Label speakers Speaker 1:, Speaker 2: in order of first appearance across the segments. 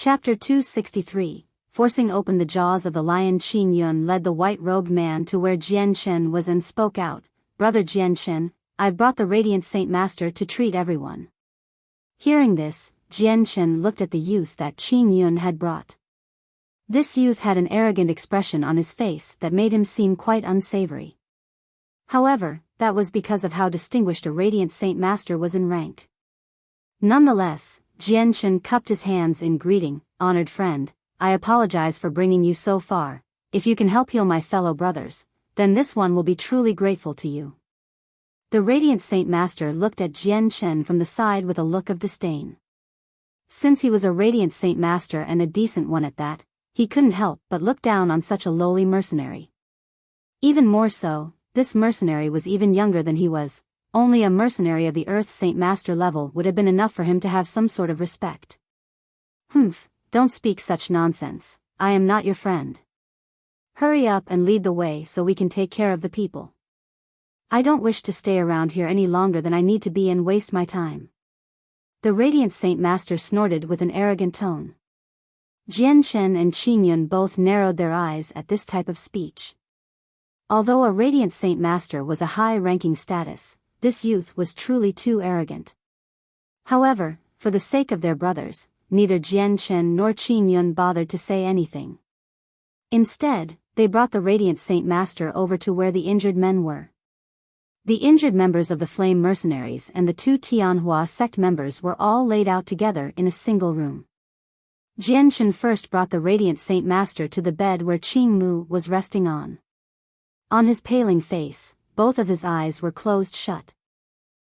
Speaker 1: Chapter 263. Forcing open the jaws of the lion, Qin Yun led the white-robed man to where Jian Chen was and spoke out, "Brother Jian Chen, I've brought the Radiant Saint Master to treat everyone." Hearing this, Jian Chen looked at the youth that Qin Yun had brought. This youth had an arrogant expression on his face that made him seem quite unsavory. However, that was because of how distinguished a Radiant Saint Master was in rank. Nonetheless, Jian Chen cupped his hands in greeting. "Honored friend, I apologize for bringing you so far. If you can help heal my fellow brothers, then this one will be truly grateful to you." The Radiant Saint Master looked at Jian Chen from the side with a look of disdain. Since he was a Radiant Saint Master and a decent one at that, he couldn't help but look down on such a lowly mercenary. Even more so, this mercenary was even younger than he was. Only a mercenary of the Earth Saint Master level would have been enough for him to have some sort of respect. "Humph, don't speak such nonsense. I am not your friend. Hurry up and lead the way so we can take care of the people. I don't wish to stay around here any longer than I need to be and waste my time." The Radiant Saint Master snorted with an arrogant tone. Jian Chen and Qin Yun both narrowed their eyes at this type of speech. Although a Radiant Saint Master was a high-ranking status, this youth was truly too arrogant. However, for the sake of their brothers, neither Jian Chen nor Qin Yun bothered to say anything. Instead, they brought the Radiant Saint Master over to where the injured men were. The injured members of the Flame Mercenaries and the two Tianhua sect members were all laid out together in a single room. Jian Chen first brought the Radiant Saint Master to the bed where Qing Mu was resting on. On his paling face, both of his eyes were closed shut.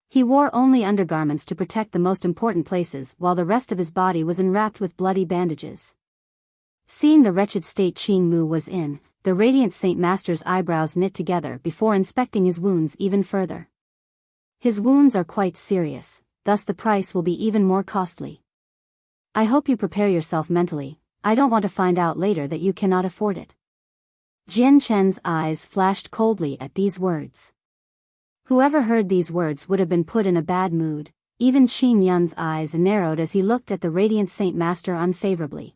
Speaker 1: He wore only undergarments to protect the most important places while the rest of his body was enwrapped with bloody bandages. Seeing the wretched state Qing Mu was in, the Radiant Saint Master's eyebrows knit together before inspecting his wounds even further. "His wounds are quite serious, thus the price will be even more costly. I hope you prepare yourself mentally. I don't want to find out later that you cannot afford it." Jian Chen's eyes flashed coldly at these words. Whoever heard these words would have been put in a bad mood. Even Qin Yun's eyes narrowed as he looked at the Radiant Saint Master unfavorably.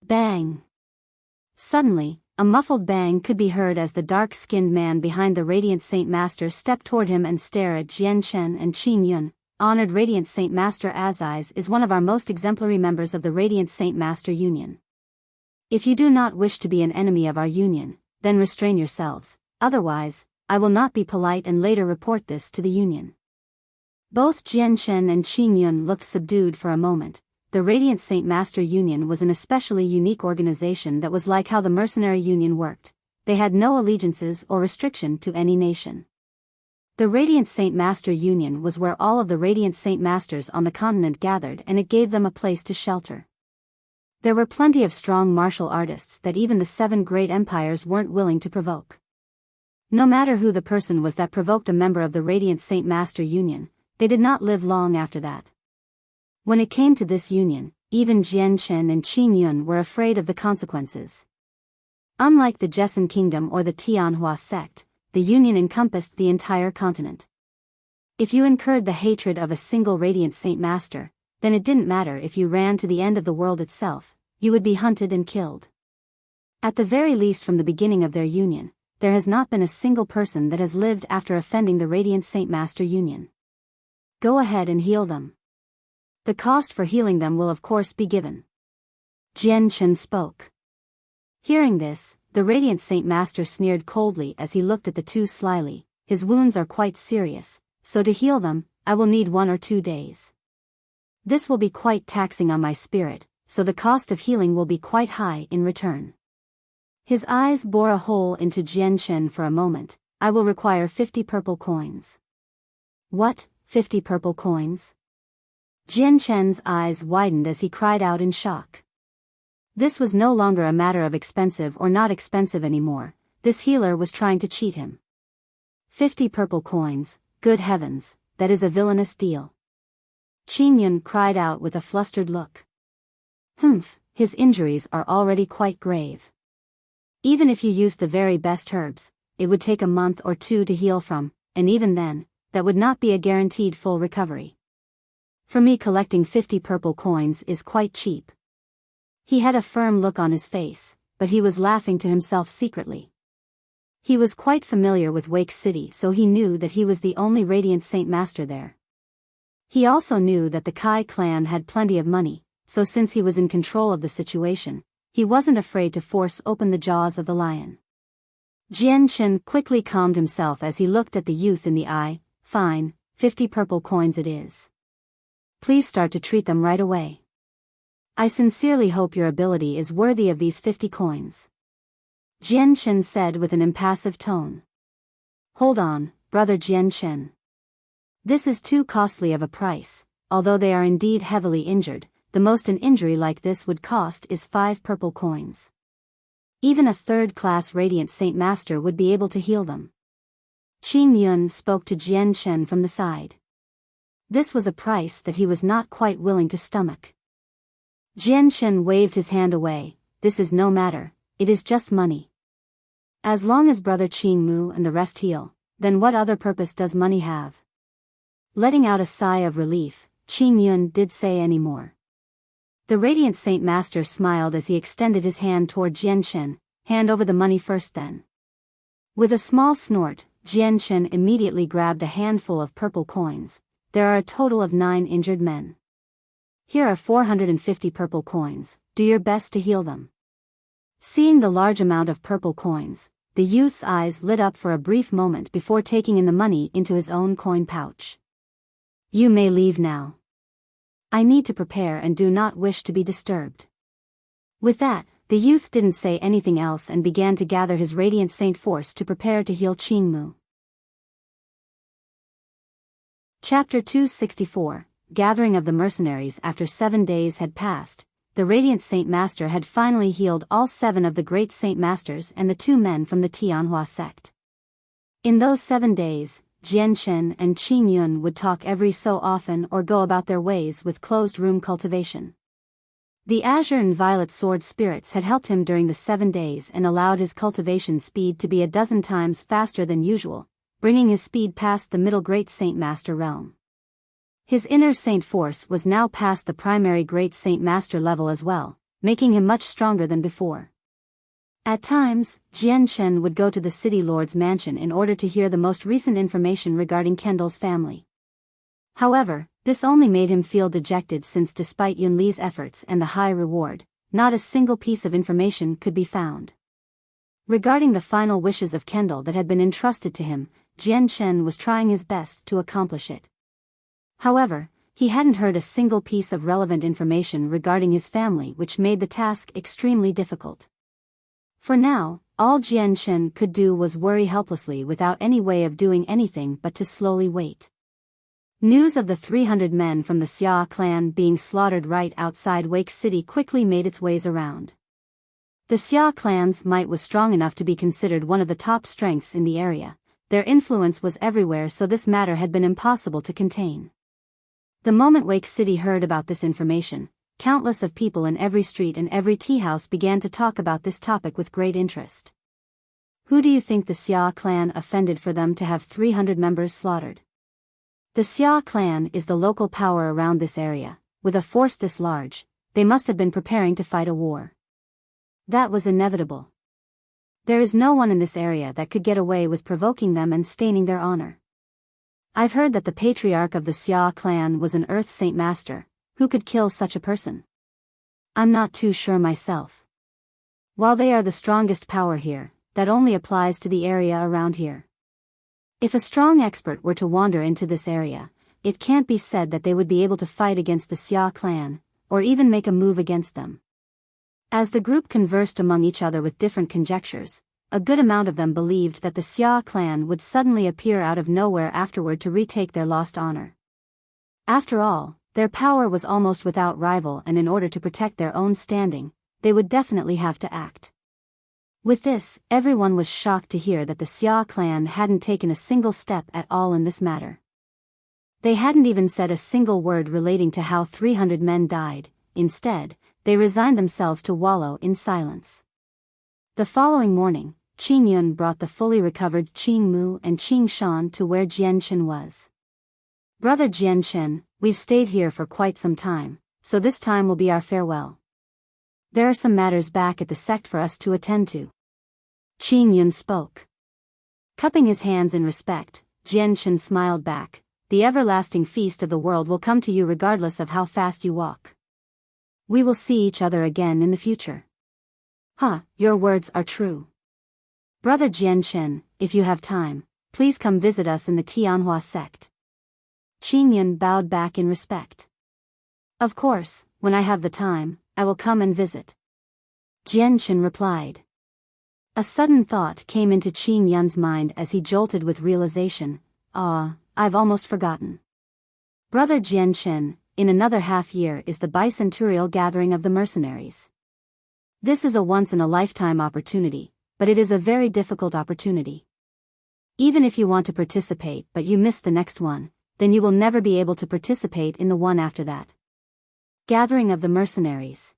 Speaker 1: Bang! Suddenly, a muffled bang could be heard as the dark-skinned man behind the Radiant Saint Master stepped toward him and stared at Jian Chen and Qin Yun. "Honored Radiant Saint Master Aziz is one of our most exemplary members of the Radiant Saint Master Union. If you do not wish to be an enemy of our union, then restrain yourselves, otherwise, I will not be polite and later report this to the union." Both Jian Chen and Qin Yun looked subdued for a moment. The Radiant Saint Master Union was an especially unique organization that was like how the Mercenary Union worked. They had no allegiances or restriction to any nation. The Radiant Saint Master Union was where all of the Radiant Saint Masters on the continent gathered, and it gave them a place to shelter. There were plenty of strong martial artists that even the 7 great empires weren't willing to provoke. No matter who the person was that provoked a member of the Radiant Saint Master Union, they did not live long after that. When it came to this union, even Jian Chen and Qin Yun were afraid of the consequences. Unlike the Jessen Kingdom or the Tianhua sect, the union encompassed the entire continent. If you incurred the hatred of a single Radiant Saint Master, then it didn't matter if you ran to the end of the world itself, you would be hunted and killed. At the very least, from the beginning of their union, there has not been a single person that has lived after offending the Radiant Saint Master Union. Go ahead and heal them. The cost for healing them will of course be given. Jian Chen spoke. Hearing this, the Radiant Saint Master sneered coldly as he looked at the two slyly. "His wounds are quite serious, so to heal them, I will need 1 or 2 days. This will be quite taxing on my spirit, so the cost of healing will be quite high in return." His eyes bore a hole into Jian Chen for a moment. "I will require 50 purple coins." "What, 50 purple coins?" Jian Chen's eyes widened as he cried out in shock. This was no longer a matter of expensive or not expensive anymore. This healer was trying to cheat him. 50 purple coins, good heavens, that is a villainous deal. Qin Yun cried out with a flustered look. "Humph, his injuries are already quite grave. Even if you used the very best herbs, it would take a month or 2 to heal from, and even then, that would not be a guaranteed full recovery. For me, collecting 50 purple coins is quite cheap. He had a firm look on his face, but he was laughing to himself secretly. He was quite familiar with Wake City, so he knew that he was the only Radiant Saint Master there. He also knew that the Kai clan had plenty of money, so since he was in control of the situation, he wasn't afraid to force open the jaws of the lion. Jian Chen quickly calmed himself as he looked at the youth in the eye. Fine, 50 purple coins it is. Please start to treat them right away. I sincerely hope your ability is worthy of these 50 coins. Jian Chen said with an impassive tone. Hold on, brother Jian Chen. This is too costly of a price. Although they are indeed heavily injured, the most an injury like this would cost is 5 purple coins. Even a third-class Radiant Saint Master would be able to heal them. Qing Yun spoke to Jian Chen from the side. This was a price that he was not quite willing to stomach. Jian Chen waved his hand away. This is no matter, it is just money. As long as brother Qing Mu and the rest heal, then what other purpose does money have? Letting out a sigh of relief, Qing Yun did say any more. The Radiant Saint Master smiled as he extended his hand toward Jian Chen. Hand over the money first then. With a small snort, Jian Chen immediately grabbed a handful of purple coins. There are a total of 9 injured men. Here are 450 purple coins, do your best to heal them. Seeing the large amount of purple coins, the youth's eyes lit up for a brief moment before taking in the money into his own coin pouch. You may leave now. I need to prepare and do not wish to be disturbed. With that, the youth didn't say anything else and began to gather his Radiant Saint force to prepare to heal Qing Mu. Chapter 264, Gathering of the Mercenaries. After 7 days had passed, the Radiant Saint Master had finally healed all 7 of the Great Saint Masters and the 2 men from the Tianhua sect. In those 7 days, Jian Chen and Qing Yun would talk every so often or go about their ways with closed-room cultivation. The Azure and Violet Sword spirits had helped him during the 7 days and allowed his cultivation speed to be a dozen times faster than usual, bringing his speed past the middle Great Saint Master realm. His inner Saint force was now past the primary Great Saint Master level as well, making him much stronger than before. At times, Jian Chen would go to the City Lord's mansion in order to hear the most recent information regarding Kendall's family. However, this only made him feel dejected since despite Yun Li's efforts and the high reward, not a single piece of information could be found. Regarding the final wishes of Kendall that had been entrusted to him, Jian Chen was trying his best to accomplish it. However, he hadn't heard a single piece of relevant information regarding his family, which made the task extremely difficult. For now, all Jian Chen could do was worry helplessly without any way of doing anything but to slowly wait. News of the 300 men from the Xia clan being slaughtered right outside Wake City quickly made its ways around. The Xia clan's might was strong enough to be considered one of the top strengths in the area. Their influence was everywhere, so this matter had been impossible to contain. The moment Wake City heard about this information, countless of people in every street and every tea house began to talk about this topic with great interest. Who do you think the Xia clan offended for them to have 300 members slaughtered? The Xia clan is the local power around this area. With a force this large, they must have been preparing to fight a war. That was inevitable. There is no one in this area that could get away with provoking them and staining their honor. I've heard that the patriarch of the Xia clan was an Earth Saint Master. Who could kill such a person? I'm not too sure myself. While they are the strongest power here, that only applies to the area around here. If a strong expert were to wander into this area, it can't be said that they would be able to fight against the Xia clan, or even make a move against them. As the group conversed among each other with different conjectures, a good amount of them believed that the Xia clan would suddenly appear out of nowhere afterward to retake their lost honor. After all, their power was almost without rival, and in order to protect their own standing, they would definitely have to act. With this, everyone was shocked to hear that the Xia clan hadn't taken a single step at all in this matter. They hadn't even said a single word relating to how 300 men died. Instead, they resigned themselves to wallow in silence. The following morning, Qing Yun brought the fully recovered Qing Mu and Qing Shan to where Jian Chen was. Brother Jian Chen, we've stayed here for quite some time, so this time will be our farewell. There are some matters back at the sect for us to attend to. Qin Yun spoke. Cupping his hands in respect, Jianshan smiled back. The everlasting feast of the world will come to you regardless of how fast you walk. We will see each other again in the future. Your words are true. Brother Jianshan, if you have time, please come visit us in the Tianhua sect. Qin Yun bowed back in respect. Of course, when I have the time, I will come and visit. Jianshan replied. A sudden thought came into Qin Yun's mind as he jolted with realization. I've almost forgotten. Brother Jianshan, in another half year is the bicentennial gathering of the mercenaries. This is a once-in-a-lifetime opportunity, but it is a very difficult opportunity. Even if you want to participate but you miss the next one, then you will never be able to participate in the one after that. Gathering of the mercenaries.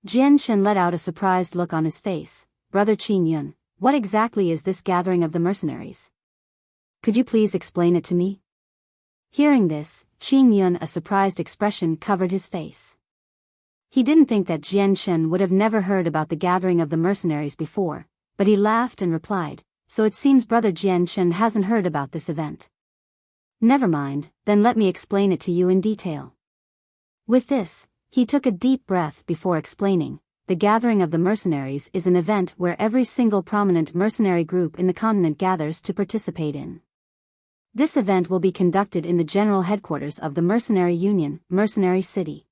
Speaker 1: Jianshan let out a surprised look on his face. Brother Qin Yun, what exactly is this gathering of the mercenaries? Could you please explain it to me? Hearing this, Qin Yun, a surprised expression covered his face. He didn't think that Jianshan would have never heard about the gathering of the mercenaries before, but he laughed and replied, so it seems Brother Jianshan hasn't heard about this event. Never mind, then let me explain it to you in detail. With this, he took a deep breath before explaining. The gathering of the mercenaries is an event where every single prominent mercenary group in the continent gathers to participate in. This event will be conducted in the general headquarters of the Mercenary Union, Mercenary City.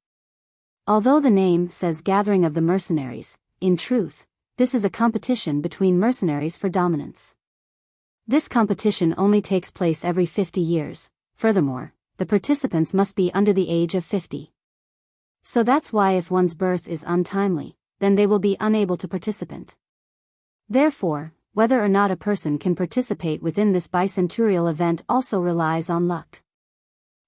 Speaker 1: Although the name says Gathering of the Mercenaries, in truth, this is a competition between mercenaries for dominance. This competition only takes place every 50 years, furthermore, the participants must be under the age of 50. So that's why if one's birth is untimely, then they will be unable to participate. Therefore, whether or not a person can participate within this bicentennial event also relies on luck.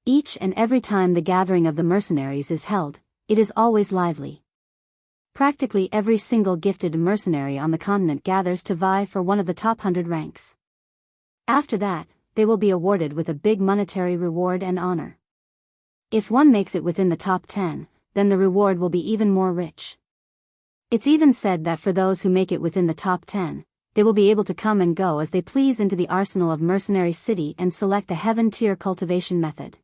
Speaker 1: Each and every time the gathering of the mercenaries is held, it is always lively. Practically every single gifted mercenary on the continent gathers to vie for one of the top 100 ranks. After that, they will be awarded with a big monetary reward and honor. If one makes it within the top 10, then the reward will be even more rich. It's even said that for those who make it within the top 10, they will be able to come and go as they please into the arsenal of Mercenary City and select a heaven-tier cultivation method.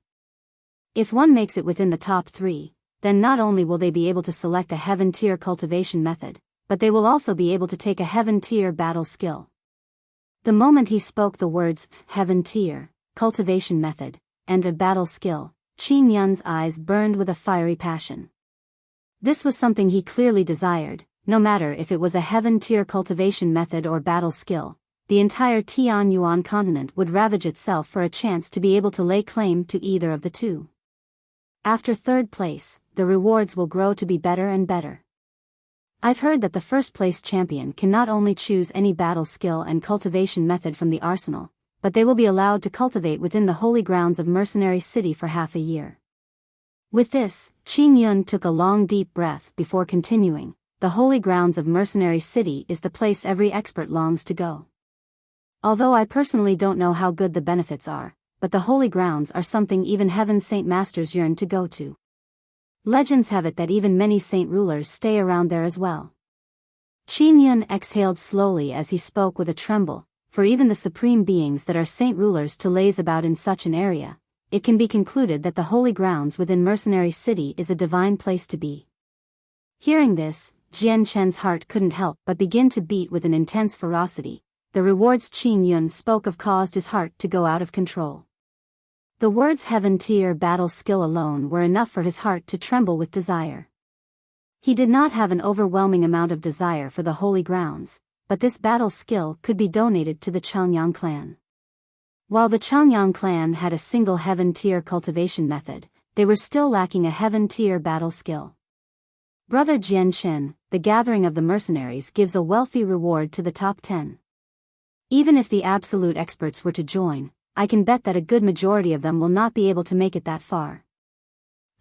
Speaker 1: If one makes it within the top 3, then not only will they be able to select a heaven-tier cultivation method, but they will also be able to take a heaven-tier battle skill. The moment he spoke the words, heaven-tier, cultivation method, and a battle skill, Qin Yun's eyes burned with a fiery passion. This was something he clearly desired. No matter if it was a heaven-tier cultivation method or battle skill, the entire Tianyuan continent would ravage itself for a chance to be able to lay claim to either of the two. After third place, the rewards will grow to be better and better. I've heard that the first place champion can not only choose any battle skill and cultivation method from the arsenal, but they will be allowed to cultivate within the holy grounds of Mercenary City for half a year. With this, Qin Yun took a long deep breath before continuing. The holy grounds of Mercenary City is the place every expert longs to go. Although I personally don't know how good the benefits are, but the holy grounds are something even heaven saint masters yearn to go to. Legends have it that even many saint rulers stay around there as well. Qin Yun exhaled slowly as he spoke with a tremble, for even the supreme beings that are saint rulers to laze about in such an area, it can be concluded that the holy grounds within Mercenary City is a divine place to be. Hearing this, Jianshan's heart couldn't help but begin to beat with an intense ferocity. The rewards Qin Yun spoke of caused his heart to go out of control. The words heaven-tier battle skill alone were enough for his heart to tremble with desire. He did not have an overwhelming amount of desire for the holy grounds, but this battle skill could be donated to the Changyang clan. While the Changyang clan had a single heaven-tier cultivation method, they were still lacking a heaven-tier battle skill. Brother Jianshan, the gathering of the mercenaries gives a wealthy reward to the top 10. Even if the absolute experts were to join, I can bet that a good majority of them will not be able to make it that far.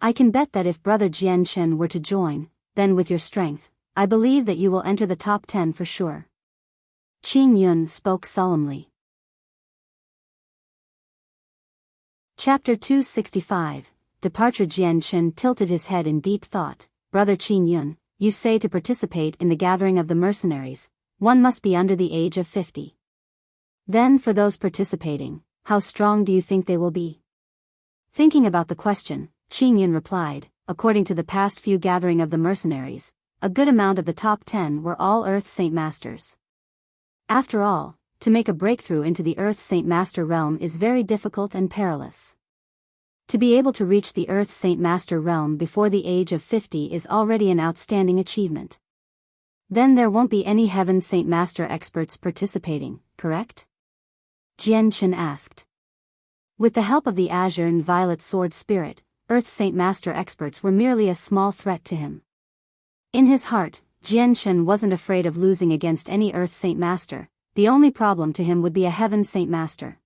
Speaker 1: I can bet that if Brother Jianshan were to join, then with your strength, I believe that you will enter the top 10 for sure. Qin Yun spoke solemnly. Chapter 265, Departure. Jianshan tilted his head in deep thought. Brother Qin Yun, you say to participate in the gathering of the mercenaries, one must be under the age of 50. Then for those participating, how strong do you think they will be? Thinking about the question, Qin Yun replied, according to the past few gathering of the mercenaries, a good amount of the top 10 were all Earth Saint Masters. After all, to make a breakthrough into the Earth Saint Master realm is very difficult and perilous. To be able to reach the Earth Saint Master realm before the age of 50 is already an outstanding achievement. Then there won't be any Heaven Saint Master experts participating, correct? Jian Chen asked. With the help of the Azure and Violet Sword Spirit, Earth Saint Master experts were merely a small threat to him. In his heart, Jian Chen wasn't afraid of losing against any Earth Saint Master. The only problem to him would be a Heaven Saint Master.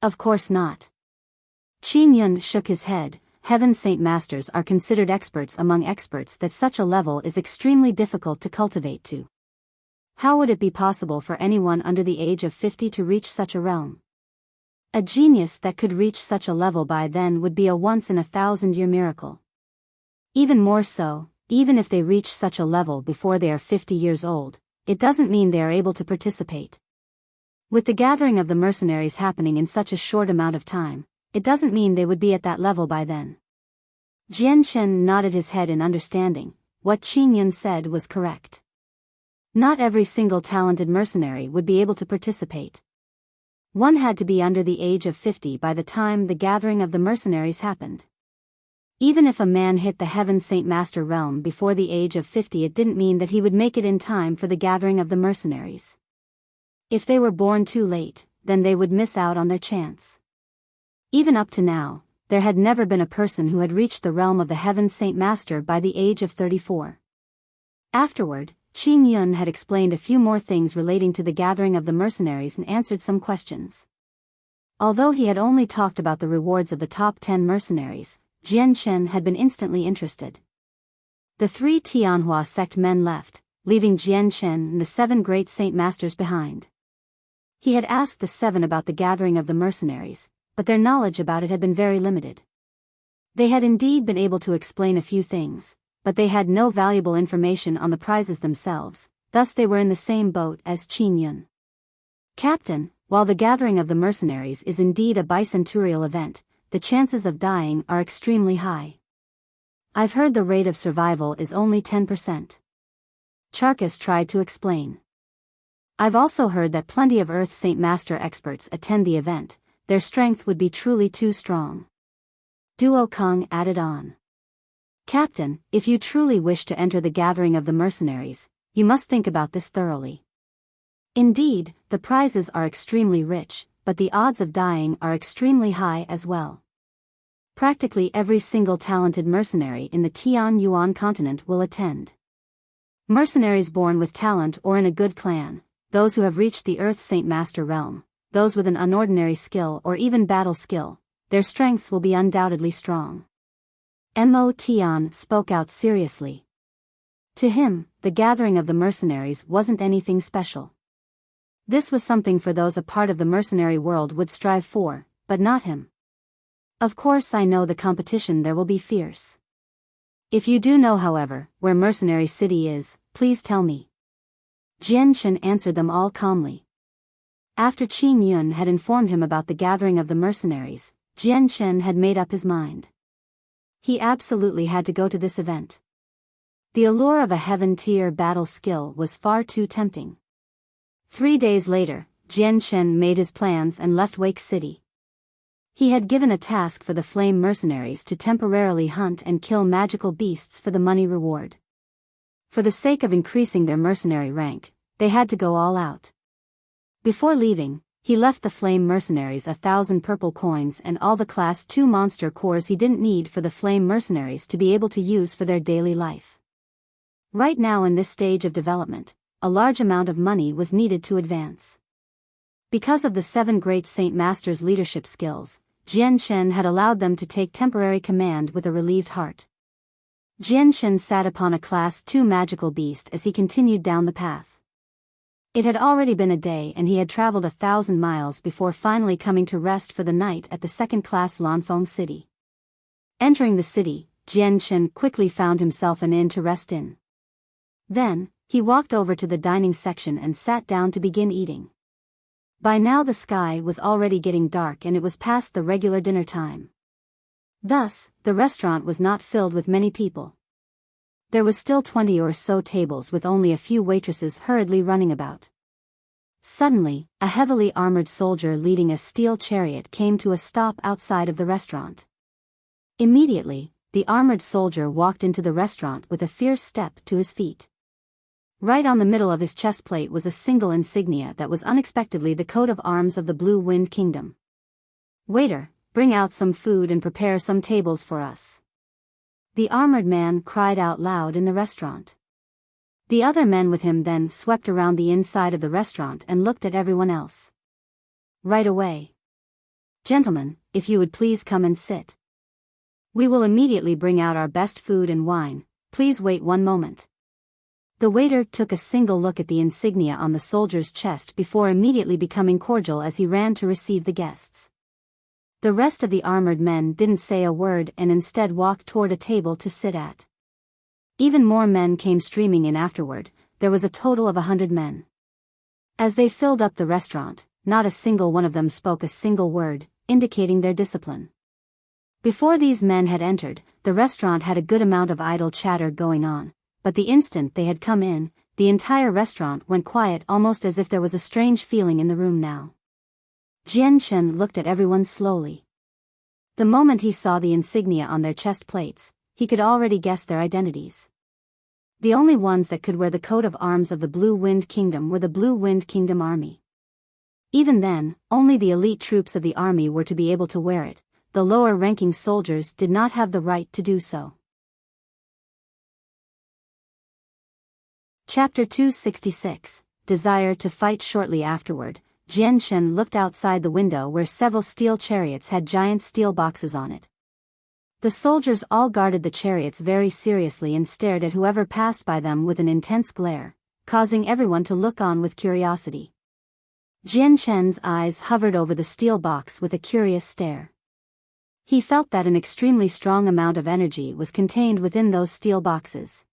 Speaker 1: Of course not. Qin Yun shook his head. Heaven Saint Masters are considered experts among experts that such a level is extremely difficult to cultivate to. How would it be possible for anyone under the age of 50 to reach such a realm? A genius that could reach such a level by then would be a once-in-a-thousand-year miracle. Even more so, even if they reach such a level before they are 50 years old, it doesn't mean they are able to participate. With the gathering of the mercenaries happening in such a short amount of time, it doesn't mean they would be at that level by then. Jian Chen nodded his head in understanding. What Qin Yun said was correct. Not every single talented mercenary would be able to participate. One had to be under the age of 50 by the time the gathering of the mercenaries happened. Even if a man hit the Heaven Saint Master realm before the age of 50, it didn't mean that he would make it in time for the gathering of the mercenaries. If they were born too late, then they would miss out on their chance. Even up to now, there had never been a person who had reached the realm of the Heaven Saint Master by the age of 34. Afterward, Qin Yun had explained a few more things relating to the gathering of the mercenaries and answered some questions. Although he had only talked about the rewards of the top 10 mercenaries, Jian Chen had been instantly interested. The 3 Tianhua sect men left, leaving Jian Chen and the 7 great Saint Masters behind. He had asked the 7 about the gathering of the mercenaries, but their knowledge about it had been very limited. They had indeed been able to explain a few things, but they had no valuable information on the prizes themselves, thus they were in the same boat as Qin Yun. Captain, while the gathering of the mercenaries is indeed a bicentennial event, the chances of dying are extremely high. I've heard the rate of survival is only 10%. Charkis tried to explain. I've also heard that plenty of Earth Saint Master experts attend the event. Their strength would be truly too strong. Duo Kung added on. Captain, if you truly wish to enter the gathering of the mercenaries, you must think about this thoroughly. Indeed, the prizes are extremely rich, but the odds of dying are extremely high as well. Practically every single talented mercenary in the Tian Yuan continent will attend. Mercenaries born with talent or in a good clan, those who have reached the Earth Saint Master realm, those with an unordinary skill or even battle skill, their strengths will be undoubtedly strong. Mo Tian spoke out seriously. To him, the gathering of the mercenaries wasn't anything special. This was something for those a part of the mercenary world would strive for, but not him. Of course I know the competition there will be fierce. If you do know, however, where Mercenary City is, please tell me. Jian Chen answered them all calmly. After Qin Yun had informed him about the gathering of the mercenaries, Jian Chen had made up his mind. He absolutely had to go to this event. The allure of a heaven-tier battle skill was far too tempting. 3 days later, Jian Chen made his plans and left Wake City. He had given a task for the flame mercenaries to temporarily hunt and kill magical beasts for the money reward. For the sake of increasing their mercenary rank, they had to go all out. Before leaving, he left the flame mercenaries 1,000 purple coins and all the class 2 monster cores he didn't need for the flame mercenaries to be able to use for their daily life. Right now in this stage of development, a large amount of money was needed to advance. Because of the 7 great Saint Masters' leadership skills, Jian Chen had allowed them to take temporary command with a relieved heart. Jian Chen sat upon a class 2 magical beast as he continued down the path. It had already been a day and he had traveled 1,000 miles before finally coming to rest for the night at the second-class Lanfeng city. Entering the city, Jian Chen quickly found himself an inn to rest in. Then, he walked over to the dining section and sat down to begin eating. By now the sky was already getting dark and it was past the regular dinner time. Thus, the restaurant was not filled with many people. There was still 20 or so tables with only a few waitresses hurriedly running about. Suddenly, a heavily armored soldier leading a steel chariot came to a stop outside of the restaurant. Immediately, the armored soldier walked into the restaurant with a fierce step to his feet. Right on the middle of his chest plate was a single insignia that was unexpectedly the coat of arms of the Blue Wind Kingdom. "Waiter, bring out some food and prepare some tables for us," the armored man cried out loud in the restaurant. The other men with him then swept around the inside of the restaurant and looked at everyone else. Right away. "Gentlemen, if you would please come and sit. We will immediately bring out our best food and wine, please wait one moment." The waiter took a single look at the insignia on the soldier's chest before immediately becoming cordial as he ran to receive the guests. The rest of the armored men didn't say a word and instead walked toward a table to sit at. Even more men came streaming in afterward. There was a total of 100 men. As they filled up the restaurant, not a single one of them spoke a single word, indicating their discipline. Before these men had entered, the restaurant had a good amount of idle chatter going on, but the instant they had come in, the entire restaurant went quiet, almost as if there was a strange feeling in the room now. Jian Shen looked at everyone slowly. The moment he saw the insignia on their chest plates, he could already guess their identities. The only ones that could wear the coat of arms of the Blue Wind Kingdom were the Blue Wind Kingdom army. Even then, only the elite troops of the army were to be able to wear it. The lower-ranking soldiers did not have the right to do so. Chapter 266, Desire to Fight. Shortly afterward, Jian Shen looked outside the window where several steel chariots had giant steel boxes on it. The soldiers all guarded the chariots very seriously and stared at whoever passed by them with an intense glare, causing everyone to look on with curiosity. Jian Shen's eyes hovered over the steel box with a curious stare. He felt that an extremely strong amount of energy was contained within those steel boxes.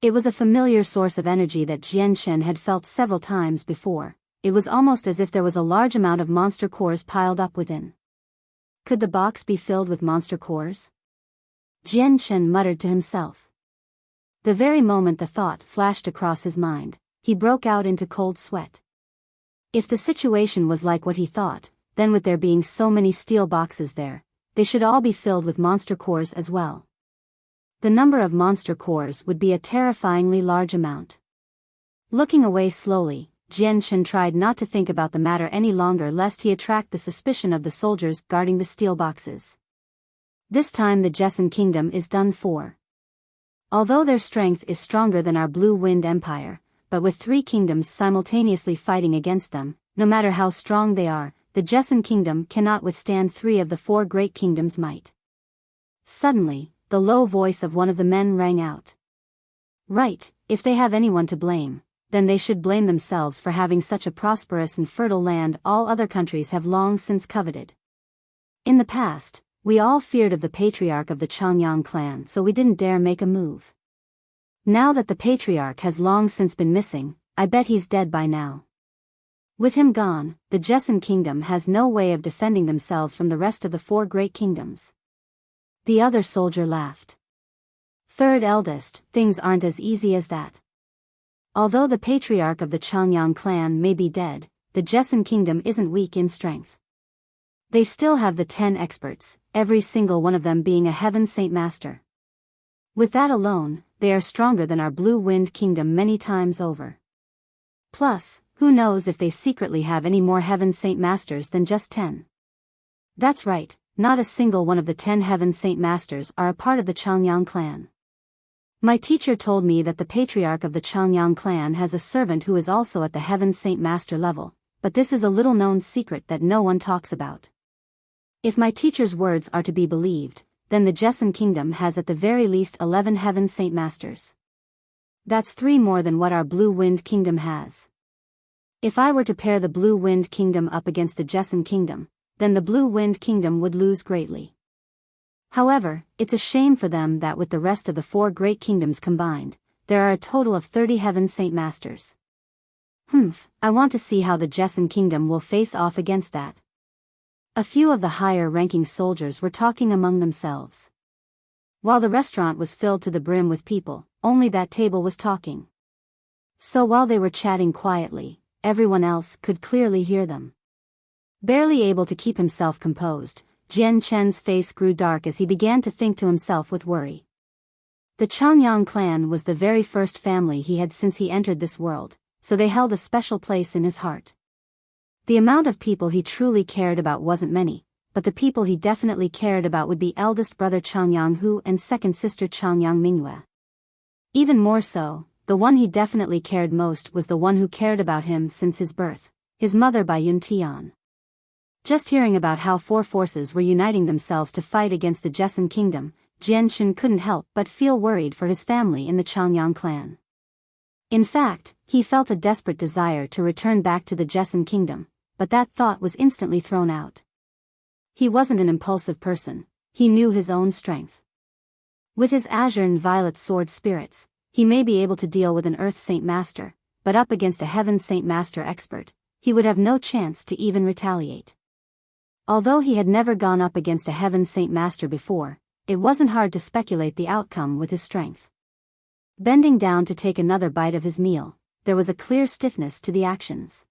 Speaker 1: It was a familiar source of energy that Jian Shen had felt several times before. It was almost as if there was a large amount of monster cores piled up within. Could the box be filled with monster cores? Jian Shen muttered to himself. The very moment the thought flashed across his mind, he broke out into cold sweat. If the situation was like what he thought, then with there being so many steel boxes there, they should all be filled with monster cores as well. The number of monster cores would be a terrifyingly large amount. Looking away slowly, Jian Shen tried not to think about the matter any longer lest he attract the suspicion of the soldiers guarding the steel boxes. This time the Jessan Kingdom is done for. Although their strength is stronger than our Blue Wind Empire, but with 3 kingdoms simultaneously fighting against them, no matter how strong they are, the Jessan Kingdom cannot withstand 3 of the 4 great kingdoms' might. Suddenly, the low voice of one of the men rang out. "Right, if they have anyone to blame, then they should blame themselves for having such a prosperous and fertile land all other countries have long since coveted. In the past, we all feared of the patriarch of the Changyang clan, so we didn't dare make a move. Now that the patriarch has long since been missing, I bet he's dead by now. With him gone, the Jessan Kingdom has no way of defending themselves from the rest of the 4 great kingdoms." The other soldier laughed. "Third eldest, things aren't as easy as that. Although the patriarch of the Changyang clan may be dead, the Jessan Kingdom isn't weak in strength. They still have the 10 experts, every single one of them being a Heaven Saint Master. With that alone, they are stronger than our Blue Wind Kingdom many times over. Plus, who knows if they secretly have any more Heaven Saint Masters than just 10. That's right, not a single one of the 10 Heaven Saint Masters are a part of the Changyang clan. My teacher told me that the patriarch of the Changyang clan has a servant who is also at the Heaven Saint Master level, but this is a little-known secret that no one talks about. If my teacher's words are to be believed, then the Jessan Kingdom has at the very least 11 Heaven Saint Masters. That's 3 more than what our Blue Wind Kingdom has. If I were to pair the Blue Wind Kingdom up against the Jessan Kingdom, then the Blue Wind Kingdom would lose greatly. However, it's a shame for them that with the rest of the 4 great kingdoms combined, there are a total of 30 Heaven Saint Masters. I want to see how the Jesson Kingdom will face off against that. A few of the higher-ranking soldiers were talking among themselves. While the restaurant was filled to the brim with people, only that table was talking. So while they were chatting quietly, everyone else could clearly hear them. Barely able to keep himself composed, Jian Chen's face grew dark as he began to think to himself with worry. The Changyang clan was the very first family he had since he entered this world, so they held a special place in his heart. The amount of people he truly cared about wasn't many, but the people he definitely cared about would be eldest brother Changyang Hu and second sister Changyang Mingyue. Even more so, the one he definitely cared most was the one who cared about him since his birth, his mother Baiyun Tian. Just hearing about how 4 forces were uniting themselves to fight against the Jesson Kingdom, Jian Chen couldn't help but feel worried for his family in the Changyang clan. In fact, he felt a desperate desire to return back to the Jesson Kingdom, but that thought was instantly thrown out. He wasn't an impulsive person, he knew his own strength. With his azure and violet sword spirits, he may be able to deal with an Earth Saint Master, but up against a Heaven Saint Master expert, he would have no chance to even retaliate. Although he had never gone up against a Heaven Saint Master before, it wasn't hard to speculate the outcome with his strength. Bending down to take another bite of his meal, there was a clear stiffness to the actions.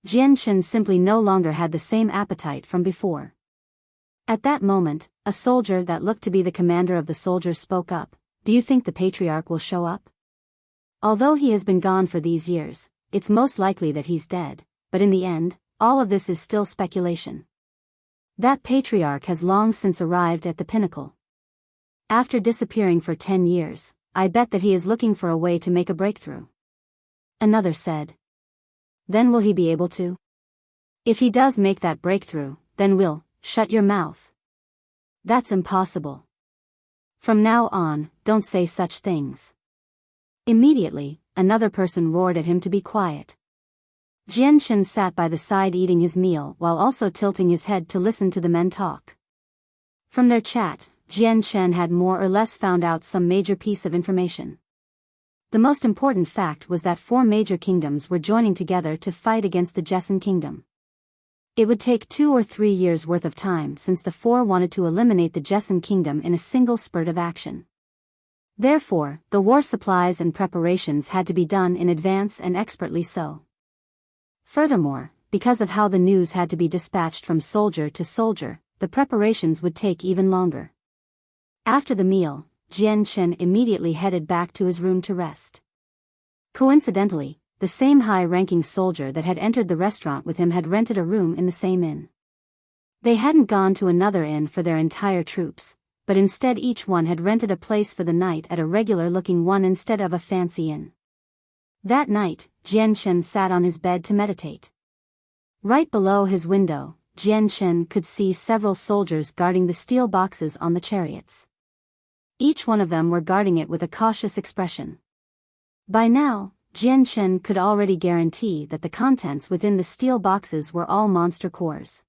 Speaker 1: Jian Chen simply no longer had the same appetite from before. At that moment, a soldier that looked to be the commander of the soldiers spoke up. Do you think the patriarch will show up? Although he has been gone for these years, it's most likely that he's dead, but in the end, all of this is still speculation. That patriarch has long since arrived at the pinnacle. After disappearing for 10 years, I bet that he is looking for a way to make a breakthrough. Another said. Then will he be able to? If he does make that breakthrough, then we'll shut your mouth. That's impossible. From now on, don't say such things. Immediately, another person roared at him to be quiet. Jian Chen sat by the side eating his meal while also tilting his head to listen to the men talk. From their chat, Jian Chen had more or less found out some major piece of information. The most important fact was that 4 major kingdoms were joining together to fight against the Jesson Kingdom. It would take 2 or 3 years' worth of time since the 4 wanted to eliminate the Jesson Kingdom in a single spurt of action. Therefore, the war supplies and preparations had to be done in advance and expertly so. Furthermore, because of how the news had to be dispatched from soldier to soldier, the preparations would take even longer. After the meal, Jian Chen immediately headed back to his room to rest. Coincidentally, the same high-ranking soldier that had entered the restaurant with him had rented a room in the same inn. They hadn't gone to another inn for their entire troops, but instead each one had rented a place for the night at a regular-looking one instead of a fancy inn. That night, Jian Chen sat on his bed to meditate. Right below his window, Jian Chen could see several soldiers guarding the steel boxes on the chariots. Each one of them were guarding it with a cautious expression. By now, Jian Chen could already guarantee that the contents within the steel boxes were all monster cores.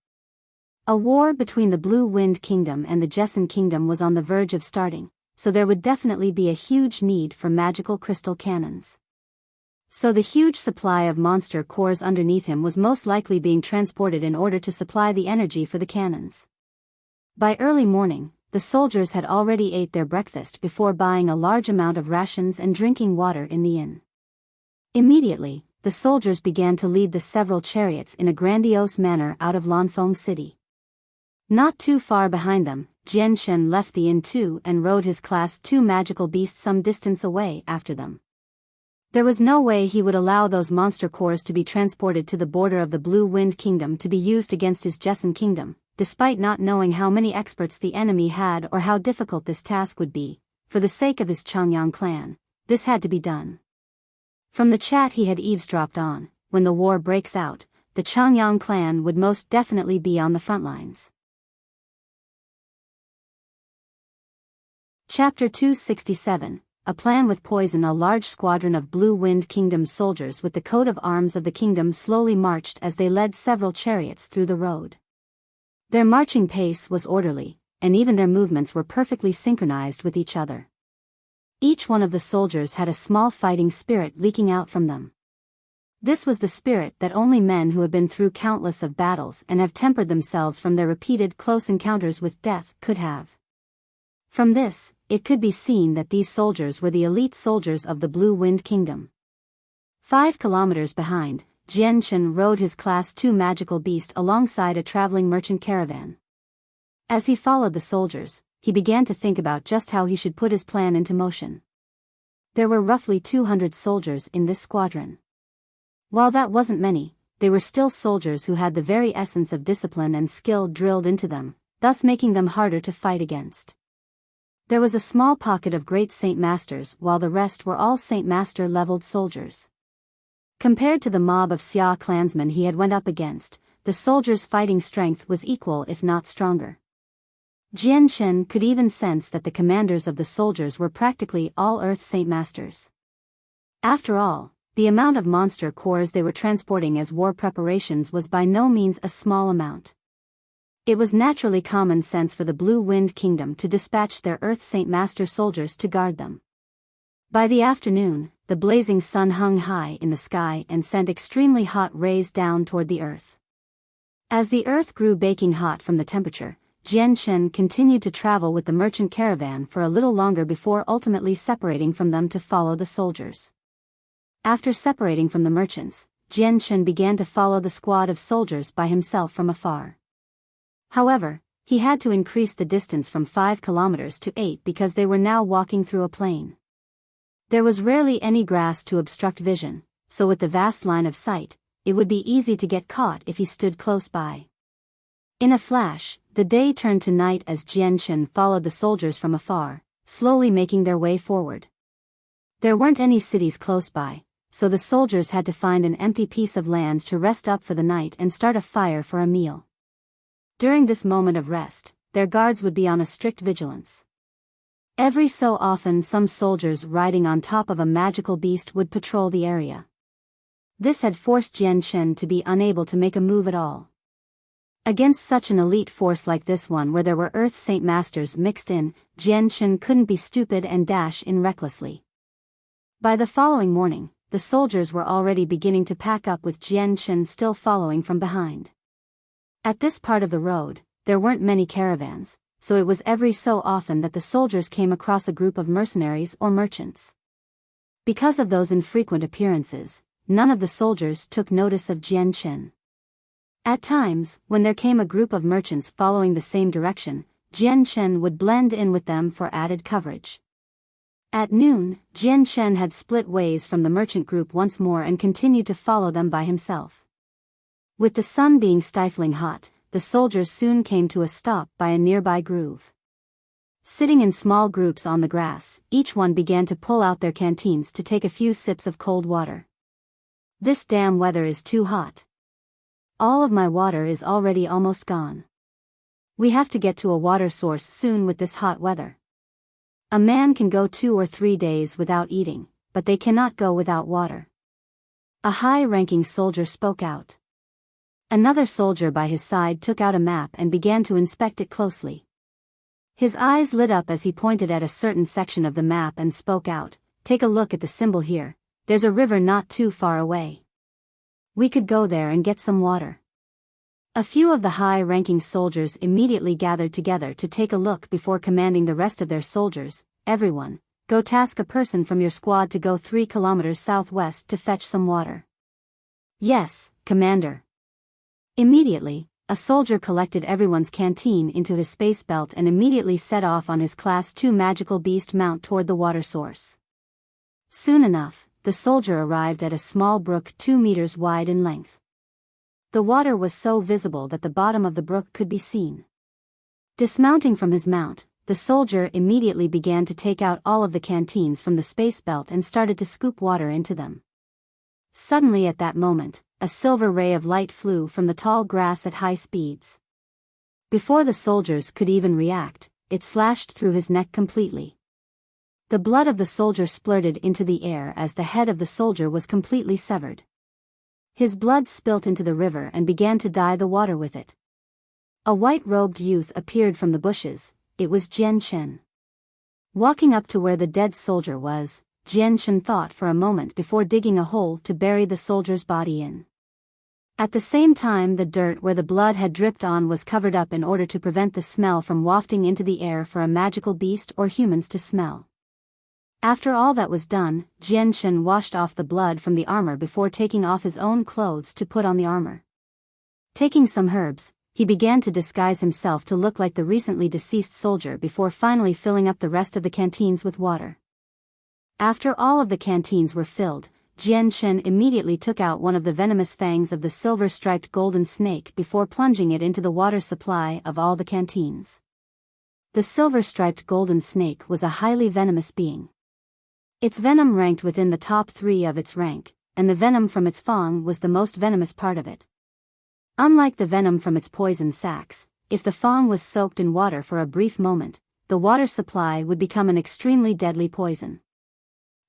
Speaker 1: A war between the Blue Wind Kingdom and the Jesson Kingdom was on the verge of starting, so there would definitely be a huge need for magical crystal cannons. So the huge supply of monster cores underneath him was most likely being transported in order to supply the energy for the cannons. By early morning, the soldiers had already ate their breakfast before buying a large amount of rations and drinking water in the inn. Immediately, the soldiers began to lead the several chariots in a grandiose manner out of Lanfeng City. Not too far behind them, Jian Chen left the inn too and rode his Class 2 magical beast some distance away after them. There was no way he would allow those monster cores to be transported to the border of the Blue Wind Kingdom to be used against his Jesson Kingdom, despite not knowing how many experts the enemy had or how difficult this task would be. For the sake of his Changyang clan, this had to be done. From the chat he had eavesdropped on, when the war breaks out, the Changyang clan would most definitely be on the front lines. Chapter 267, A Plan with Poison. A large squadron of Blue Wind Kingdom soldiers with the coat of arms of the kingdom slowly marched as they led several chariots through the road. Their marching pace was orderly, and even their movements were perfectly synchronized with each other. Each one of the soldiers had a small fighting spirit leaking out from them. This was the spirit that only men who have been through countless of battles and have tempered themselves from their repeated close encounters with death could have. From this, it could be seen that these soldiers were the elite soldiers of the Blue Wind Kingdom. 5 kilometers behind, Jianchen rode his Class 2 magical beast alongside a traveling merchant caravan. As he followed the soldiers, he began to think about just how he should put his plan into motion. There were roughly 200 soldiers in this squadron. While that wasn't many, they were still soldiers who had the very essence of discipline and skill drilled into them, thus making them harder to fight against. There was a small pocket of great Saint Masters while the rest were all Saint Master-leveled soldiers. Compared to the mob of Xia clansmen he had went up against, the soldiers' fighting strength was equal if not stronger. Jianchen could even sense that the commanders of the soldiers were practically all Earth Saint Masters. After all, the amount of monster cores they were transporting as war preparations was by no means a small amount. It was naturally common sense for the Blue Wind Kingdom to dispatch their Earth Saint Master soldiers to guard them. By the afternoon, the blazing sun hung high in the sky and sent extremely hot rays down toward the earth. As the earth grew baking hot from the temperature, Jianchen continued to travel with the merchant caravan for a little longer before ultimately separating from them to follow the soldiers. After separating from the merchants, Jianchen began to follow the squad of soldiers by himself from afar. However, he had to increase the distance from 5 kilometers to 8 because they were now walking through a plain. There was rarely any grass to obstruct vision, so with the vast line of sight, it would be easy to get caught if he stood close by. In a flash, the day turned to night as Jianchen followed the soldiers from afar, slowly making their way forward. There weren't any cities close by, so the soldiers had to find an empty piece of land to rest up for the night and start a fire for a meal. During this moment of rest, their guards would be on a strict vigilance. Every so often some soldiers riding on top of a magical beast would patrol the area. This had forced Jianchen to be unable to make a move at all. Against such an elite force like this one where there were Earth Saint Masters mixed in, Jianchen couldn't be stupid and dash in recklessly. By the following morning, the soldiers were already beginning to pack up with Jianchen still following from behind. At this part of the road, there weren't many caravans, so it was every so often that the soldiers came across a group of mercenaries or merchants. Because of those infrequent appearances, none of the soldiers took notice of Jianchen. At times, when there came a group of merchants following the same direction, Jianchen would blend in with them for added coverage. At noon, Jianchen had split ways from the merchant group once more and continued to follow them by himself. With the sun being stifling hot, the soldiers soon came to a stop by a nearby grove. Sitting in small groups on the grass, each one began to pull out their canteens to take a few sips of cold water. This damn weather is too hot. All of my water is already almost gone. We have to get to a water source soon with this hot weather. A man can go 2 or 3 days without eating, but they cannot go without water. A high-ranking soldier spoke out. Another soldier by his side took out a map and began to inspect it closely. His eyes lit up as he pointed at a certain section of the map and spoke out, "Take a look at the symbol here, there's a river not too far away. We could go there and get some water." A few of the high-ranking soldiers immediately gathered together to take a look before commanding the rest of their soldiers, "Everyone, go task a person from your squad to go 3 kilometers southwest to fetch some water." "Yes, Commander." Immediately, a soldier collected everyone's canteen into his space belt and immediately set off on his Class 2 magical beast mount toward the water source. Soon enough, the soldier arrived at a small brook 2 meters wide in length. The water was so visible that the bottom of the brook could be seen. Dismounting from his mount, the soldier immediately began to take out all of the canteens from the space belt and started to scoop water into them. Suddenly at that moment, a silver ray of light flew from the tall grass at high speeds. Before the soldiers could even react, it slashed through his neck completely. The blood of the soldier splurted into the air as the head of the soldier was completely severed. His blood spilt into the river and began to dye the water with it. A white-robed youth appeared from the bushes. It was Jianchen. Walking up to where the dead soldier was, Jianchen thought for a moment before digging a hole to bury the soldier's body in. At the same time, the dirt where the blood had dripped on was covered up in order to prevent the smell from wafting into the air for a magical beast or humans to smell. After all that was done, Jianchen washed off the blood from the armor before taking off his own clothes to put on the armor. Taking some herbs, he began to disguise himself to look like the recently deceased soldier before finally filling up the rest of the canteens with water. After all of the canteens were filled, Jianchen immediately took out one of the venomous fangs of the silver-striped golden snake before plunging it into the water supply of all the canteens. The silver-striped golden snake was a highly venomous being. Its venom ranked within the top 3 of its rank, and the venom from its fang was the most venomous part of it. Unlike the venom from its poison sacs, if the fang was soaked in water for a brief moment, the water supply would become an extremely deadly poison.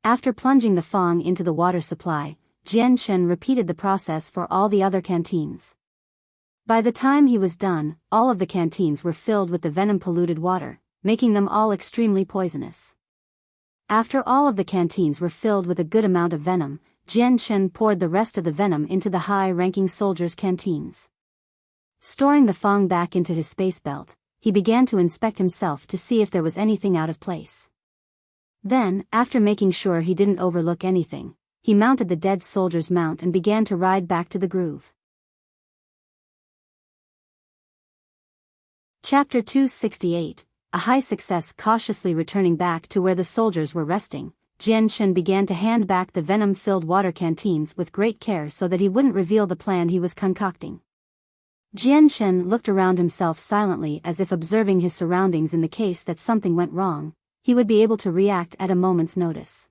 Speaker 1: After plunging the fang into the water supply, Jianchen repeated the process for all the other canteens. By the time he was done, all of the canteens were filled with the venom-polluted water, making them all extremely poisonous. After all of the canteens were filled with a good amount of venom, Jianchen poured the rest of the venom into the high-ranking soldiers' canteens. Storing the fang back into his space belt, he began to inspect himself to see if there was anything out of place. Then, after making sure he didn't overlook anything, he mounted the dead soldier's mount and began to ride back to the groove. Chapter 268, A High Success. Cautiously returning back to where the soldiers were resting, Jianchen began to hand back the venom-filled water canteens with great care so that he wouldn't reveal the plan he was concocting. Jianchen looked around himself silently as if observing his surroundings in the case that something went wrong, he would be able to react at a moment's notice.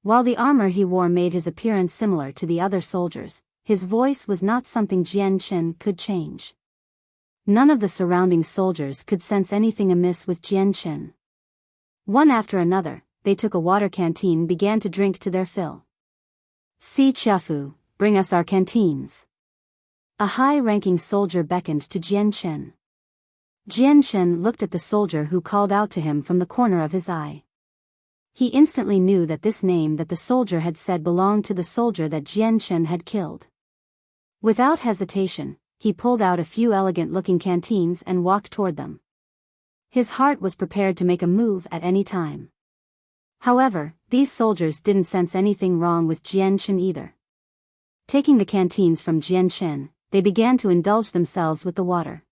Speaker 1: While the armor he wore made his appearance similar to the other soldiers, his voice was not something Jianchen could change. None of the surrounding soldiers could sense anything amiss with Jianchen. One after another, they took a water canteen and began to drink to their fill. "Si Chafu, bring us our canteens." A high-ranking soldier beckoned to Jianchen. Jianchen looked at the soldier who called out to him from the corner of his eye. He instantly knew that this name that the soldier had said belonged to the soldier that Jianchen had killed. Without hesitation, he pulled out a few elegant-looking canteens and walked toward them. His heart was prepared to make a move at any time. However, these soldiers didn't sense anything wrong with Jianchen either. Taking the canteens from Jianchen, they began to indulge themselves with the water.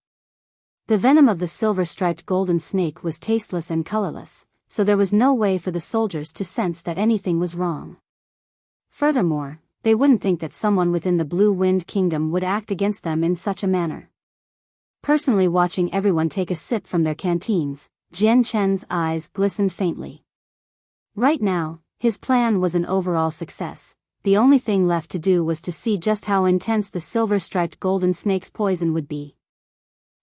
Speaker 1: The venom of the silver-striped golden snake was tasteless and colorless, so there was no way for the soldiers to sense that anything was wrong. Furthermore, they wouldn't think that someone within the Blue Wind Kingdom would act against them in such a manner. Personally watching everyone take a sip from their canteens, Jianchen's eyes glistened faintly. Right now, his plan was an overall success. The only thing left to do was to see just how intense the silver-striped golden snake's poison would be.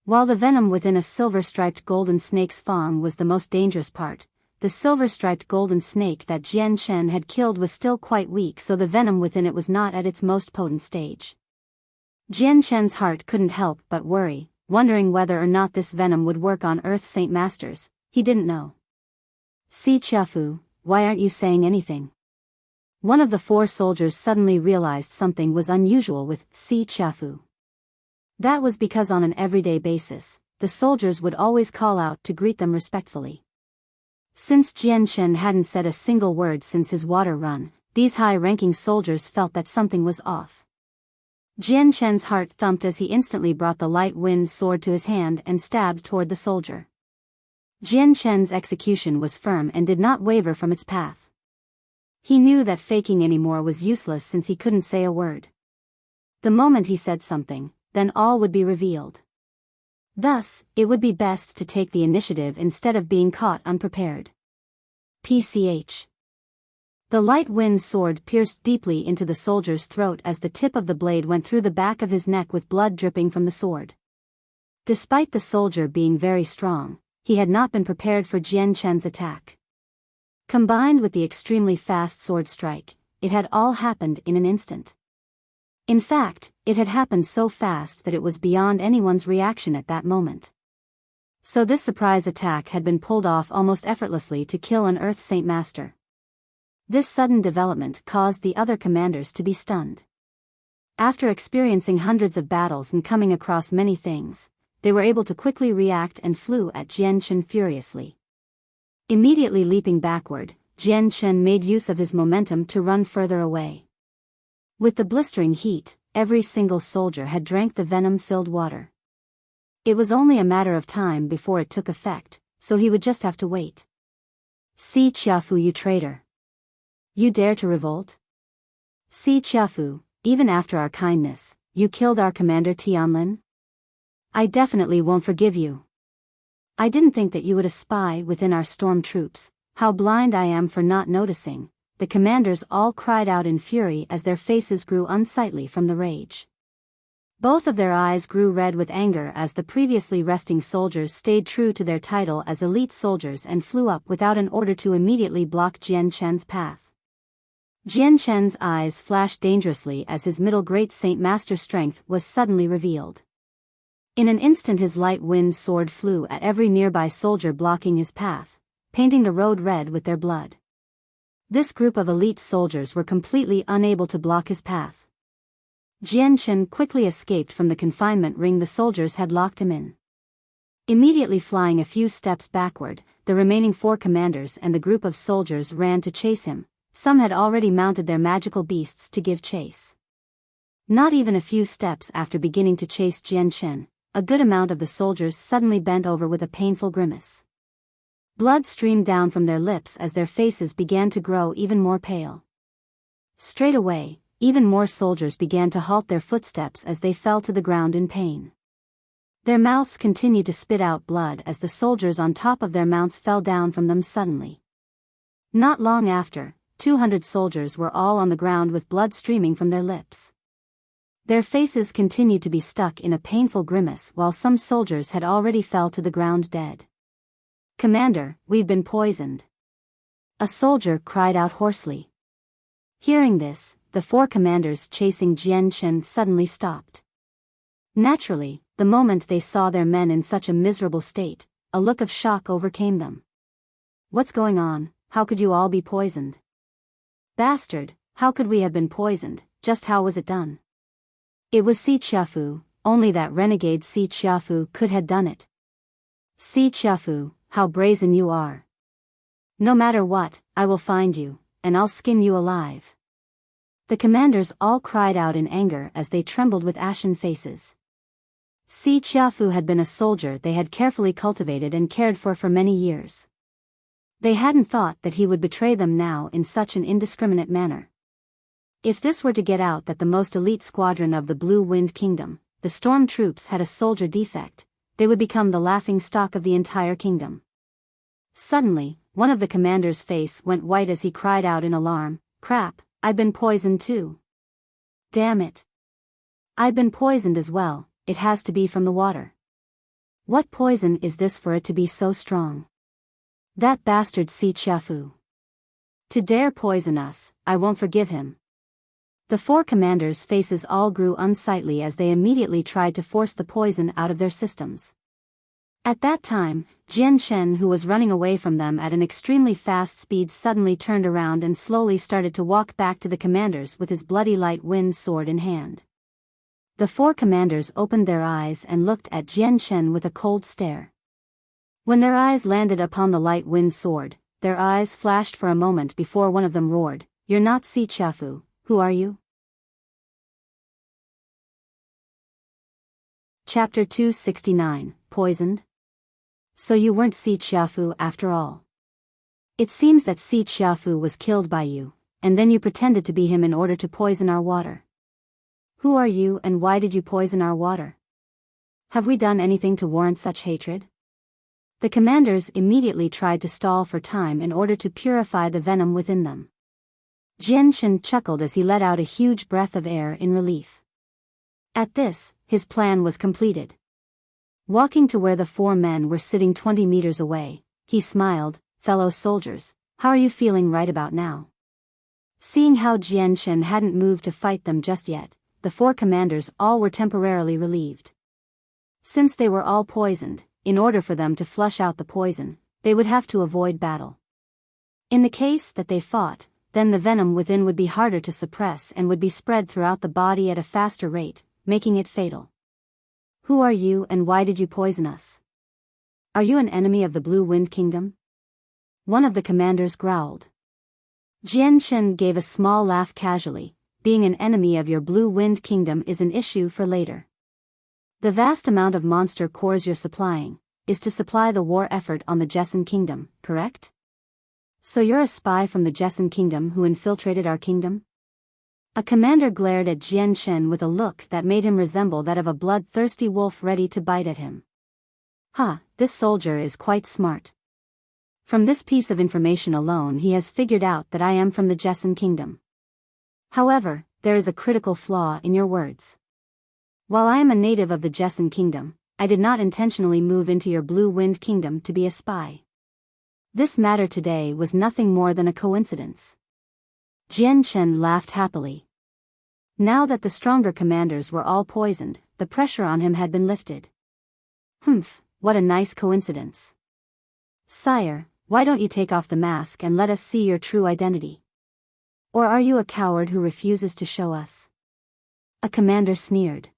Speaker 1: While the venom within a silver-striped golden snake's fang was the most dangerous part, the silver-striped golden snake that Jianchen had killed was still quite weak, so the venom within it was not at its most potent stage. Jianchen's heart couldn't help but worry, wondering whether or not this venom would work on Earth Saint Masters. He didn't know. "Si Chafu, why aren't you saying anything?" One of the 4 soldiers suddenly realized something was unusual with Si Chafu. That was because on an everyday basis, the soldiers would always call out to greet them respectfully. Since Jianchen hadn't said a single word since his water run, these high-ranking soldiers felt that something was off. Jianchen's heart thumped as he instantly brought the light wind sword to his hand and stabbed toward the soldier. Jianchen's execution was firm and did not waver from its path. He knew that faking anymore was useless since he couldn't say a word. The moment he said something, then all would be revealed. Thus, it would be best to take the initiative instead of being caught unprepared. PCH. The light wind sword pierced deeply into the soldier's throat as the tip of the blade went through the back of his neck with blood dripping from the sword. Despite the soldier being very strong, he had not been prepared for Jianchen's attack. Combined with the extremely fast sword strike, it had all happened in an instant. In fact, it had happened so fast that it was beyond anyone's reaction at that moment. So this surprise attack had been pulled off almost effortlessly to kill an Earth Saint Master. This sudden development caused the other commanders to be stunned. After experiencing hundreds of battles and coming across many things, they were able to quickly react and flew at Jianchen furiously. Immediately leaping backward, Jianchen made use of his momentum to run further away. With the blistering heat, every single soldier had drank the venom-filled water. It was only a matter of time before it took effect, so he would just have to wait. Si Qiafu, you traitor! You dare to revolt? Si Qiafu, even after our kindness, you killed our commander Tianlin? I definitely won't forgive you. I didn't think that you would spy within our storm troops. How blind I am for not noticing. The commanders all cried out in fury as their faces grew unsightly from the rage. Both of their eyes grew red with anger as the previously resting soldiers stayed true to their title as elite soldiers and flew up without an order to immediately block Jianchen's path. Jianchen's eyes flashed dangerously as his middle great Saint Master strength was suddenly revealed. In an instant his light wind sword flew at every nearby soldier blocking his path, painting the road red with their blood. This group of elite soldiers were completely unable to block his path. Jianchen quickly escaped from the confinement ring the soldiers had locked him in. Immediately flying a few steps backward, the remaining 4 commanders and the group of soldiers ran to chase him. Some had already mounted their magical beasts to give chase. Not even a few steps after beginning to chase Jianchen, a good amount of the soldiers suddenly bent over with a painful grimace. Blood streamed down from their lips as their faces began to grow even more pale. Straight away, even more soldiers began to halt their footsteps as they fell to the ground in pain. Their mouths continued to spit out blood as the soldiers on top of their mounts fell down from them suddenly. Not long after, 200 soldiers were all on the ground with blood streaming from their lips. Their faces continued to be stuck in a painful grimace while some soldiers had already fell to the ground dead. "Commander, we've been poisoned," a soldier cried out hoarsely. Hearing this, the 4 commanders chasing Jianchen suddenly stopped. Naturally, the moment they saw their men in such a miserable state, a look of shock overcame them. "What's going on? How could you all be poisoned?" "Bastard, how could we have been poisoned? Just how was it done?" "It was Si Qiafu, only that renegade Si Qiafu could have done it." "Si Qiafu, how brazen you are. No matter what, I will find you, and I'll skin you alive." The commanders all cried out in anger as they trembled with ashen faces. Si Qiafu had been a soldier they had carefully cultivated and cared for many years. They hadn't thought that he would betray them now in such an indiscriminate manner. If this were to get out that the most elite squadron of the Blue Wind Kingdom, the storm troops, had a soldier defect, they would become the laughing stock of the entire kingdom. Suddenly, one of the commanders' face went white as he cried out in alarm, "Crap, I've been poisoned too. Damn it. I've been poisoned as well, it has to be from the water. What poison is this for it to be so strong? That bastard Si Qiafu. To dare poison us, I won't forgive him." The 4 commanders' faces all grew unsightly as they immediately tried to force the poison out of their systems. At that time, Jianchen, who was running away from them at an extremely fast speed, suddenly turned around and slowly started to walk back to the commanders with his bloody light wind sword in hand. The 4 commanders opened their eyes and looked at Jianchen with a cold stare. When their eyes landed upon the light wind sword, their eyes flashed for a moment before one of them roared, "You're not Si Qiafu, who are you?" Chapter 269, Poisoned? So you weren't Si Qiafu after all. It seems that Si Qiafu was killed by you, and then you pretended to be him in order to poison our water. Who are you and why did you poison our water? Have we done anything to warrant such hatred? The commanders immediately tried to stall for time in order to purify the venom within them. Jianchen chuckled as he let out a huge breath of air in relief. At this, his plan was completed. Walking to where the 4 men were sitting 20 meters away, he smiled, "Fellow soldiers, how are you feeling right about now?" Seeing how Jianchen hadn't moved to fight them just yet, the 4 commanders all were temporarily relieved. Since they were all poisoned, in order for them to flush out the poison, they would have to avoid battle. In the case that they fought, then the venom within would be harder to suppress and would be spread throughout the body at a faster rate, making it fatal. Who are you and why did you poison us? Are you an enemy of the Blue Wind Kingdom? One of the commanders growled. Jian Chen gave a small laugh casually. Being an enemy of your Blue Wind Kingdom is an issue for later. The vast amount of monster cores you're supplying is to supply the war effort on the Jessen Kingdom, correct? So you're a spy from the Jessen Kingdom who infiltrated our kingdom? A commander glared at Jian Chen with a look that made him resemble that of a bloodthirsty wolf ready to bite at him. This soldier is quite smart. From this piece of information alone he has figured out that I am from the Jessen Kingdom. However, there is a critical flaw in your words. While I am a native of the Jessen Kingdom, I did not intentionally move into your Blue Wind Kingdom to be a spy. This matter today was nothing more than a coincidence. Jian Chen laughed happily. Now that the stronger commanders were all poisoned, the pressure on him had been lifted. What a nice coincidence. Sire, why don't you take off the mask and let us see your true identity? Or are you a coward who refuses to show us? A commander sneered.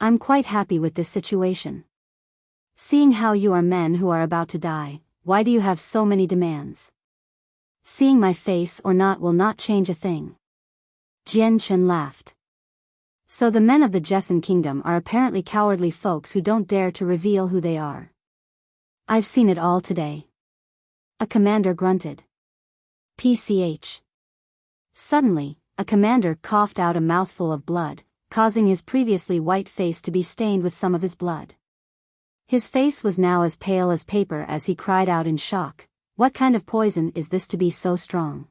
Speaker 1: I'm quite happy with this situation. Seeing how you are men who are about to die, why do you have so many demands? Seeing my face or not will not change a thing. Jian Chen laughed. So the men of the Jessen Kingdom are apparently cowardly folks who don't dare to reveal who they are. I've seen it all today. A commander grunted. PCH. Suddenly, a commander coughed out a mouthful of blood, causing his previously white face to be stained with some of his blood. His face was now as pale as paper as he cried out in shock, "What kind of poison is this to be so strong?"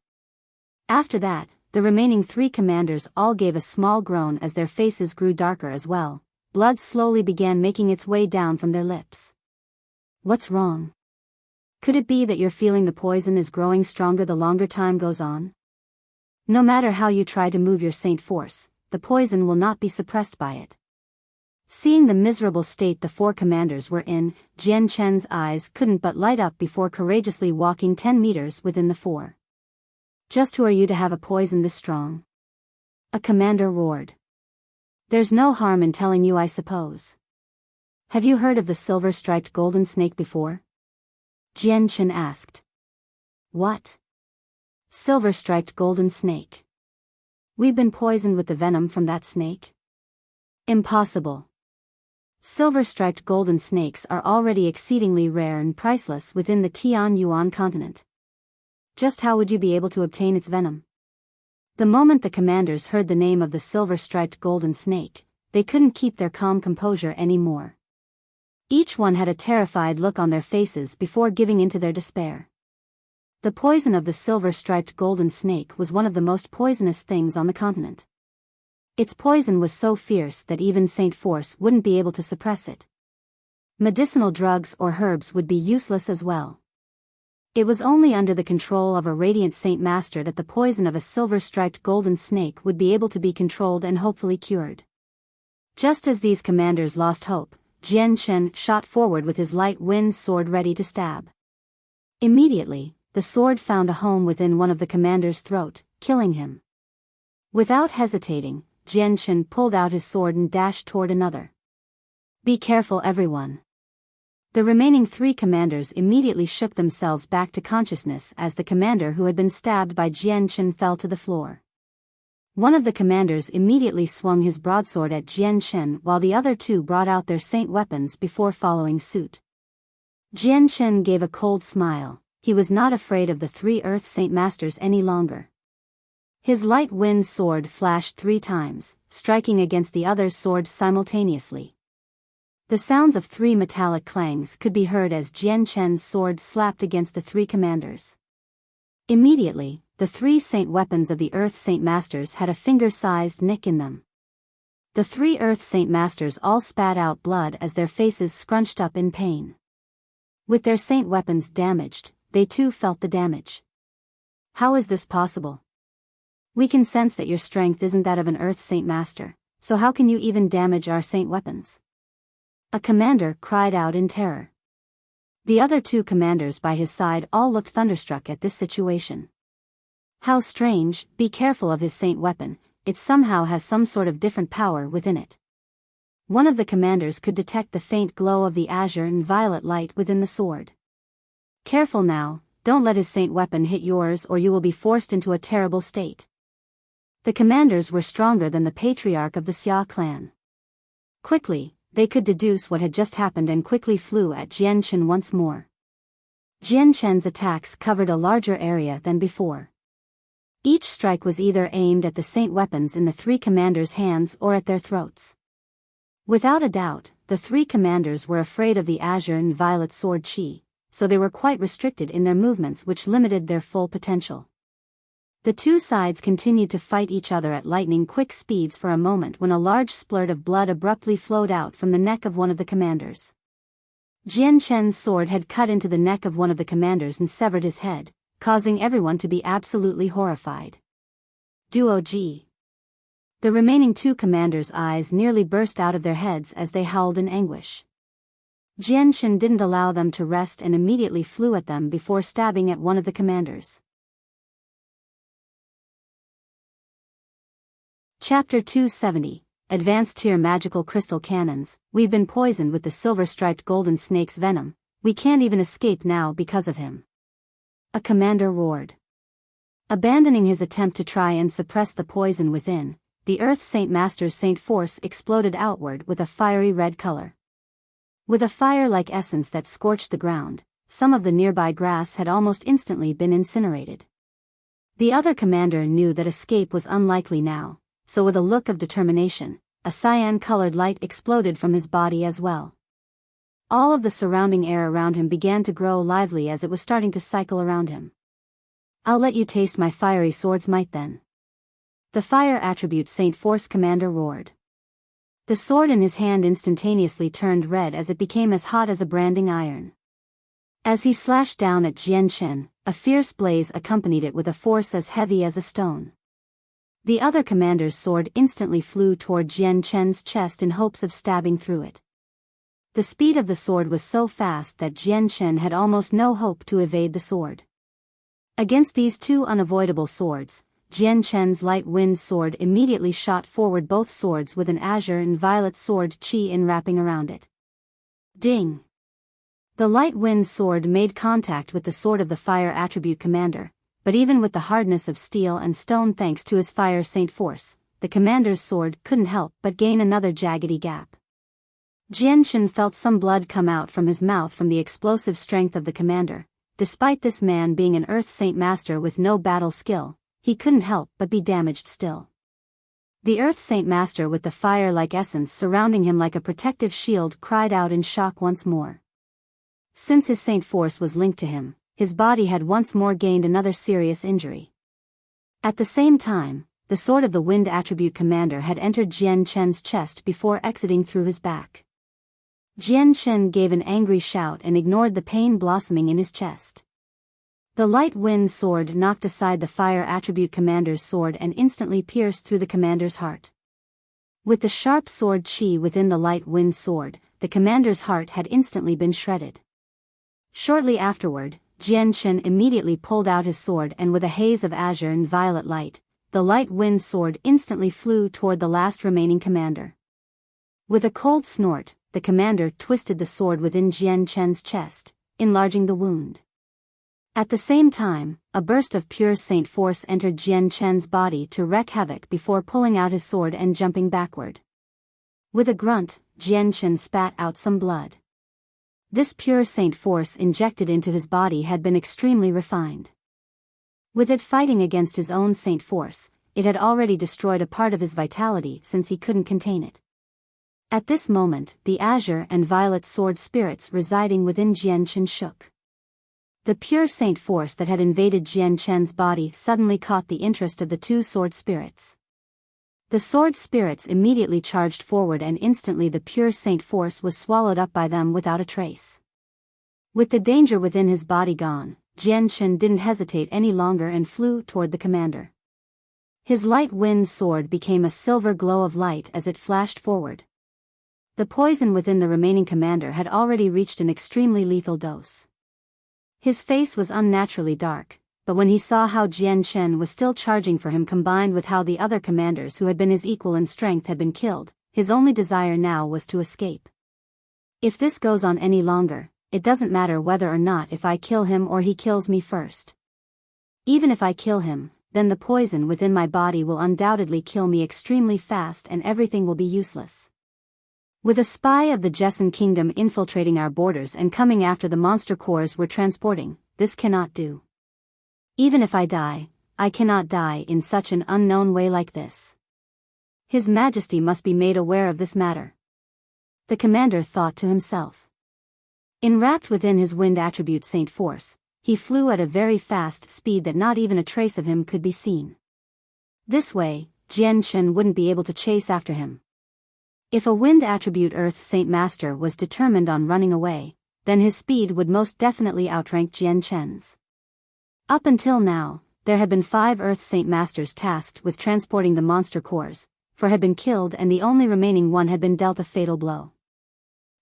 Speaker 1: After that, the remaining 3 commanders all gave a small groan as their faces grew darker as well. Blood slowly began making its way down from their lips. What's wrong? Could it be that you're feeling the poison is growing stronger the longer time goes on? No matter how you try to move your Saint Force, the poison will not be suppressed by it. Seeing the miserable state the 4 commanders were in, Jian Chen's eyes couldn't but light up before courageously walking 10 meters within the 4. Just who are you to have a poison this strong? A commander roared. There's no harm in telling you, I suppose. Have you heard of the silver-striped golden snake before? Jian Chen asked. What? Silver-striped golden snake. We've been poisoned with the venom from that snake? Impossible. Silver-striped golden snakes are already exceedingly rare and priceless within the Tian Yuan continent. Just how would you be able to obtain its venom? The moment the commanders heard the name of the silver-striped golden snake, they couldn't keep their calm composure anymore. Each one had a terrified look on their faces before giving in to their despair. The poison of the silver-striped golden snake was one of the most poisonous things on the continent. Its poison was so fierce that even Saint Force wouldn't be able to suppress it. Medicinal drugs or herbs would be useless as well. It was only under the control of a radiant Saint Master that the poison of a silver-striped golden snake would be able to be controlled and hopefully cured. Just as these commanders lost hope, Jian Chen shot forward with his light wind sword ready to stab. Immediately, the sword found a home within one of the commander's throat, killing him. Without hesitating, Jian Chen pulled out his sword and dashed toward another. Be careful, everyone. The remaining 3 commanders immediately shook themselves back to consciousness as the commander who had been stabbed by Jian Chen fell to the floor. One of the commanders immediately swung his broadsword at Jian Chen while the other 2 brought out their saint weapons before following suit. Jian Chen gave a cold smile. He was not afraid of the 3 Earth Saint Masters any longer. His light wind sword flashed 3 times, striking against the other's sword simultaneously. The sounds of 3 metallic clangs could be heard as Jian Chen's sword slapped against the 3 commanders. Immediately, the 3 saint weapons of the Earth Saint Masters had a finger-sized nick in them. The 3 Earth Saint Masters all spat out blood as their faces scrunched up in pain. With their saint weapons damaged, they too felt the damage. How is this possible? We can sense that your strength isn't that of an Earth Saint Master, so how can you even damage our saint weapons? A commander cried out in terror. The other two commanders by his side all looked thunderstruck at this situation. How strange, be careful of his saint weapon, it somehow has some sort of different power within it. One of the commanders could detect the faint glow of the azure and violet light within the sword. Careful now, don't let his saint weapon hit yours or you will be forced into a terrible state. The commanders were stronger than the patriarch of the Xia clan. Quickly, they could deduce what had just happened and quickly flew at Jian Chen once more. Jian Chen's attacks covered a larger area than before. Each strike was either aimed at the saint weapons in the three commanders' hands or at their throats. Without a doubt, the three commanders were afraid of the azure and violet sword chi, so they were quite restricted in their movements, which limited their full potential. The two sides continued to fight each other at lightning-quick speeds for a moment when a large splurt of blood abruptly flowed out from the neck of one of the commanders. Jian Chen's sword had cut into the neck of one of the commanders and severed his head, causing everyone to be absolutely horrified. Duo Ji. The remaining two commanders' eyes nearly burst out of their heads as they howled in anguish. Jian Chen didn't allow them to rest and immediately flew at them before stabbing at one of the commanders. Chapter 270, Advanced Tier Magical Crystal Cannons. We've been poisoned with the silver-striped golden snake's venom, we can't even escape now because of him. A commander roared. Abandoning his attempt to try and suppress the poison within, the Earth Saint Master's Saint Force exploded outward with a fiery red color. With a fire-like essence that scorched the ground, some of the nearby grass had almost instantly been incinerated. The other commander knew that escape was unlikely now, so with a look of determination, a cyan-colored light exploded from his body as well. All of the surrounding air around him began to grow lively as it was starting to cycle around him. I'll let you taste my fiery sword's might then. The fire attribute Saint Force commander roared. The sword in his hand instantaneously turned red as it became as hot as a branding iron. As he slashed down at Jian Chen, a fierce blaze accompanied it with a force as heavy as a stone. The other commander's sword instantly flew toward Jian Chen's chest in hopes of stabbing through it. The speed of the sword was so fast that Jian Chen had almost no hope to evade the sword. Against these two unavoidable swords, Jian Chen's light wind sword immediately shot forward, both swords with an azure and violet sword chi enwrapping around it. Ding! The light wind sword made contact with the sword of the fire attribute commander, but even with the hardness of steel and stone thanks to his fire saint force, the commander's sword couldn't help but gain another jaggedy gap. Jian Chen felt some blood come out from his mouth from the explosive strength of the commander. Despite this man being an Earth Saint Master with no battle skill, he couldn't help but be damaged still. The Earth Saint Master with the fire-like essence surrounding him like a protective shield cried out in shock once more. Since his saint force was linked to him, his body had once more gained another serious injury. At the same time, the sword of the wind attribute commander had entered Jian Chen's chest before exiting through his back. Jian Chen gave an angry shout and ignored the pain blossoming in his chest. The light wind sword knocked aside the fire attribute commander's sword and instantly pierced through the commander's heart. With the sharp sword chi within the light wind sword, the commander's heart had instantly been shredded. Shortly afterward, Jian Chen immediately pulled out his sword and with a haze of azure and violet light, the light wind sword instantly flew toward the last remaining commander. With a cold snort, the commander twisted the sword within Jian Chen's chest, enlarging the wound. At the same time, a burst of pure saint force entered Jian Chen's body to wreak havoc before pulling out his sword and jumping backward. With a grunt, Jian Chen spat out some blood. This pure saint force injected into his body had been extremely refined. With it fighting against his own saint force, it had already destroyed a part of his vitality since he couldn't contain it. At this moment, the azure and violet sword spirits residing within Jian Chen shook. The pure saint force that had invaded Jian Chen's body suddenly caught the interest of the two sword spirits. The sword spirits immediately charged forward and instantly the pure saint force was swallowed up by them without a trace. With the danger within his body gone, Jian Chen didn't hesitate any longer and flew toward the commander. His light wind sword became a silver glow of light as it flashed forward. The poison within the remaining commander had already reached an extremely lethal dose. His face was unnaturally dark, but when he saw how Jian Chen was still charging for him combined with how the other commanders who had been his equal in strength had been killed, his only desire now was to escape. If this goes on any longer, it doesn't matter whether or not if I kill him or he kills me first. Even if I kill him, then the poison within my body will undoubtedly kill me extremely fast and everything will be useless. With a spy of the Jessen kingdom infiltrating our borders and coming after the monster cores we're transporting, this cannot do. Even if I die, I cannot die in such an unknown way like this. His Majesty must be made aware of this matter. The commander thought to himself. Enwrapped within his wind attribute Saint Force, he flew at a very fast speed that not even a trace of him could be seen. This way, Jian Chen wouldn't be able to chase after him. If a wind attribute Earth Saint Master was determined on running away, then his speed would most definitely outrank Jian Chen's. Up until now, there had been 5 Earth Saint Masters tasked with transporting the monster cores, 4 had been killed and the only remaining one had been dealt a fatal blow.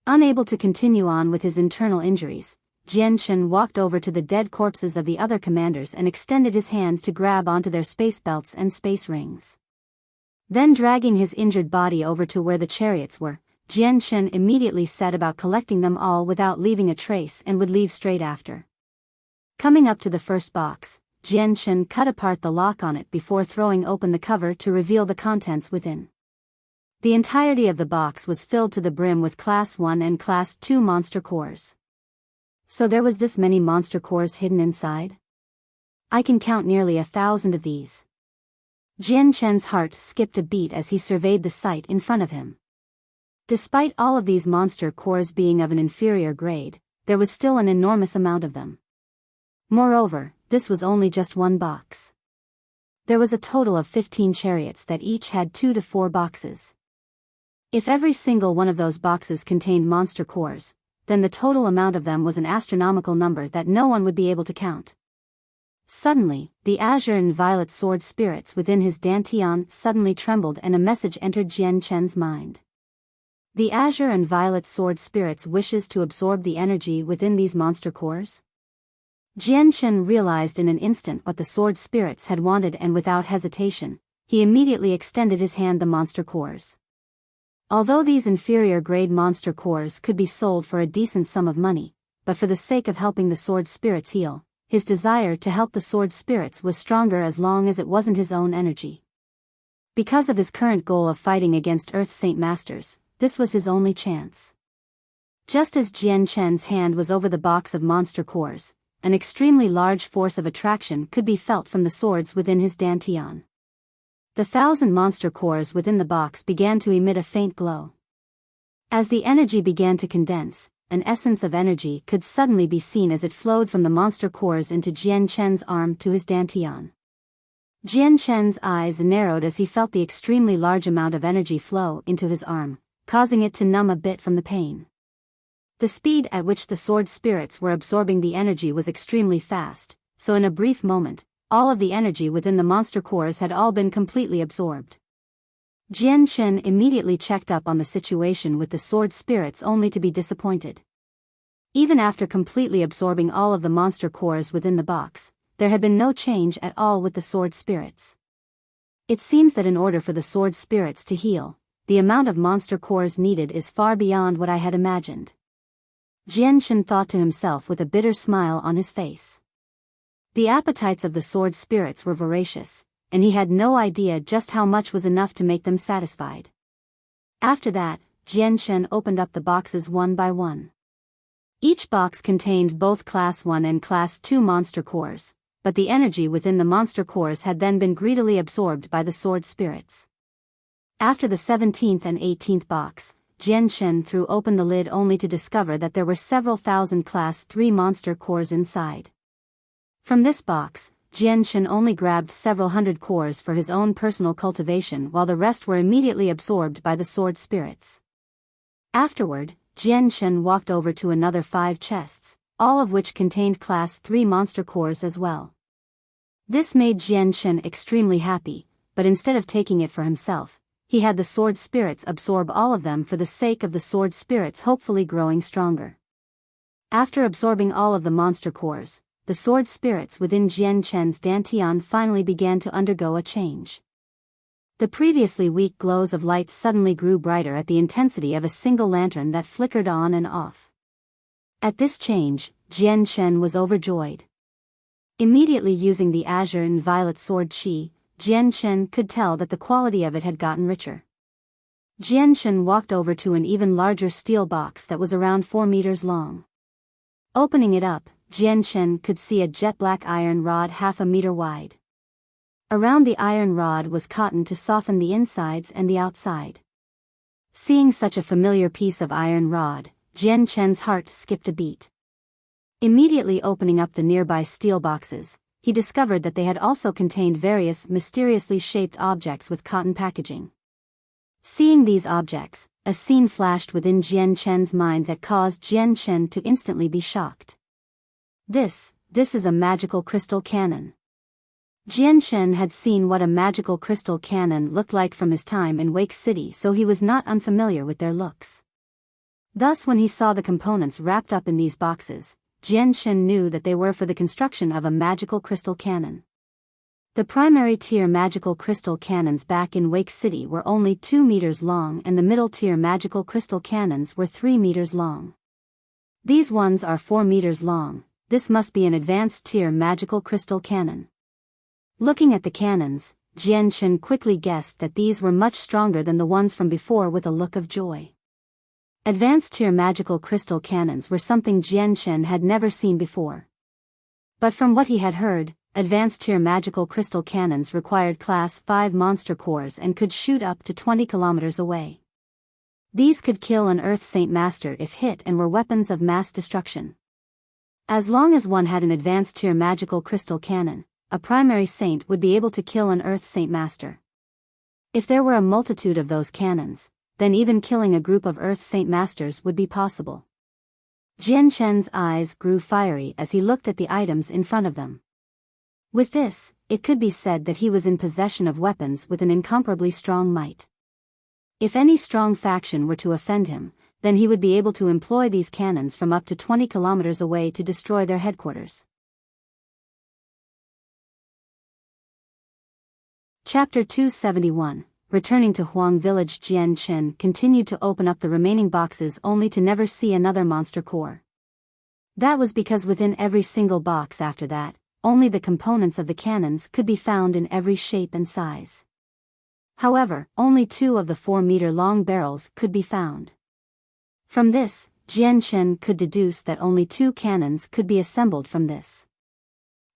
Speaker 1: Unable to continue on with his internal injuries, Jian Chen walked over to the dead corpses of the other commanders and extended his hand to grab onto their space belts and space rings. Then dragging his injured body over to where the chariots were, Jian Chen immediately set about collecting them all without leaving a trace and would leave straight after. Coming up to the first box, Jian Chen cut apart the lock on it before throwing open the cover to reveal the contents within. The entirety of the box was filled to the brim with Class 1 and Class 2 monster cores. So there was this many monster cores hidden inside? I can count nearly 1,000 of these. Jian Chen's heart skipped a beat as he surveyed the sight in front of him. Despite all of these monster cores being of an inferior grade, there was still an enormous amount of them. Moreover, this was only just one box. There was a total of 15 chariots that each had 2 to 4 boxes. If every single one of those boxes contained monster cores, then the total amount of them was an astronomical number that no one would be able to count. Suddenly, the azure and violet sword spirits within his dantian suddenly trembled and a message entered Jian Chen's mind. The azure and violet sword spirits wishes to absorb the energy within these monster cores? Jian Chen realized in an instant what the sword spirits had wanted and without hesitation, he immediately extended his hand the monster cores. Although these inferior grade monster cores could be sold for a decent sum of money, but for the sake of helping the sword spirits heal, his desire to help the sword spirits was stronger as long as it wasn't his own energy. Because of his current goal of fighting against Earth Saint Masters, this was his only chance. Just as Jian Chen's hand was over the box of monster cores, an extremely large force of attraction could be felt from the swords within his dantian. The 1,000 monster cores within the box began to emit a faint glow. As the energy began to condense, an essence of energy could suddenly be seen as it flowed from the monster cores into Jian Chen's arm to his dantian. Jian Chen's eyes narrowed as he felt the extremely large amount of energy flow into his arm, causing it to numb a bit from the pain. The speed at which the sword spirits were absorbing the energy was extremely fast, so in a brief moment, all of the energy within the monster cores had all been completely absorbed. Jian Chen immediately checked up on the situation with the sword spirits only to be disappointed. Even after completely absorbing all of the monster cores within the box, there had been no change at all with the sword spirits. It seems that in order for the sword spirits to heal, the amount of monster cores needed is far beyond what I had imagined. Jian Chen thought to himself with a bitter smile on his face. The appetites of the sword spirits were voracious, and he had no idea just how much was enough to make them satisfied. After that, Jian Chen opened up the boxes one by one. Each box contained both Class 1 and Class 2 monster cores, but the energy within the monster cores had then been greedily absorbed by the sword spirits. After the 17th and 18th box, Jian Chen threw open the lid only to discover that there were several thousand Class 3 monster cores inside. From this box, Jian Chen only grabbed several hundred cores for his own personal cultivation while the rest were immediately absorbed by the sword spirits. Afterward, Jian Chen walked over to another 5 chests, all of which contained Class 3 monster cores as well. This made Jian Chen extremely happy, but instead of taking it for himself, he had the sword spirits absorb all of them for the sake of the sword spirits hopefully growing stronger. After absorbing all of the monster cores, the sword spirits within Jian Chen's dantian finally began to undergo a change. The previously weak glows of light suddenly grew brighter at the intensity of a single lantern that flickered on and off. At this change, Jian Chen was overjoyed. Immediately using the azure and violet sword Qi, Jian Chen could tell that the quality of it had gotten richer. Jian Chen walked over to an even larger steel box that was around 4 meters long. Opening it up, Jian Chen could see a jet-black iron rod half a meter wide. Around the iron rod was cotton to soften the insides and the outside. Seeing such a familiar piece of iron rod, Jian Chen's heart skipped a beat. Immediately opening up the nearby steel boxes, he discovered that they had also contained various mysteriously shaped objects with cotton packaging. Seeing these objects, a scene flashed within Jian Chen's mind that caused Jian Chen to instantly be shocked. This is a magical crystal cannon. Jian Chen had seen what a magical crystal cannon looked like from his time in Wake City, so he was not unfamiliar with their looks. Thus when he saw the components wrapped up in these boxes, Jian Chen knew that they were for the construction of a magical crystal cannon. The primary tier magical crystal cannons back in Wake City were only 2 meters long, and the middle tier magical crystal cannons were 3 meters long. These ones are 4 meters long. This must be an advanced tier magical crystal cannon. Looking at the cannons, Jian Chen quickly guessed that these were much stronger than the ones from before with a look of joy. Advanced tier magical crystal cannons were something Jian Chen had never seen before. But from what he had heard, advanced tier magical crystal cannons required class 5 monster cores and could shoot up to 20 kilometers away. These could kill an Earth Saint Master if hit and were weapons of mass destruction. As long as one had an advanced tier magical crystal cannon, a primary saint would be able to kill an Earth Saint Master. If there were a multitude of those cannons, then even killing a group of Earth Saint Masters would be possible. Jian Chen's eyes grew fiery as he looked at the items in front of them. With this, it could be said that he was in possession of weapons with an incomparably strong might. If any strong faction were to offend him, then he would be able to employ these cannons from up to 20 kilometers away to destroy their headquarters. Chapter 271. Returning to Huang Village, Jian Chen continued to open up the remaining boxes only to never see another monster core. That was because within every single box after that, only the components of the cannons could be found in every shape and size. However, only 2 of the 4-meter-long barrels could be found. From this, Jian Chen could deduce that only 2 cannons could be assembled from this.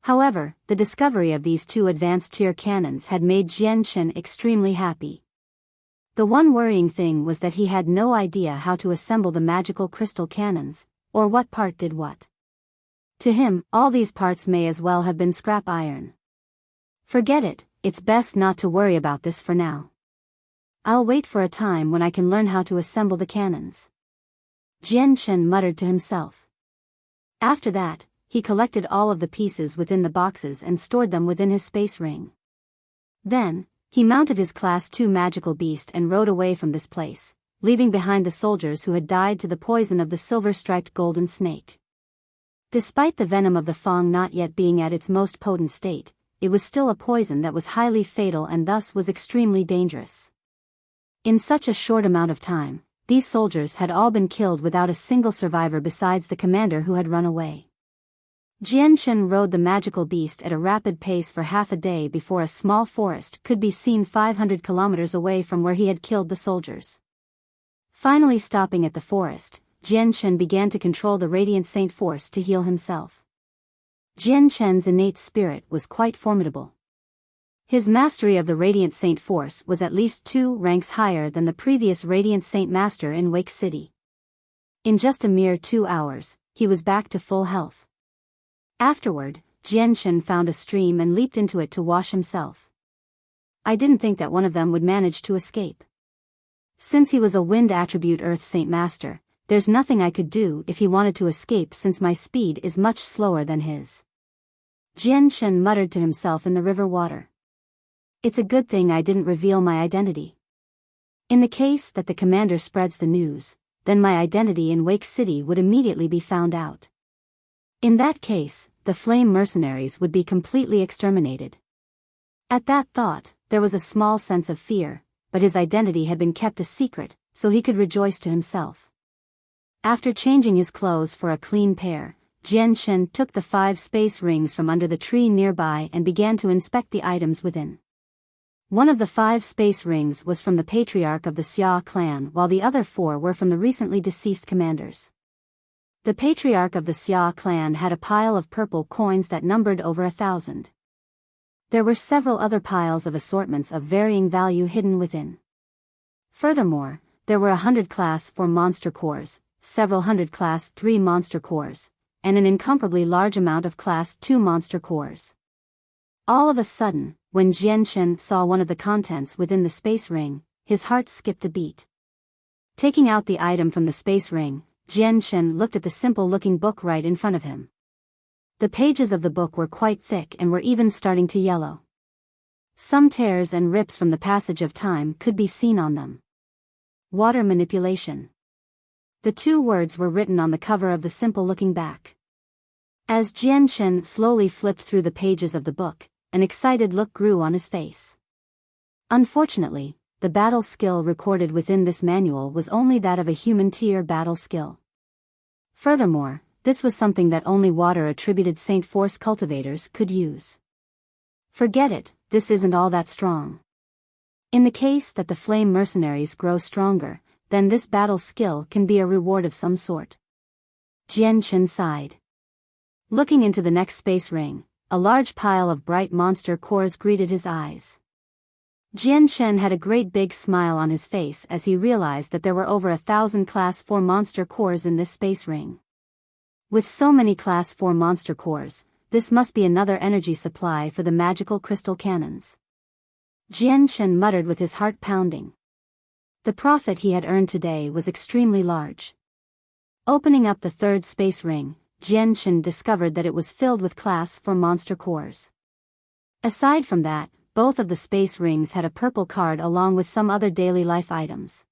Speaker 1: However, the discovery of these 2 advanced tier cannons had made Jian Chen extremely happy. The one worrying thing was that he had no idea how to assemble the magical crystal cannons, or what part did what. To him, all these parts may as well have been scrap iron. Forget it, it's best not to worry about this for now. I'll wait for a time when I can learn how to assemble the cannons. Jian Chen muttered to himself. After that, he collected all of the pieces within the boxes and stored them within his space ring. Then, he mounted his Class 2 magical beast and rode away from this place, leaving behind the soldiers who had died to the poison of the silver-striped golden snake. Despite the venom of the Fang not yet being at its most potent state, it was still a poison that was highly fatal and thus was extremely dangerous. In such a short amount of time, these soldiers had all been killed without a single survivor besides the commander who had run away. Jian Chen rode the magical beast at a rapid pace for half a day before a small forest could be seen 500 kilometers away from where he had killed the soldiers. Finally stopping at the forest, Jian Chen began to control the Radiant Saint Force to heal himself. Jian Chen's innate spirit was quite formidable. His mastery of the Radiant Saint Force was at least 2 ranks higher than the previous Radiant Saint Master in Wake City. In just a mere 2 hours, he was back to full health. Afterward, Jian Chen found a stream and leaped into it to wash himself. I didn't think that one of them would manage to escape. Since he was a wind attribute Earth Saint Master, there's nothing I could do if he wanted to escape since my speed is much slower than his. Jian Chen muttered to himself in the river water. It's a good thing I didn't reveal my identity. In the case that the commander spreads the news, then my identity in Wake City would immediately be found out. In that case, the flame mercenaries would be completely exterminated. At that thought, there was a small sense of fear, but his identity had been kept a secret, so he could rejoice to himself. After changing his clothes for a clean pair, Jian Chen took the 5 space rings from under the tree nearby and began to inspect the items within. One of the 5 space rings was from the patriarch of the Xia clan, while the other 4 were from the recently deceased commanders. The patriarch of the Xia clan had a pile of purple coins that numbered over 1,000. There were several other piles of assortments of varying value hidden within. Furthermore, there were 100 Class 4 monster cores, several hundred Class 3 monster cores, and an incomparably large amount of Class 2 monster cores. All of a sudden, when Jian Chen saw one of the contents within the space ring, his heart skipped a beat. Taking out the item from the space ring, Jian Chen looked at the simple-looking book right in front of him. The pages of the book were quite thick and were even starting to yellow. Some tears and rips from the passage of time could be seen on them. Water manipulation. The 2 words were written on the cover of the simple-looking back. As Jian Chen slowly flipped through the pages of the book, an excited look grew on his face. Unfortunately, the battle skill recorded within this manual was only that of a human tier battle skill. Furthermore, this was something that only water-attributed Saint Force cultivators could use. Forget it, this isn't all that strong. In the case that the flame mercenaries grow stronger, then this battle skill can be a reward of some sort. Jian Chen sighed. Looking into the next space ring, a large pile of bright monster cores greeted his eyes. Jian Chen had a great big smile on his face as he realized that there were over 1,000 Class 4 monster cores in this space ring. With so many Class 4 monster cores, this must be another energy supply for the magical crystal cannons. Jian Chen muttered with his heart pounding. The profit he had earned today was extremely large. Opening up the 3rd space ring, Jian Chen discovered that it was filled with Class 4 monster cores. Aside from that, both of the space rings had a purple card along with some other daily life items.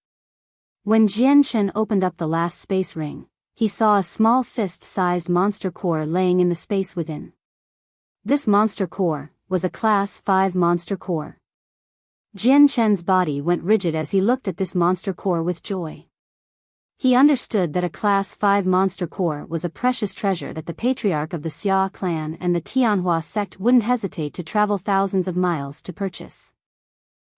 Speaker 1: When Jian Chen opened up the last space ring, he saw a small fist-sized monster core laying in the space within. This monster core was a Class 5 monster core. Jian Chen's body went rigid as he looked at this monster core with joy. He understood that a Class 5 monster core was a precious treasure that the patriarch of the Xia clan and the Tianhua sect wouldn't hesitate to travel thousands of miles to purchase.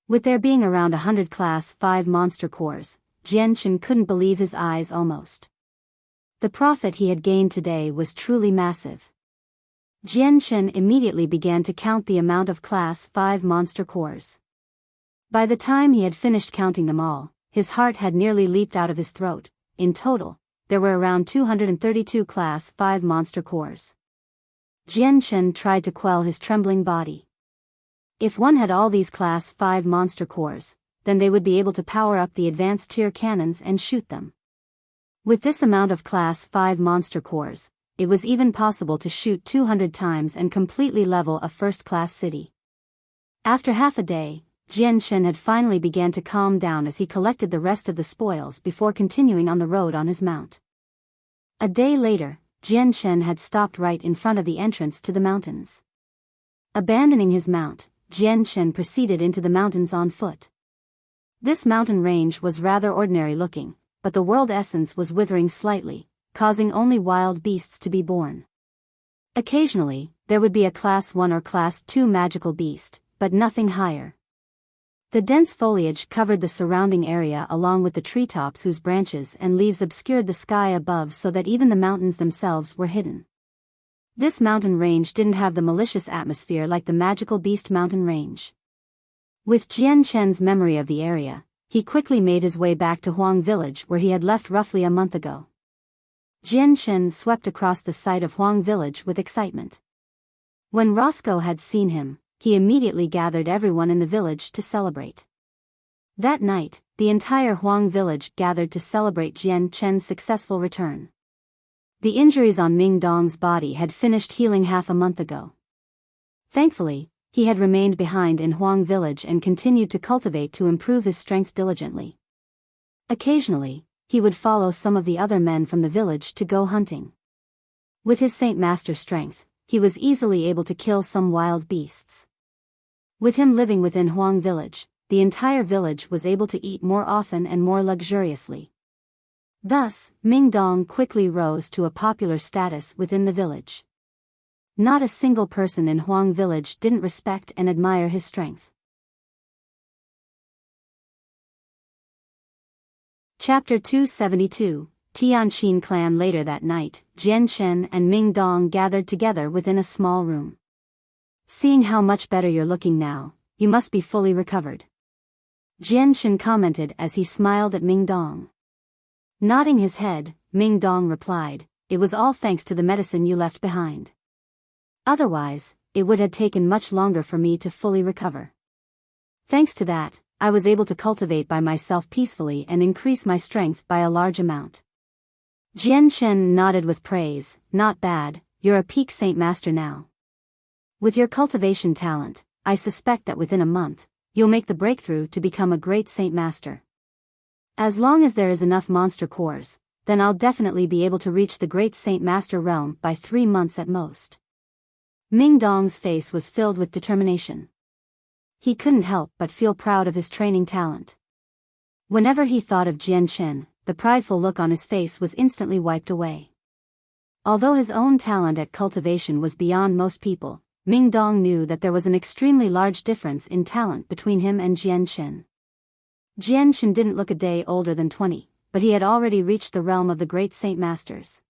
Speaker 1: With there being around 100 Class 5 monster cores, Jian Chen couldn't believe his eyes almost. The profit he had gained today was truly massive. Jian Chen immediately began to count the amount of Class 5 monster cores. By the time he had finished counting them all, his heart had nearly leaped out of his throat. In total, there were around 232 Class 5 monster cores. Jian Chen tried to quell his trembling body. If one had all these Class 5 monster cores, then they would be able to power up the advanced tier cannons and shoot them. With this amount of Class 5 monster cores, it was even possible to shoot 200 times and completely level a first-class city. After half a day, Jian Chen had finally began to calm down as he collected the rest of the spoils before continuing on the road on his mount. A day later, Jian Chen had stopped right in front of the entrance to the mountains. Abandoning his mount, Jian Chen proceeded into the mountains on foot. This mountain range was rather ordinary looking, but the world essence was withering slightly, causing only wild beasts to be born. Occasionally, there would be a Class 1 or Class 2 magical beast, but nothing higher. The dense foliage covered the surrounding area along with the treetops whose branches and leaves obscured the sky above so that even the mountains themselves were hidden. This mountain range didn't have the malicious atmosphere like the magical beast mountain range. With Jian Chen's memory of the area, he quickly made his way back to Huang Village where he had left roughly a month ago. Jian Chen swept across the site of Huang Village with excitement. When Roscoe had seen him, he immediately gathered everyone in the village to celebrate. That night, the entire Huang village gathered to celebrate Jian Chen's successful return. The injuries on Ming Dong's body had finished healing half a month ago. Thankfully, he had remained behind in Huang village and continued to cultivate to improve his strength diligently. Occasionally, he would follow some of the other men from the village to go hunting. With his Saint Master strength, he was easily able to kill some wild beasts. With him living within Huang village, the entire village was able to eat more often and more luxuriously. Thus, Ming Dong quickly rose to a popular status within the village. Not a single person in Huang village didn't respect and admire his strength. Chapter 272, Tianqin clan. Later that night, Jian Shen and Ming Dong gathered together within a small room. Seeing how much better you're looking now, you must be fully recovered. Jian Shen commented as he smiled at Ming Dong. Nodding his head, Ming Dong replied, "It was all thanks to the medicine you left behind. Otherwise, it would have taken much longer for me to fully recover. Thanks to that, I was able to cultivate by myself peacefully and increase my strength by a large amount." Jian Shen nodded with praise. "Not bad, you're a peak Saint Master now. With your cultivation talent, I suspect that within a month, you'll make the breakthrough to become a great Saint Master. As long as there is enough monster cores, then I'll definitely be able to reach the great Saint Master realm by 3 months at most." Ming Dong's face was filled with determination. He couldn't help but feel proud of his training talent. Whenever he thought of Jian Shen, the prideful look on his face was instantly wiped away. Although his own talent at cultivation was beyond most people, Ming Dong knew that there was an extremely large difference in talent between him and Jian Shen. Jian Shen didn't look a day older than 20, but he had already reached the realm of the great Saint Masters.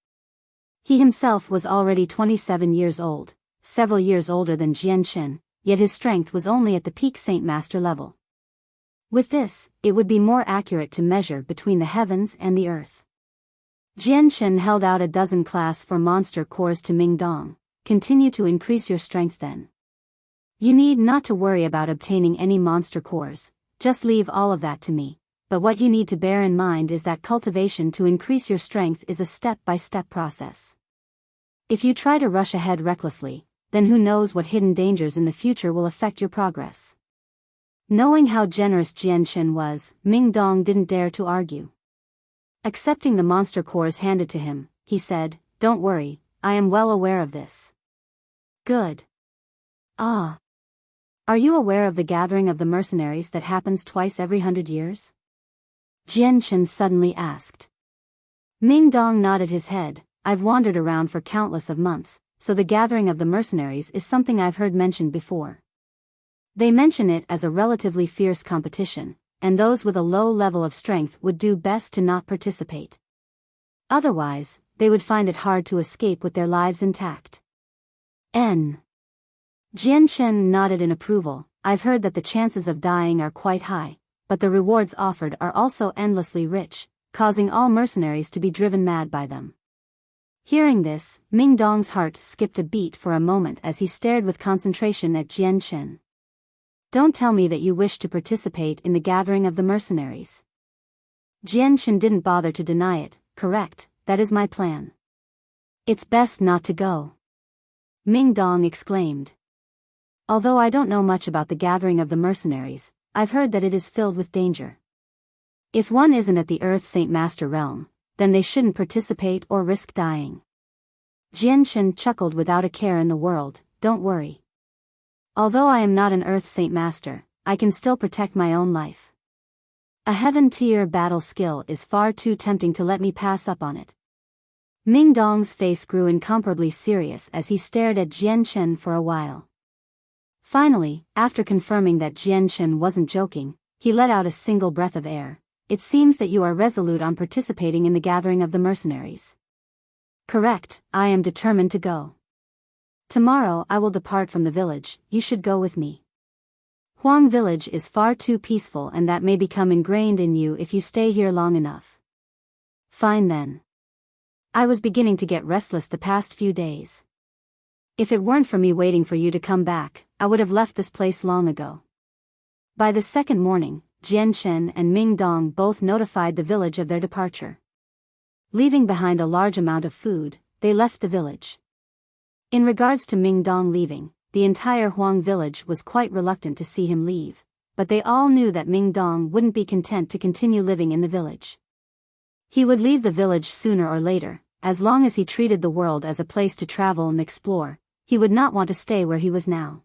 Speaker 1: He himself was already 27 years old, several years older than Jian Shen, yet his strength was only at the peak Saint Master level. With this, it would be more accurate to measure between the heavens and the earth. Jian Shen held out a dozen class for monster cores to Ming Dong. "Continue to increase your strength then. You need not to worry about obtaining any monster cores, just leave all of that to me, but what you need to bear in mind is that cultivation to increase your strength is a step-by-step process. If you try to rush ahead recklessly, then who knows what hidden dangers in the future will affect your progress." Knowing how generous Jian Shen was, Ming Dong didn't dare to argue. Accepting the monster cores handed to him, he said, "Don't worry, I am well aware of this." "Good. Ah. Are you aware of the gathering of the mercenaries that happens twice every 100 years? Jian Shen suddenly asked. Ming Dong nodded his head. "I've wandered around for countless of months, so the gathering of the mercenaries is something I've heard mentioned before. They mention it as a relatively fierce competition, and those with a low level of strength would do best to not participate. Otherwise, they would find it hard to escape with their lives intact." Jian Shen nodded in approval. "I've heard that the chances of dying are quite high, but the rewards offered are also endlessly rich, causing all mercenaries to be driven mad by them." Hearing this, Ming Dong's heart skipped a beat for a moment as he stared with concentration at Jian Shen. "Don't tell me that you wish to participate in the gathering of the mercenaries." Jian Shen didn't bother to deny it. "Correct, that is my plan." "It's best not to go," Ming Dong exclaimed. "Although I don't know much about the gathering of the mercenaries, I've heard that it is filled with danger. If one isn't at the Earth Saint Master realm, then they shouldn't participate or risk dying." Jian Shen chuckled without a care in the world. "Don't worry. Although I am not an Earth Saint Master, I can still protect my own life. A heaven-tier battle skill is far too tempting to let me pass up on it." Ming Dong's face grew incomparably serious as he stared at Jian Shen for a while. Finally, after confirming that Jian Shen wasn't joking, he let out a single breath of air. "It seems that you are resolute on participating in the gathering of the mercenaries." "Correct, I am determined to go. Tomorrow I will depart from the village, you should go with me. Huang village is far too peaceful and that may become ingrained in you if you stay here long enough." "Fine then. I was beginning to get restless the past few days. If it weren't for me waiting for you to come back, I would have left this place long ago." By the second morning, Jian Shen and Ming Dong both notified the village of their departure. Leaving behind a large amount of food, they left the village. In regards to Ming Dong leaving, the entire Huang village was quite reluctant to see him leave, but they all knew that Ming Dong wouldn't be content to continue living in the village. He would leave the village sooner or later, as long as he treated the world as a place to travel and explore. He would not want to stay where he was now.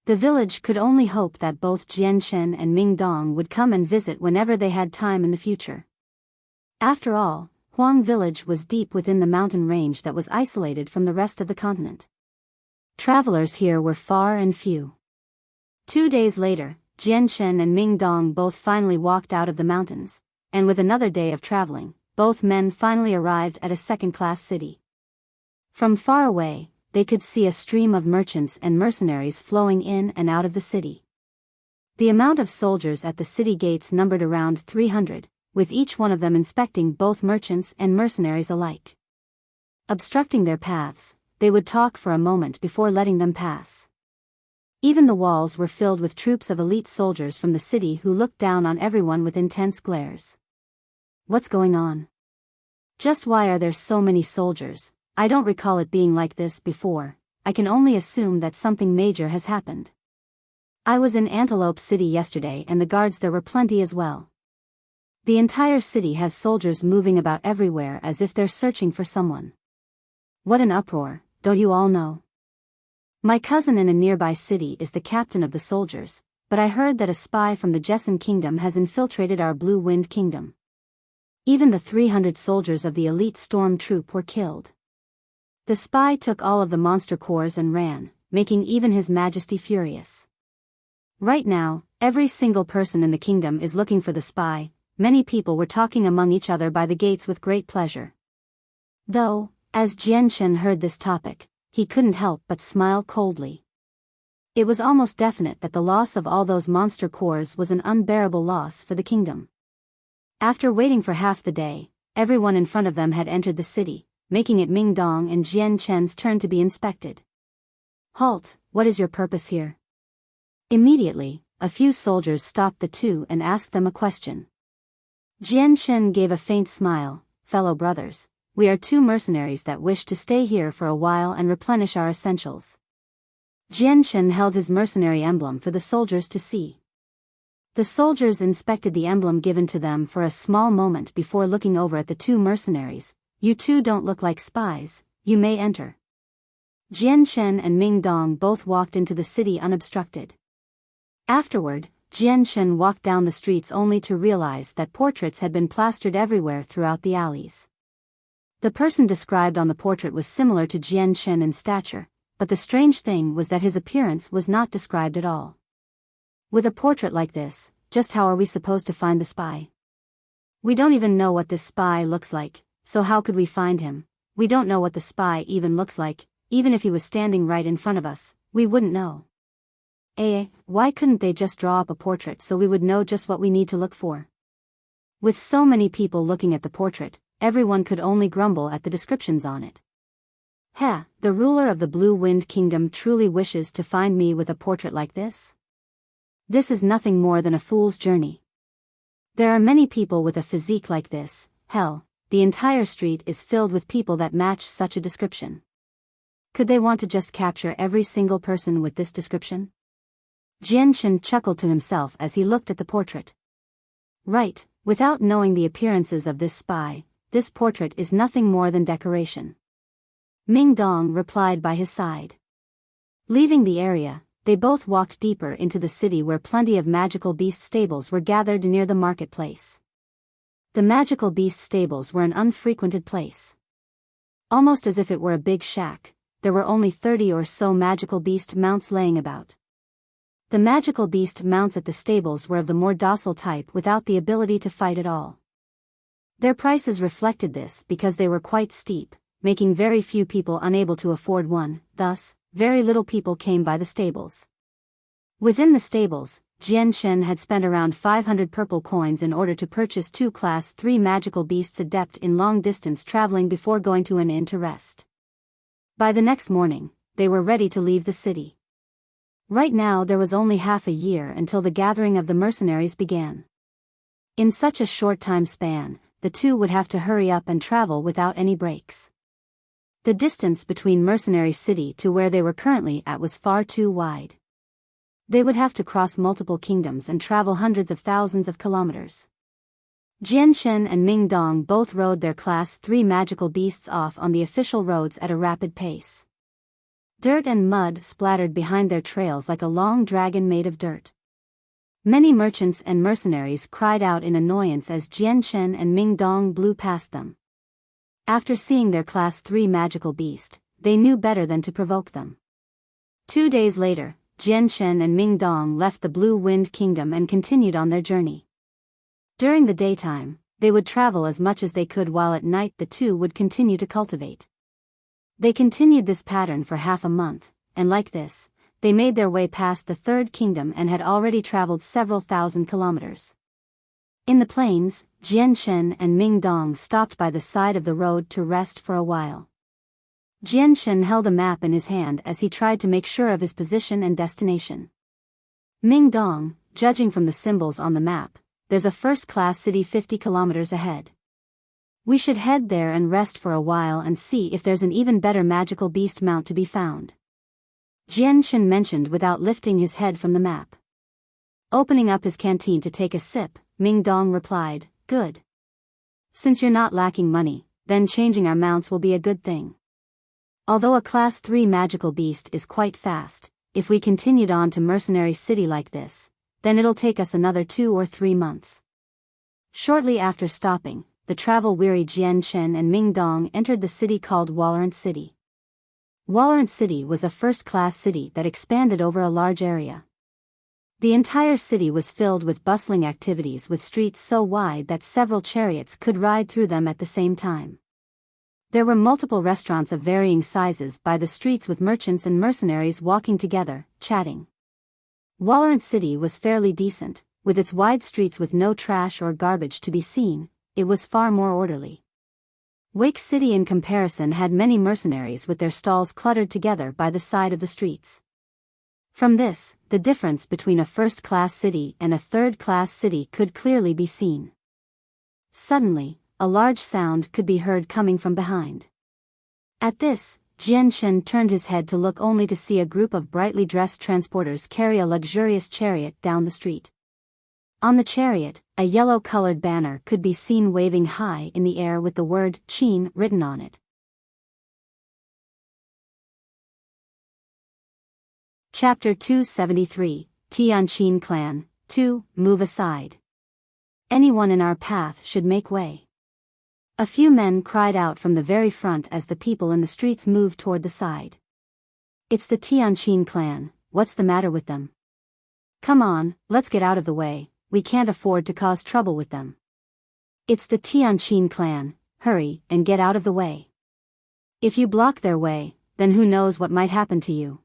Speaker 1: The village could only hope that both Jianchen and Ming Dong would come and visit whenever they had time in the future. After all, Huang village was deep within the mountain range that was isolated from the rest of the continent. Travelers here were far and few. 2 days later, Jianchen and Ming Dong both finally walked out of the mountains, and with another day of traveling, both men finally arrived at a second-class city. From far away, they could see a stream of merchants and mercenaries flowing in and out of the city. The amount of soldiers at the city gates numbered around 300, with each one of them inspecting both merchants and mercenaries alike. Obstructing their paths, they would talk for a moment before letting them pass. Even the walls were filled with troops of elite soldiers from the city who looked down on everyone with intense glares. What's going on? Just why are there so many soldiers? I don't recall it being like this before. I can only assume that something major has happened. I was in Antelope City yesterday and the guards there were plenty as well. The entire city has soldiers moving about everywhere as if they're searching for someone. What an uproar, don't you all know? My cousin in a nearby city is the captain of the soldiers, but I heard that a spy from the Jessen Kingdom has infiltrated our Blue Wind Kingdom. Even the 300 soldiers of the elite storm troop were killed. The spy took all of the monster cores and ran, making even His Majesty furious. Right now, every single person in the kingdom is looking for the spy. Many people were talking among each other by the gates with great pleasure. Though, as Jianchen heard this topic, he couldn't help but smile coldly. It was almost definite that the loss of all those monster cores was an unbearable loss for the kingdom. After waiting for half the day, everyone in front of them had entered the city, making it Ming Dong and Jianchen's turn to be inspected. Halt, what is your purpose here? Immediately, a few soldiers stopped the two and asked them a question. Jianchen gave a faint smile. Fellow brothers, we are 2 mercenaries that wish to stay here for a while and replenish our essentials. Jianchen held his mercenary emblem for the soldiers to see. The soldiers inspected the emblem given to them for a small moment before looking over at the 2 mercenaries. You two don't look like spies, you may enter. Jianchen and Ming Dong both walked into the city unobstructed. Afterward, Jianchen walked down the streets only to realize that portraits had been plastered everywhere throughout the alleys. The person described on the portrait was similar to Jianchen in stature, but the strange thing was that his appearance was not described at all. With a portrait like this, just how are we supposed to find the spy? We don't even know what this spy looks like, so how could we find him? We don't know what the spy even looks like. Even if he was standing right in front of us, we wouldn't know. Why couldn't they just draw up a portrait so we would know just what we need to look for? With so many people looking at the portrait, everyone could only grumble at the descriptions on it. The ruler of the Blue Wind Kingdom truly wishes to find me with a portrait like this? This is nothing more than a fool's journey. There are many people with a physique like this. Hell, the entire street is filled with people that match such a description. Could they want to just capture every single person with this description? Jianchen chuckled to himself as he looked at the portrait. Right, without knowing the appearances of this spy, this portrait is nothing more than decoration. Ming Dong replied by his side. Leaving the area, they both walked deeper into the city where plenty of magical beast stables were gathered near the marketplace. The magical beast stables were an unfrequented place. Almost as if it were a big shack, there were only 30 or so magical beast mounts laying about. The magical beast mounts at the stables were of the more docile type without the ability to fight at all. Their prices reflected this because they were quite steep, making very few people unable to afford one, thus, very little people came by the stables. Within the stables, Jianchen had spent around 500 purple coins in order to purchase 2 Class 3 magical beasts adept in long-distance traveling before going to an inn to rest. By the next morning, they were ready to leave the city. Right now there was only half a year until the gathering of the mercenaries began. In such a short time span, the two would have to hurry up and travel without any breaks. The distance between Mercenary City to where they were currently at was far too wide. They would have to cross multiple kingdoms and travel hundreds of thousands of kilometers. Jianshen and Ming Dong both rode their Class 3 magical beasts off on the official roads at a rapid pace. Dirt and mud splattered behind their trails like a long dragon made of dirt. Many merchants and mercenaries cried out in annoyance as Jianshen and Ming Dong blew past them. After seeing their Class 3 magical beast, they knew better than to provoke them. 2 days later, Jianshen and Ming Dong left the Blue Wind Kingdom and continued on their journey. During the daytime, they would travel as much as they could, while at night the two would continue to cultivate. They continued this pattern for half a month, and like this, they made their way past the Third Kingdom and had already traveled several thousand kilometers. In the plains, Jianshen and Ming Dong stopped by the side of the road to rest for a while. Jianshen held a map in his hand as he tried to make sure of his position and destination. Ming Dong, judging from the symbols on the map, there's a first-class city 50 kilometers ahead. We should head there and rest for a while and see if there's an even better magical beast mount to be found. Jianshen mentioned without lifting his head from the map. Opening up his canteen to take a sip, Ming Dong replied, "Good. Since you're not lacking money, then changing our mounts will be a good thing. Although a Class 3 magical beast is quite fast, if we continued on to Mercenary City like this, then it'll take us another 2 or 3 months." Shortly after stopping, the travel-weary Jianshen and Ming Dong entered the city called Wuxia City. Wuxia City was a first-class city that expanded over a large area. The entire city was filled with bustling activities, with streets so wide that several chariots could ride through them at the same time. There were multiple restaurants of varying sizes by the streets, with merchants and mercenaries walking together, chatting. Wuxia City was fairly decent, with its wide streets with no trash or garbage to be seen. It was far more orderly. Wake City in comparison had many mercenaries with their stalls cluttered together by the side of the streets. From this, the difference between a first-class city and a third-class city could clearly be seen. Suddenly, a large sound could be heard coming from behind. At this, Jianshen turned his head to look, only to see a group of brightly dressed transporters carry a luxurious chariot down the street. On the chariot, a yellow-colored banner could be seen waving high in the air with the word "Qin" written on it. Chapter 273, Tianqin Clan, 2, Move aside. Anyone in our path should make way. A few men cried out from the very front as the people in the streets moved toward the side. It's the Tianqin clan, what's the matter with them? Come on, let's get out of the way, we can't afford to cause trouble with them. It's the Tianqin clan, hurry and get out of the way. If you block their way, then who knows what might happen to you.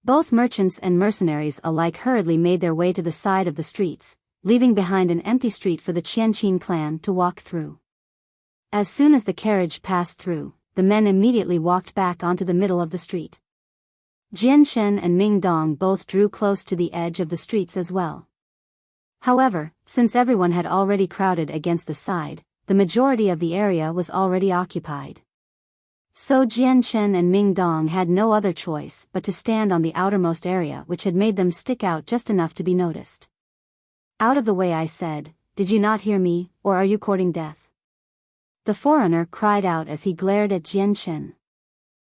Speaker 1: Both merchants and mercenaries alike hurriedly made their way to the side of the streets, leaving behind an empty street for the Tianqin clan to walk through. As soon as the carriage passed through, the men immediately walked back onto the middle of the street. Jianshen and Ming Dong both drew close to the edge of the streets as well. However, since everyone had already crowded against the side, the majority of the area was already occupied. So Jianshen and Ming Dong had no other choice but to stand on the outermost area, which had made them stick out just enough to be noticed. "Out of the way, I said, did you not hear me, or are you courting death?" The foreigner cried out as he glared at Jianshen.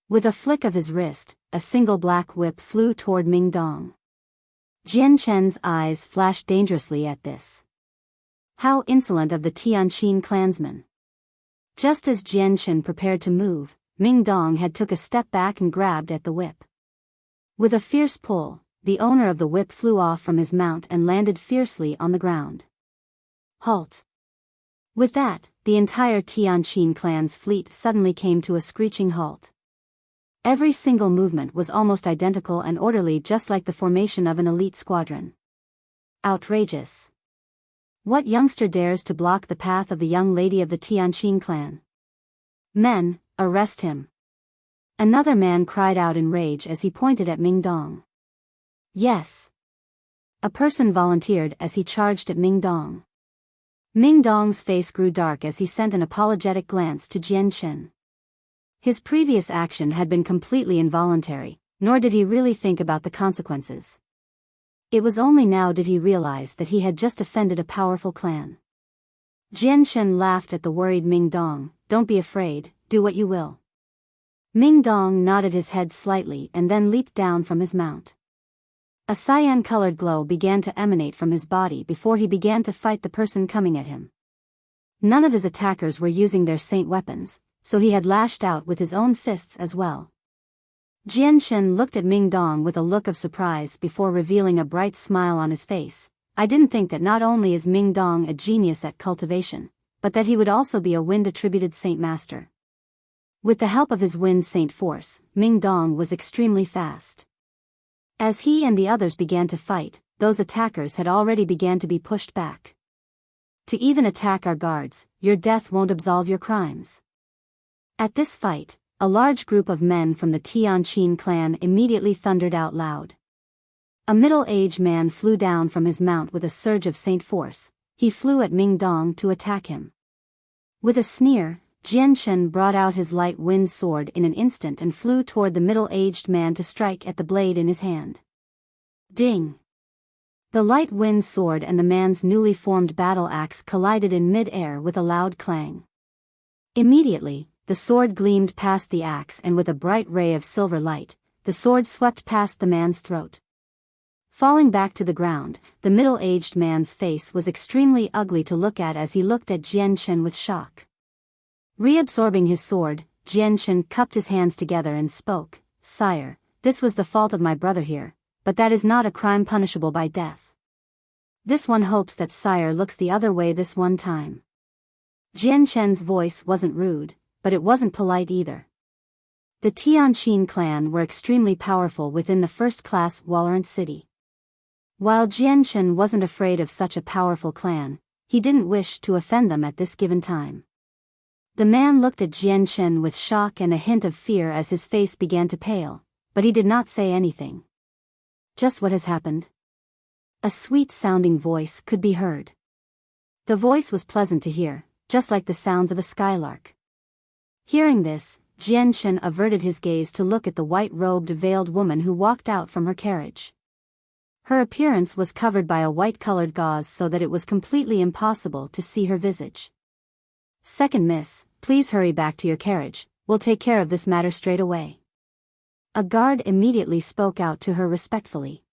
Speaker 1: With a flick of his wrist, a single black whip flew toward Ming Dong. Jianshen's eyes flashed dangerously at this. How insolent of the Tianqin clansmen! Just as Jianshen prepared to move, Ming Dong had took a step back and grabbed at the whip. With a fierce pull, the owner of the whip flew off from his mount and landed fiercely on the ground. Halt! With that, the entire Tianqin clan's fleet suddenly came to a screeching halt. Every single movement was almost identical and orderly, just like the formation of an elite squadron. Outrageous! What youngster dares to block the path of the young lady of the Tianqin clan? Men, arrest him! Another man cried out in rage as he pointed at Ming Dong. Yes! A person volunteered as he charged at Ming Dong. Ming Dong's face grew dark as he sent an apologetic glance to Jianshen. His previous action had been completely involuntary, nor did he really think about the consequences. It was only now did he realize that he had just offended a powerful clan. Jian Shen laughed at the worried Ming Dong. "Don't be afraid, do what you will." Ming Dong nodded his head slightly and then leaped down from his mount. A cyan-colored glow began to emanate from his body before he began to fight the person coming at him. None of his attackers were using their saint weapons, so he had lashed out with his own fists as well. Jian Shen looked at Ming Dong with a look of surprise before revealing a bright smile on his face. "I didn't think that not only is Ming Dong a genius at cultivation, but that he would also be a wind-attributed saint master." With the help of his wind saint force, Ming Dong was extremely fast. As he and the others began to fight, those attackers had already began to be pushed back. "To even attack our guards, your death won't absolve your crimes." At this fight, a large group of men from the Tianqin clan immediately thundered out loud. A middle-aged man flew down from his mount with a surge of saint force. He flew at Ming Dong to attack him. With a sneer, Jian Shen brought out his light wind sword in an instant and flew toward the middle-aged man to strike at the blade in his hand. Ding! The light wind sword and the man's newly formed battle axe collided in mid-air with a loud clang. Immediately, the sword gleamed past the axe and with a bright ray of silver light, the sword swept past the man's throat. Falling back to the ground, the middle-aged man's face was extremely ugly to look at as he looked at Jian Shen with shock. Reabsorbing his sword, Jian Shen cupped his hands together and spoke, "Sire, this was the fault of my brother here, but that is not a crime punishable by death. This one hopes that Sire looks the other way this one time." Jian Shen's voice wasn't rude, but it wasn't polite either. The Tianqin clan were extremely powerful within the first-class Walorant city. While Jian Shen wasn't afraid of such a powerful clan, he didn't wish to offend them at this given time. The man looked at Jian Shen with shock and a hint of fear as his face began to pale, but he did not say anything. "Just what has happened?" A sweet-sounding voice could be heard. The voice was pleasant to hear, just like the sounds of a skylark. Hearing this, Jian Shen averted his gaze to look at the white-robed veiled woman who walked out from her carriage. Her appearance was covered by a white-colored gauze so that it was completely impossible to see her visage. "Second miss, please hurry back to your carriage, we'll take care of this matter straight away." A guard immediately spoke out to her respectfully.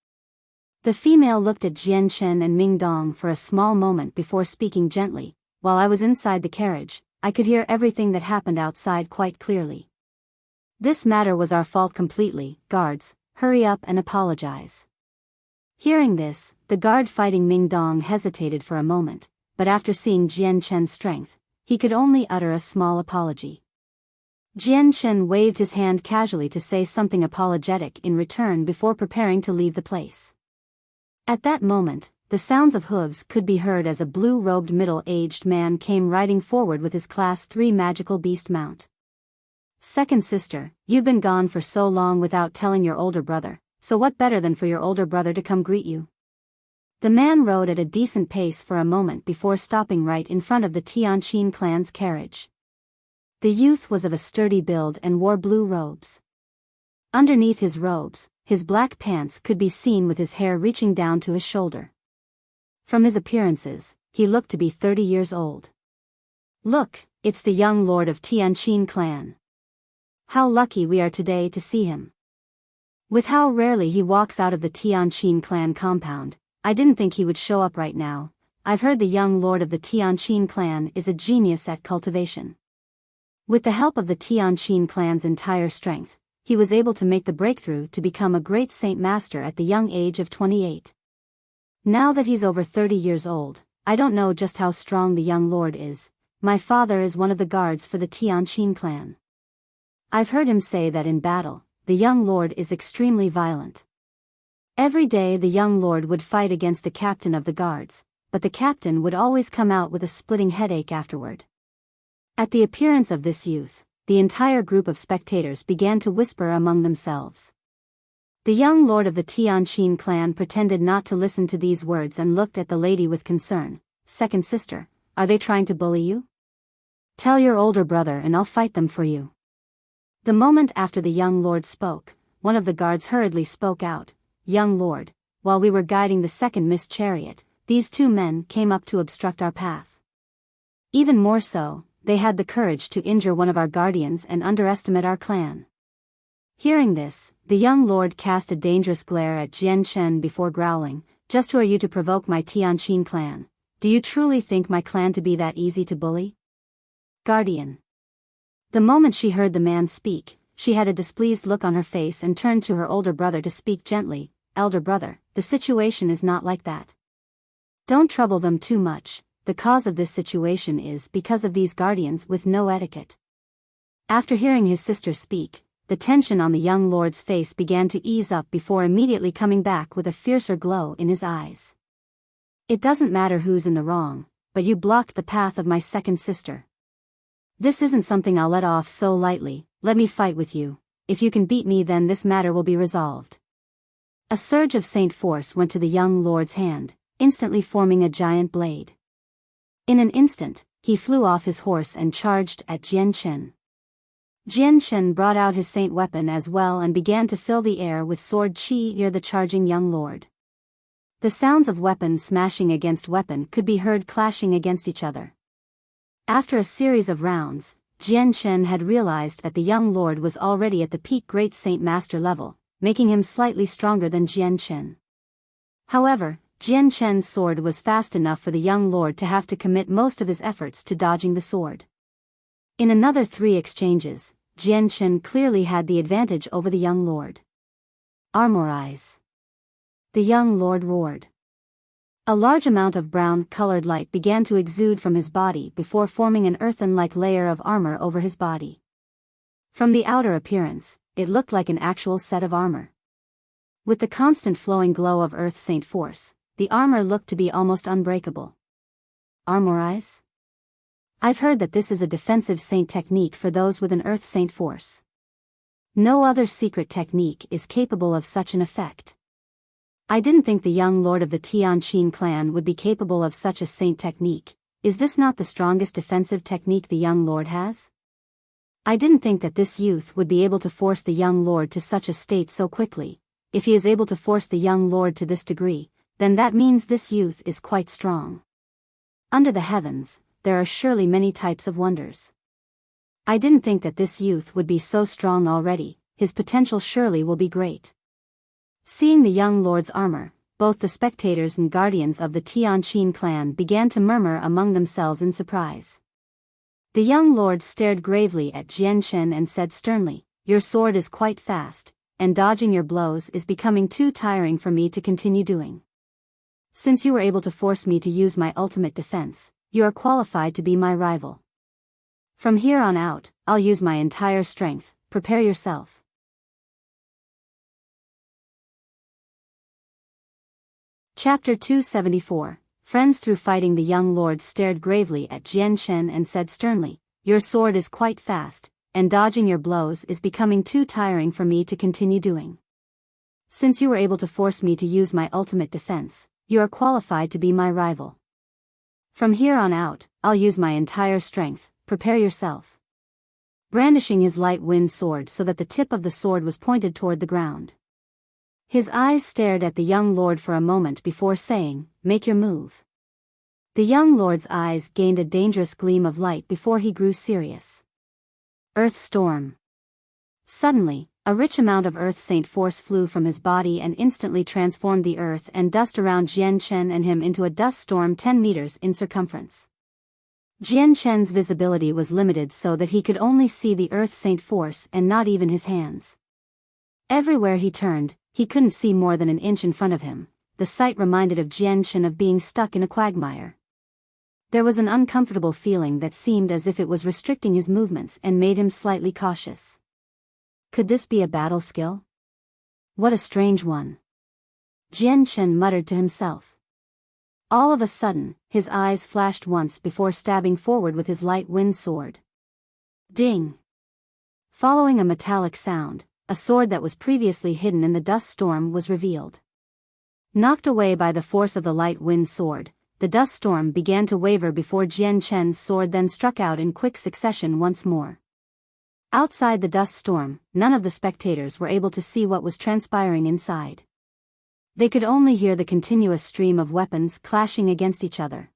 Speaker 1: The female looked at Jian Shen and Ming Dong for a small moment before speaking gently. "While I was inside the carriage, I could hear everything that happened outside quite clearly. This matter was our fault completely. Guards, hurry up and apologize." Hearing this, the guard fighting Ming Dong hesitated for a moment, but after seeing Jian Shen's strength, he could only utter a small apology. Jian Shen waved his hand casually to say something apologetic in return before preparing to leave the place. At that moment, the sounds of hooves could be heard as a blue-robed middle-aged man came riding forward with his Class 3 magical beast mount. "Second sister, you've been gone for so long without telling your older brother, so what better than for your older brother to come greet you?" The man rode at a decent pace for a moment before stopping right in front of the Tianqin clan's carriage. The youth was of a sturdy build and wore blue robes. Underneath his robes, his black pants could be seen with his hair reaching down to his shoulder. From his appearances, he looked to be 30 years old. "Look, it's the young lord of Tianqin clan. How lucky we are today to see him. With how rarely he walks out of the Tianqin clan compound, I didn't think he would show up right now. I've heard the young lord of the Tianqin clan is a genius at cultivation." With the help of the Tianqin clan's entire strength, he was able to make the breakthrough to become a great saint master at the young age of 28. Now that he's over 30 years old, I don't know just how strong the young lord is. My father is one of the guards for the Tianqin clan. I've heard him say that in battle, the young lord is extremely violent. Every day the young lord would fight against the captain of the guards, but the captain would always come out with a splitting headache afterward. At the appearance of this youth, the entire group of spectators began to whisper among themselves. The young lord of the Tianqin clan pretended not to listen to these words and looked at the lady with concern. "Second sister, are they trying to bully you? Tell your older brother and I'll fight them for you." The moment after the young lord spoke, one of the guards hurriedly spoke out, "Young lord, while we were guiding the second mist chariot, these two men came up to obstruct our path. Even more so, they had the courage to injure one of our guardians and underestimate our clan." Hearing this, the young lord cast a dangerous glare at Jian Shen before growling, "Just who are you to provoke my Tianqin clan? Do you truly think my clan to be that easy to bully?" Guardian. The moment she heard the man speak, she had a displeased look on her face and turned to her older brother to speak gently, "Elder brother, the situation is not like that. Don't trouble them too much. The cause of this situation is because of these guardians with no etiquette." After hearing his sister speak, the tension on the young lord's face began to ease up before immediately coming back with a fiercer glow in his eyes. "It doesn't matter who's in the wrong, but you blocked the path of my second sister. This isn't something I'll let off so lightly. Let me fight with you. If you can beat me, then this matter will be resolved." A surge of saint force went to the young lord's hand, instantly forming a giant blade. In an instant, he flew off his horse and charged at Jian Shen. Jian Shen brought out his saint weapon as well and began to fill the air with sword chi near the charging young lord. The sounds of weapons smashing against weapon could be heard clashing against each other. After a series of rounds, Jian Shen had realized that the young lord was already at the peak Great Saint Master level, making him slightly stronger than Jian Shen. However, Jian Shen's sword was fast enough for the young lord to have to commit most of his efforts to dodging the sword. In another 3 exchanges, Jian Shen clearly had the advantage over the young lord. "Armorize!" the young lord roared. A large amount of brown-colored light began to exude from his body before forming an earthen-like layer of armor over his body. From the outer appearance, it looked like an actual set of armor. With the constant flowing glow of Earth Saint force, the armor looked to be almost unbreakable. Armorize? I've heard that this is a defensive saint technique for those with an Earth Saint force. No other secret technique is capable of such an effect. I didn't think the young lord of the Tianqin clan would be capable of such a saint technique. Is this not the strongest defensive technique the young lord has? I didn't think that this youth would be able to force the young lord to such a state so quickly. If he is able to force the young lord to this degree, then that means this youth is quite strong. Under the heavens, there are surely many types of wonders. I didn't think that this youth would be so strong already. His potential surely will be great. Seeing the young lord's armor, both the spectators and guardians of the Tianqin clan began to murmur among themselves in surprise. The young lord stared gravely at Jian Shen and said sternly, "Your sword is quite fast, and dodging your blows is becoming too tiring for me to continue doing. Since you were able to force me to use my ultimate defense, you are qualified to be my rival. From here on out, I'll use my entire strength. Prepare yourself." Chapter 274. Friends. Through fighting, the young lord stared gravely at Jian Shen and said sternly, "Your sword is quite fast, and dodging your blows is becoming too tiring for me to continue doing. Since you were able to force me to use my ultimate defense, you are qualified to be my rival. From here on out, I'll use my entire strength. Prepare yourself." Brandishing his light wind sword so that the tip of the sword was pointed toward the ground, his eyes stared at the young lord for a moment before saying, "Make your move." The young lord's eyes gained a dangerous gleam of light before he grew serious. Earth storm. Suddenly, a rich amount of Earth Saint force flew from his body and instantly transformed the earth and dust around Jian Shen and him into a dust storm 10 meters in circumference. Jian Shen's visibility was limited so that he could only see the Earth Saint force and not even his hands. Everywhere he turned, he couldn't see more than an inch in front of him. The sight reminded of Jian Shen of being stuck in a quagmire. There was an uncomfortable feeling that seemed as if it was restricting his movements and made him slightly cautious. Could this be a battle skill? What a strange one. Jian Shen muttered to himself. All of a sudden, his eyes flashed once before stabbing forward with his light wind sword. Ding! Following a metallic sound, a sword that was previously hidden in the dust storm was revealed. Knocked away by the force of the light wind sword, the dust storm began to waver before Jian Shen's sword then struck out in quick succession once more. Outside the dust storm, none of the spectators were able to see what was transpiring inside. They could only hear the continuous stream of weapons clashing against each other.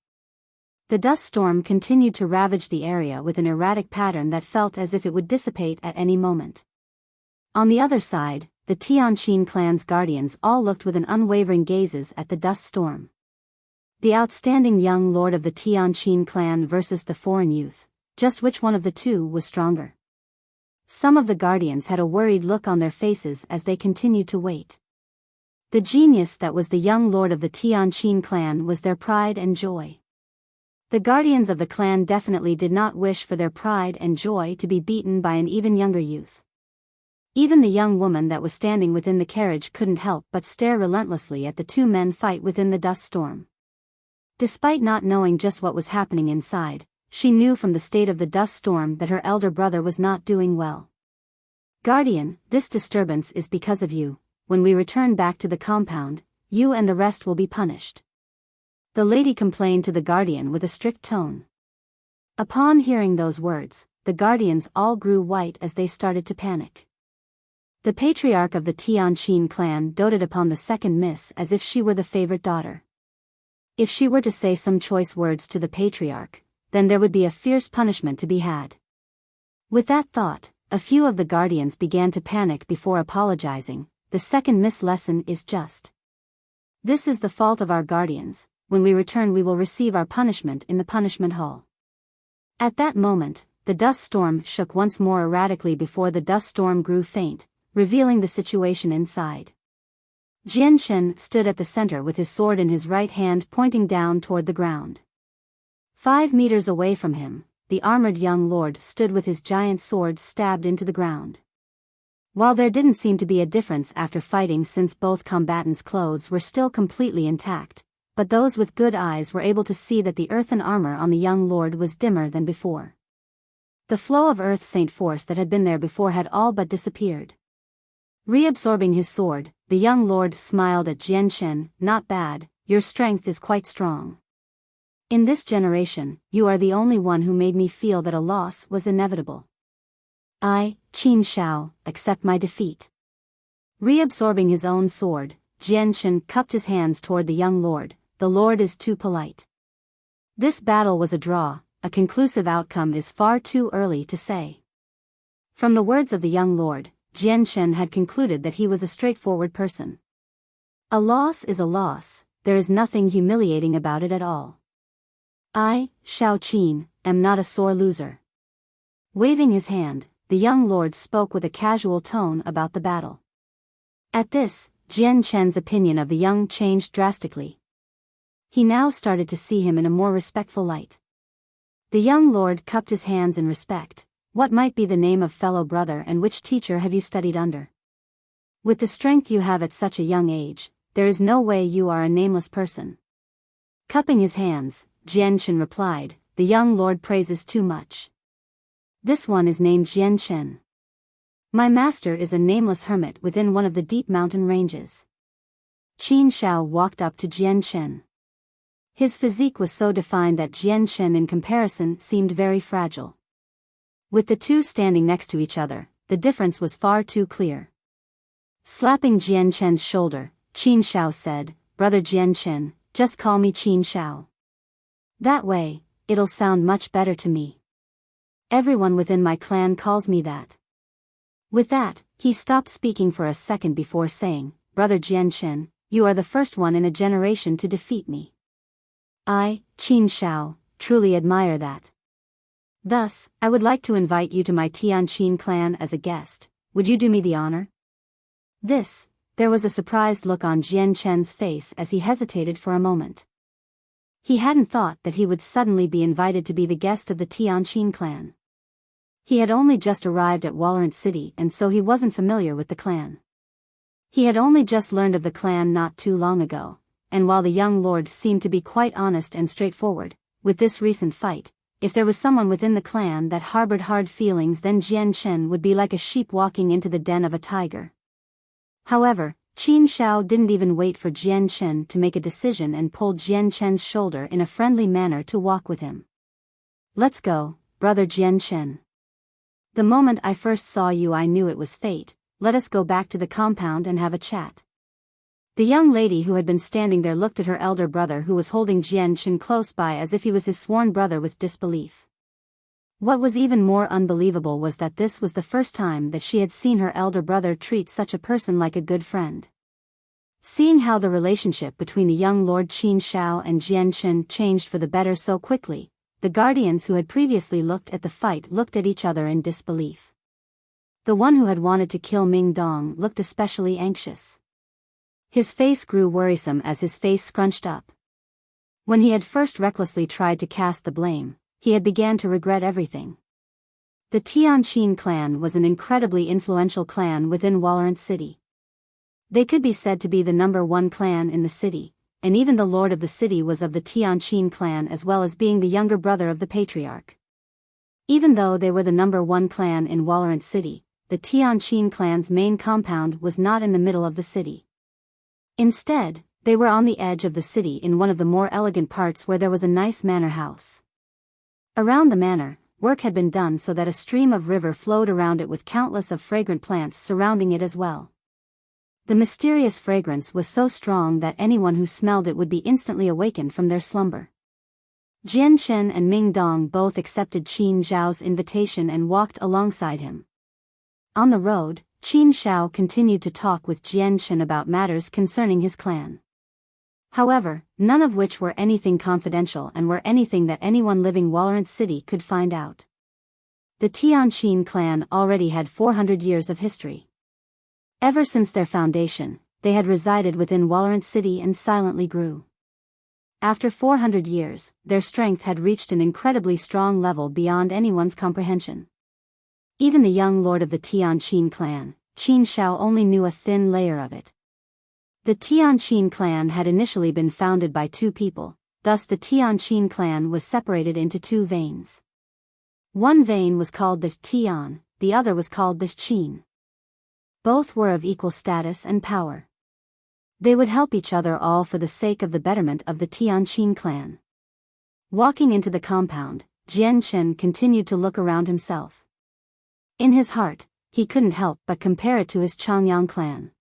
Speaker 1: The dust storm continued to ravage the area with an erratic pattern that felt as if it would dissipate at any moment. On the other side, the Tianqin clan's guardians all looked with an unwavering gazes at the dust storm. The outstanding young lord of the Tianqin clan versus the foreign youth, just which one of the two was stronger? Some of the guardians had a worried look on their faces as they continued to wait. The genius that was the young lord of the Tianqin clan was their pride and joy. The guardians of the clan definitely did not wish for their pride and joy to be beaten by an even younger youth. Even the young woman that was standing within the carriage couldn't help but stare relentlessly at the two men fight within the dust storm. Despite not knowing just what was happening inside, she knew from the state of the dust storm that her elder brother was not doing well. "Guardian, this disturbance is because of you. When we return back to the compound, you and the rest will be punished," the lady complained to the guardian with a strict tone. Upon hearing those words, the guardians all grew white as they started to panic. The patriarch of the Tianqin clan doted upon the second miss as if she were the favorite daughter. If she were to say some choice words to the patriarch, then there would be a fierce punishment to be had. With that thought, a few of the guardians began to panic before apologizing. "The second miss lesson is just. This is the fault of our guardians. When we return we will receive our punishment in the punishment hall." At that moment, the dust storm shook once more erratically before the dust storm grew faint, revealing the situation inside. Jianshen stood at the center with his sword in his right hand pointing down toward the ground. 5 meters away from him, the armored young lord stood with his giant sword stabbed into the ground. While there didn't seem to be a difference after fighting since both combatants' clothes were still completely intact, but those with good eyes were able to see that the earthen armor on the young lord was dimmer than before. The flow of earth-saint force that had been there before had all but disappeared. Reabsorbing his sword, the young lord smiled at Jianshen. "Not bad, your strength is quite strong. In this generation, you are the only one who made me feel that a loss was inevitable. I, Qin Shao, accept my defeat." Reabsorbing his own sword, Jianshen cupped his hands toward the young lord. "The lord is too polite. This battle was a draw, a conclusive outcome is far too early to say." From the words of the young lord, Jianshen had concluded that he was a straightforward person. A loss is a loss, there is nothing humiliating about it at all. "I, Shao Qin, am not a sore loser." Waving his hand, the young lord spoke with a casual tone about the battle. At this, Jianshen's opinion of the young changed drastically. He now started to see him in a more respectful light. The young lord cupped his hands in respect. "What might be the name of fellow brother and which teacher have you studied under? With the strength you have at such a young age, there is no way you are a nameless person." Cupping his hands, Jianshen replied, "The young lord praises too much. This one is named Jianshen. My master is a nameless hermit within one of the deep mountain ranges." Qin Shao walked up to Jianshen. His physique was so defined that Jianshen in comparison seemed very fragile. With the two standing next to each other, the difference was far too clear. Slapping Jianshen's shoulder, Qin Shao said, "Brother Jianshen, just call me Qin Shao. That way, it'll sound much better to me. Everyone within my clan calls me that." With that, he stopped speaking for a second before saying, "Brother Jianshen, you are the first one in a generation to defeat me. I, Qin Shao, truly admire that. Thus, I would like to invite you to my Tianqin clan as a guest. Would you do me the honor?" There was a surprised look on Jianshen's face as he hesitated for a moment. He hadn't thought that he would suddenly be invited to be the guest of the Tianqin clan. He had only just arrived at Walorant City and so he wasn't familiar with the clan. He had only just learned of the clan not too long ago, and while the young lord seemed to be quite honest and straightforward, with this recent fight, if there was someone within the clan that harbored hard feelings then Jianshen would be like a sheep walking into the den of a tiger. However, Qin Shao didn't even wait for Jianshen to make a decision and pulled Jianshen's shoulder in a friendly manner to walk with him. "Let's go, brother Jianshen." The moment I first saw you I knew it was fate. Let us go back to the compound and have a chat. The young lady who had been standing there looked at her elder brother who was holding Jian Chen close by as if he was his sworn brother with disbelief. What was even more unbelievable was that this was the first time that she had seen her elder brother treat such a person like a good friend. Seeing how the relationship between the young Lord Qin Shao and Jian Chen changed for the better so quickly, the guardians who had previously looked at the fight looked at each other in disbelief. The one who had wanted to kill Ming Dong looked especially anxious. His face grew worrisome as his face scrunched up. When he had first recklessly tried to cast the blame, he had began to regret everything. The Tianqin clan was an incredibly influential clan within Walorant City. They could be said to be the #1 clan in the city, and even the lord of the city was of the Tianqin clan as well as being the younger brother of the patriarch. Even though they were the #1 clan in Walorant City, the Tianqin clan's main compound was not in the middle of the city. Instead, they were on the edge of the city in one of the more elegant parts where there was a nice manor house. Around the manor, work had been done so that a stream of river flowed around it with countless of fragrant plants surrounding it as well. The mysterious fragrance was so strong that anyone who smelled it would be instantly awakened from their slumber. Jian Chen and Ming Dong both accepted Qin Zhao's invitation and walked alongside him. On the road, Qin Shao continued to talk with Jian Chen about matters concerning his clan. However, none of which were anything confidential and were anything that anyone living Walorant City could find out. The Tianqin clan already had 400 years of history. Ever since their foundation, they had resided within Walorant City and silently grew. After 400 years, their strength had reached an incredibly strong level beyond anyone's comprehension. Even the young lord of the Tianqin clan, Qin Shao, only knew a thin layer of it. The Tianqin clan had initially been founded by two people, thus the Tianqin clan was separated into two veins. One vein was called the Tian, the other was called the Qin. Both were of equal status and power. They would help each other all for the sake of the betterment of the Tianqin clan. Walking into the compound, Jian Chen continued to look around himself. In his heart, he couldn't help but compare it to his Changyang clan.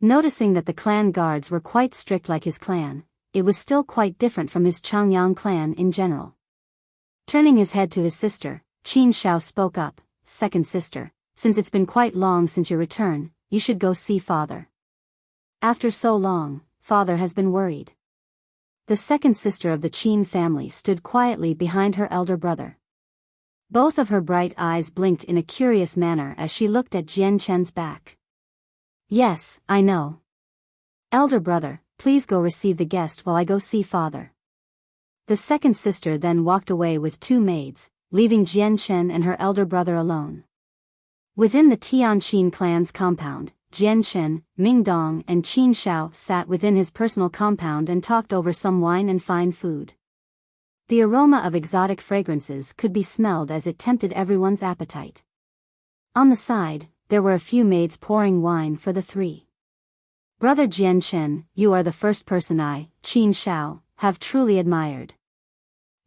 Speaker 1: Noticing that the clan guards were quite strict like his clan, it was still quite different from his Changyang clan in general. Turning his head to his sister, Qin Shao spoke up, "Second sister, since it's been quite long since your return, you should go see father. After so long, father has been worried." The second sister of the Qin family stood quietly behind her elder brother. Both of her bright eyes blinked in a curious manner as she looked at Jian Chen's back. "Yes, I know. Elder brother, please go receive the guest while I go see father." The second sister then walked away with two maids, leaving Jian Chen and her elder brother alone. Within the Tianqin clan's compound, Jian Chen, Ming Dong and Qin Shao sat within his personal compound and talked over some wine and fine food. The aroma of exotic fragrances could be smelled as it tempted everyone's appetite. On the side, there were a few maids pouring wine for the three. "Brother Jian Chen, you are the first person I, Qin Shao, have truly admired.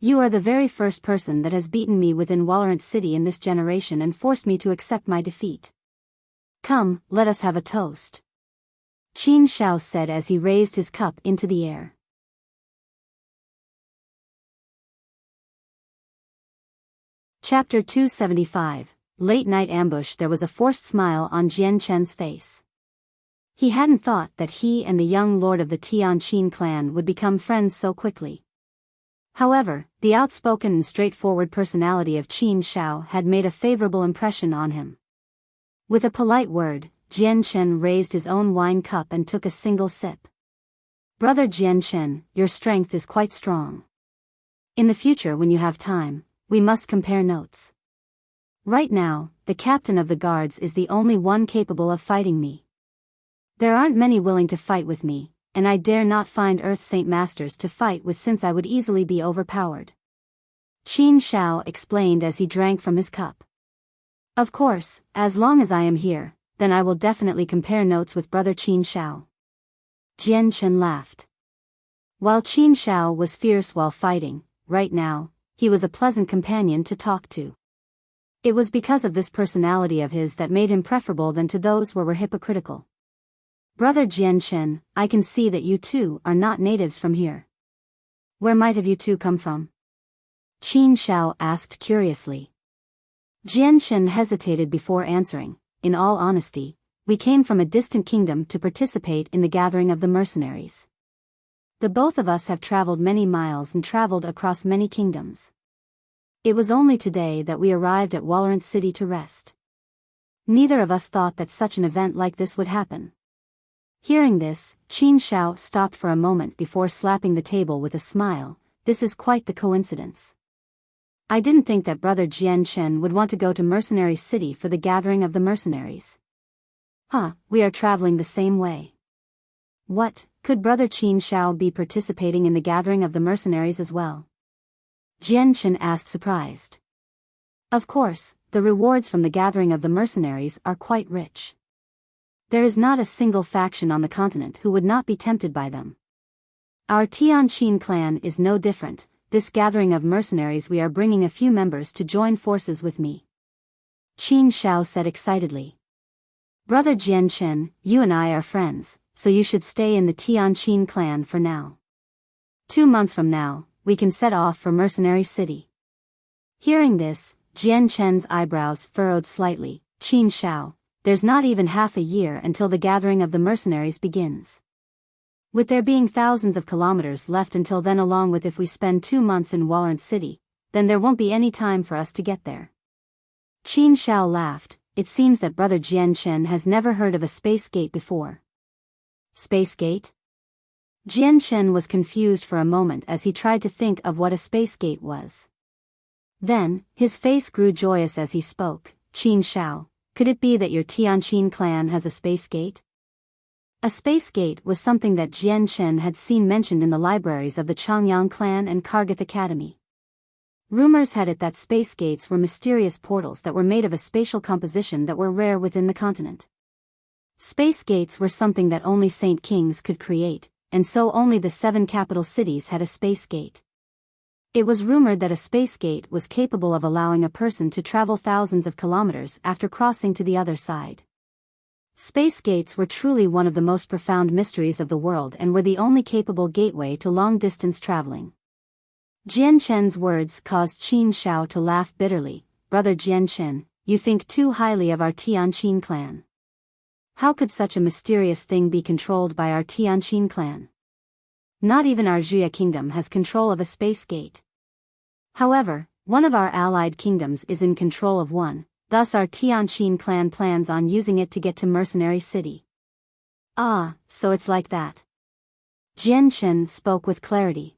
Speaker 1: You are the very first person that has beaten me within Walorant City in this generation and forced me to accept my defeat. Come, let us have a toast," Qin Shao said as he raised his cup into the air. Chapter 275, Late Night Ambush. There was a forced smile on Jian Chen's face. He hadn't thought that he and the young lord of the Tianqin clan would become friends so quickly. However, the outspoken and straightforward personality of Qin Shao had made a favorable impression on him. With a polite word, Jian Chen raised his own wine cup and took a single sip. "Brother Jian Chen, your strength is quite strong. In the future when you have time, we must compare notes. Right now, the captain of the guards is the only one capable of fighting me. There aren't many willing to fight with me, and I dare not find Earth Saint Masters to fight with since I would easily be overpowered," Qin Shao explained as he drank from his cup. "Of course, as long as I am here, then I will definitely compare notes with brother Qin Shao." Jian Chen laughed. While Qin Shao was fierce while fighting, right now, he was a pleasant companion to talk to. It was because of this personality of his that made him preferable than to those who were hypocritical. Brother Jianchen, I can see that you two are not natives from here. Where might have you two come from? Qin Shao asked curiously. Jianchen hesitated before answering. In all honesty, we came from a distant kingdom to participate in the gathering of the mercenaries. The both of us have traveled many miles and traveled across many kingdoms. It was only today that we arrived at Walorant City to rest. Neither of us thought that such an event like this would happen. Hearing this, Qin Shao stopped for a moment before slapping the table with a smile. This is quite the coincidence. I didn't think that Brother Jianchen would want to go to Mercenary City for the gathering of the mercenaries. We are traveling the same way. What, could Brother Qin Shao be participating in the gathering of the mercenaries as well? Jianchen asked surprised. Of course, the rewards from the gathering of the mercenaries are quite rich. There is not a single faction on the continent who would not be tempted by them. Our Tianqin clan is no different. This gathering of mercenaries, we are bringing a few members to join forces with me. Qin Shao said excitedly. Brother Jianchen, you and I are friends, so you should stay in the Tianqin clan for now. 2 months from now, we can set off for Mercenary City. Hearing this, Jianchen's eyebrows furrowed slightly. Qin Shao, there's not even half a year until the gathering of the mercenaries begins. With there being thousands of kilometers left until then, along with if we spend 2 months in Walorant City, then there won't be any time for us to get there. Qin Shao laughed. It seems that Brother Jianchen has never heard of a space gate before. Space gate? Jianchen was confused for a moment as he tried to think of what a space gate was. Then, his face grew joyous as he spoke. Qin Shao, could it be that your Tianqin clan has a space gate? A space gate was something that Jianchen had seen mentioned in the libraries of the Changyang clan and Kargath Academy. Rumors had it that space gates were mysterious portals that were made of a spatial composition that were rare within the continent. Space gates were something that only Saint Kings could create, and so only the 7 capital cities had a space gate. It was rumored that a space gate was capable of allowing a person to travel thousands of kilometers after crossing to the other side. Space gates were truly one of the most profound mysteries of the world and were the only capable gateway to long-distance traveling. Jianchen's words caused Qin Shao to laugh bitterly. Brother Jianchen, you think too highly of our Tianqin clan. How could such a mysterious thing be controlled by our Tianqin clan? Not even our Wuxia kingdom has control of a space gate. However, one of our allied kingdoms is in control of one. Thus our Tianqin clan plans on using it to get to Mercenary City. So it's like that. Jianchen spoke with clarity.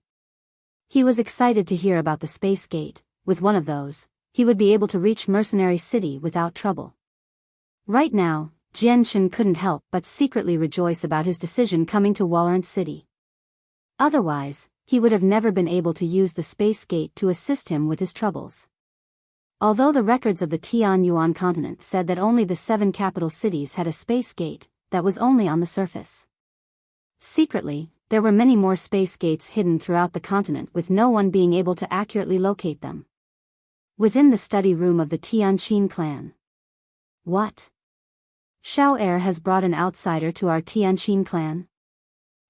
Speaker 1: He was excited to hear about the space gate. With one of those, he would be able to reach Mercenary City without trouble. Right now, Jianchen couldn't help but secretly rejoice about his decision coming to Walorant City. Otherwise, he would have never been able to use the space gate to assist him with his troubles. Although the records of the Tianyuan continent said that only the 7 capital cities had a space gate, that was only on the surface. Secretly, there were many more space gates hidden throughout the continent with no one being able to accurately locate them. Within the study room of the Tianqin clan. What? Shao Er has brought an outsider to our Tianqin clan?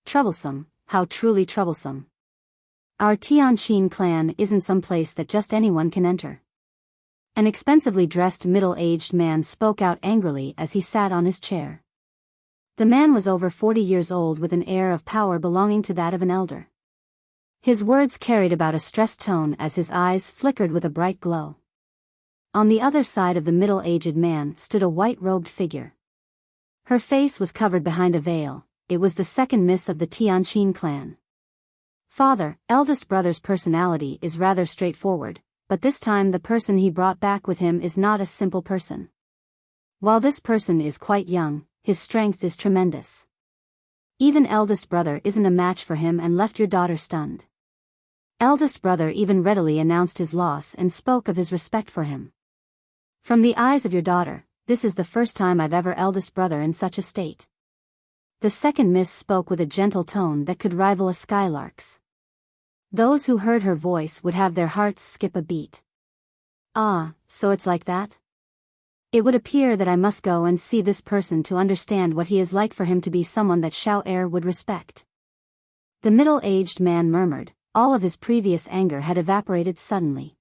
Speaker 1: Troublesome, how truly troublesome. Our Tianqin clan isn't some place that just anyone can enter. An expensively dressed middle-aged man spoke out angrily as he sat on his chair. The man was over 40 years old with an air of power belonging to that of an elder. His words carried about a stressed tone as his eyes flickered with a bright glow. On the other side of the middle-aged man stood a white-robed figure. Her face was covered behind a veil. It was the second miss of the Tianqin clan. Father, eldest brother's personality is rather straightforward, but this time the person he brought back with him is not a simple person. While this person is quite young, his strength is tremendous. Even eldest brother isn't a match for him and left your daughter stunned. Eldest brother even readily announced his loss and spoke of his respect for him. From the eyes of your daughter, this is the first time I've ever eldest brother in such a state. The second miss spoke with a gentle tone that could rival a skylark's. Those who heard her voice would have their hearts skip a beat. Ah, so it's like that? It would appear that I must go and see this person to understand what he is like for him to be someone that Xiao Er would respect. The middle-aged man murmured. All of his previous anger had evaporated suddenly.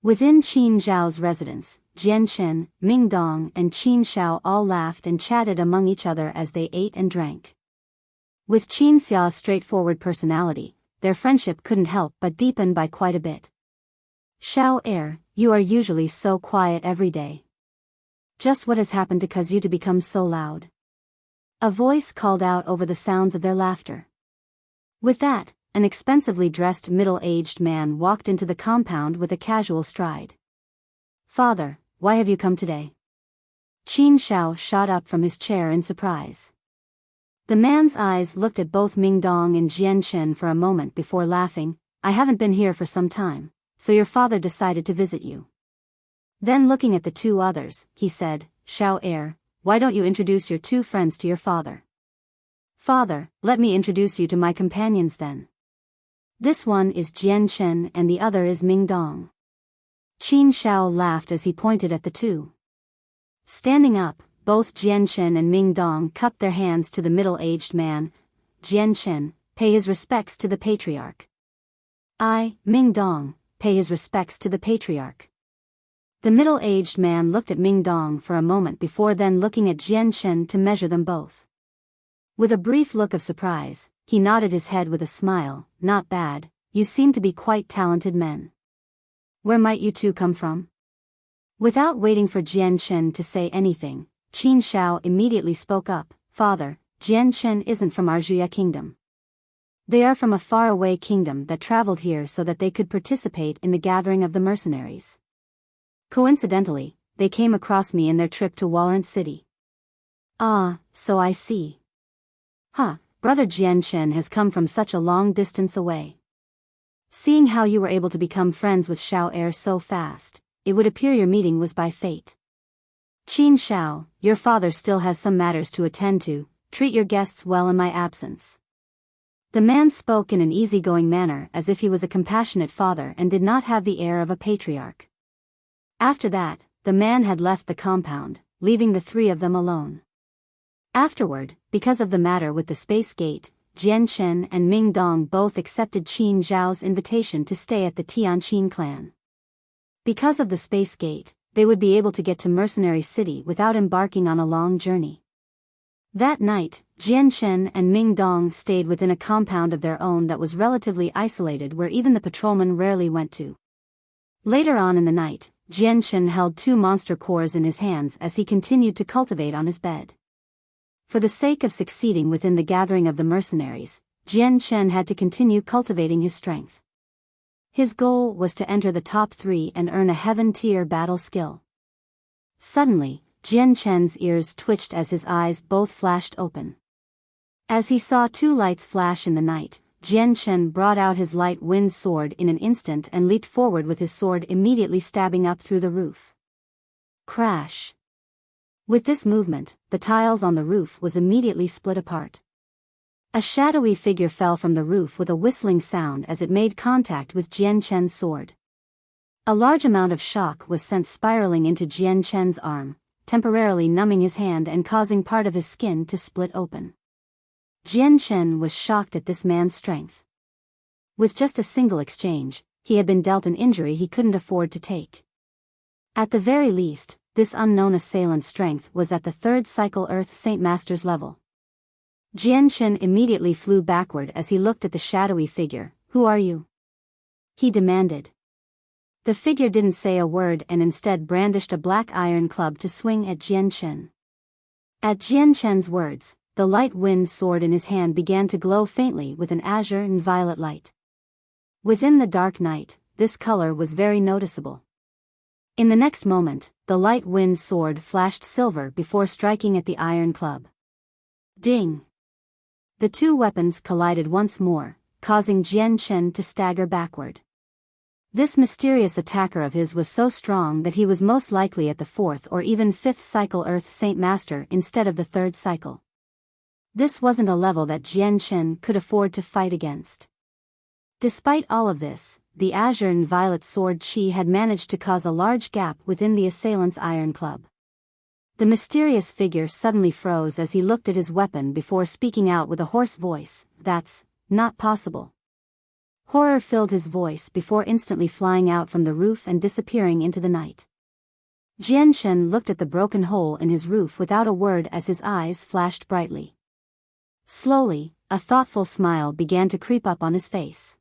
Speaker 1: Within Qin Zhao's residence, Jian Chen, Ming Dong and Qin Xiao all laughed and chatted among each other as they ate and drank. With Qin Xiao's straightforward personality, their friendship couldn't help but deepen by quite a bit. Xiao Er, you are usually so quiet every day. Just what has happened to cause you to become so loud? A voice called out over the sounds of their laughter. With that, an expensively dressed middle-aged man walked into the compound with a casual stride. Father, why have you come today? Qin Xiao shot up from his chair in surprise. The man's eyes looked at both Ming Dong and Jian Chen for a moment before laughing. I haven't been here for some time, so your father decided to visit you. Then looking at the two others, he said, Xiao Er, why don't you introduce your two friends to your father? Father, let me introduce you to my companions then. This one is Jian Chen and the other is Ming Dong. Qin Xiao laughed as he pointed at the two. Standing up, both Jian Chen and Ming Dong cupped their hands to the middle-aged man. Jian Chen, pay his respects to the patriarch. I, Ming Dong, pay his respects to the patriarch. The middle-aged man looked at Ming Dong for a moment before then looking at Jian Chen to measure them both. With a brief look of surprise, he nodded his head with a smile. Not bad, you seem to be quite talented men. Where might you two come from? Without waiting for Jian Chen to say anything, Qin Xiao immediately spoke up. Father, Jian Chen isn't from our Wuxia kingdom. They are from a faraway kingdom that traveled here so that they could participate in the gathering of the mercenaries. Coincidentally, they came across me in their trip to Warrant City. Ah, so I see. Brother Jian Chen has come from such a long distance away. Seeing how you were able to become friends with Xiao Er so fast, it would appear your meeting was by fate. Qin Xiao, your father still has some matters to attend to. Treat your guests well in my absence. The man spoke in an easygoing manner as if he was a compassionate father and did not have the air of a patriarch. After that, the man had left the compound, leaving the three of them alone. Afterward, because of the matter with the space gate, Jian Chen and Ming Dong both accepted Qin Zhao's invitation to stay at the Tianqin clan. Because of the space gate, they would be able to get to Mercenary City without embarking on a long journey. That night, Jian Chen and Ming Dong stayed within a compound of their own that was relatively isolated where even the patrolmen rarely went to. Later on in the night, Jian Chen held two monster cores in his hands as he continued to cultivate on his bed. For the sake of succeeding within the gathering of the mercenaries, Jian Chen had to continue cultivating his strength. His goal was to enter the top 3 and earn a heaven-tier battle skill. Suddenly, Jian Chen's ears twitched as his eyes both flashed open. As he saw two lights flash in the night, Jian Chen brought out his light wind sword in an instant and leaped forward with his sword immediately stabbing up through the roof. Crash! With this movement, the tiles on the roof was immediately split apart. A shadowy figure fell from the roof with a whistling sound as it made contact with Jian Chen's sword. A large amount of shock was sent spiraling into Jian Chen's arm, temporarily numbing his hand and causing part of his skin to split open. Jian Chen was shocked at this man's strength. With just a single exchange, he had been dealt an injury he couldn't afford to take. At the very least, this unknown assailant's strength was at the 3rd cycle Earth Saint Master's level. Jian Chen immediately flew backward as he looked at the shadowy figure. Who are you? He demanded. The figure didn't say a word and instead brandished a black iron club to swing at Jian Chen. At Jian Chen's words, the light wind sword in his hand began to glow faintly with an azure and violet light. Within the dark night, this color was very noticeable. In the next moment, the light wind sword flashed silver before striking at the iron club. Ding! The two weapons collided once more, causing Jian Chen to stagger backward. This mysterious attacker of his was so strong that he was most likely at the 4th or even 5th cycle Earth Saint Master instead of the 3rd cycle. This wasn't a level that Jian Chen could afford to fight against. Despite all of this, the azure and violet sword Qi had managed to cause a large gap within the assailant's iron club. The mysterious figure suddenly froze as he looked at his weapon before speaking out with a hoarse voice, "That's not possible." Horror filled his voice before instantly flying out from the roof and disappearing into the night. Jianshen looked at the broken hole in his roof without a word as his eyes flashed brightly. Slowly, a thoughtful smile began to creep up on his face.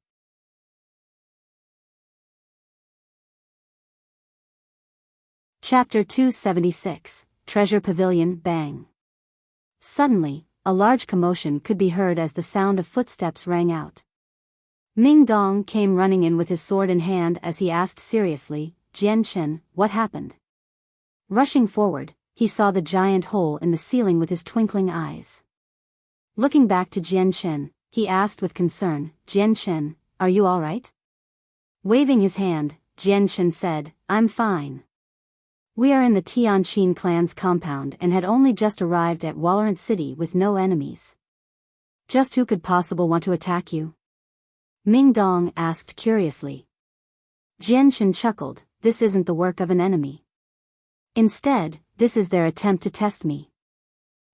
Speaker 1: Chapter 276, Treasure Pavilion, Bang. Suddenly, a large commotion could be heard as the sound of footsteps rang out. Ming Dong came running in with his sword in hand as he asked seriously, "Jianshen, what happened?" Rushing forward, he saw the giant hole in the ceiling with his twinkling eyes. Looking back to Jianshen, he asked with concern, "Jianshen, are you all right?" Waving his hand, Jianshen said, "I'm fine. We are in the Tianqin clan's compound and had only just arrived at Walorant City with no enemies. Just who could possibly want to attack you?" Ming Dong asked curiously. Jianshen chuckled, "This isn't the work of an enemy. Instead, this is their attempt to test me."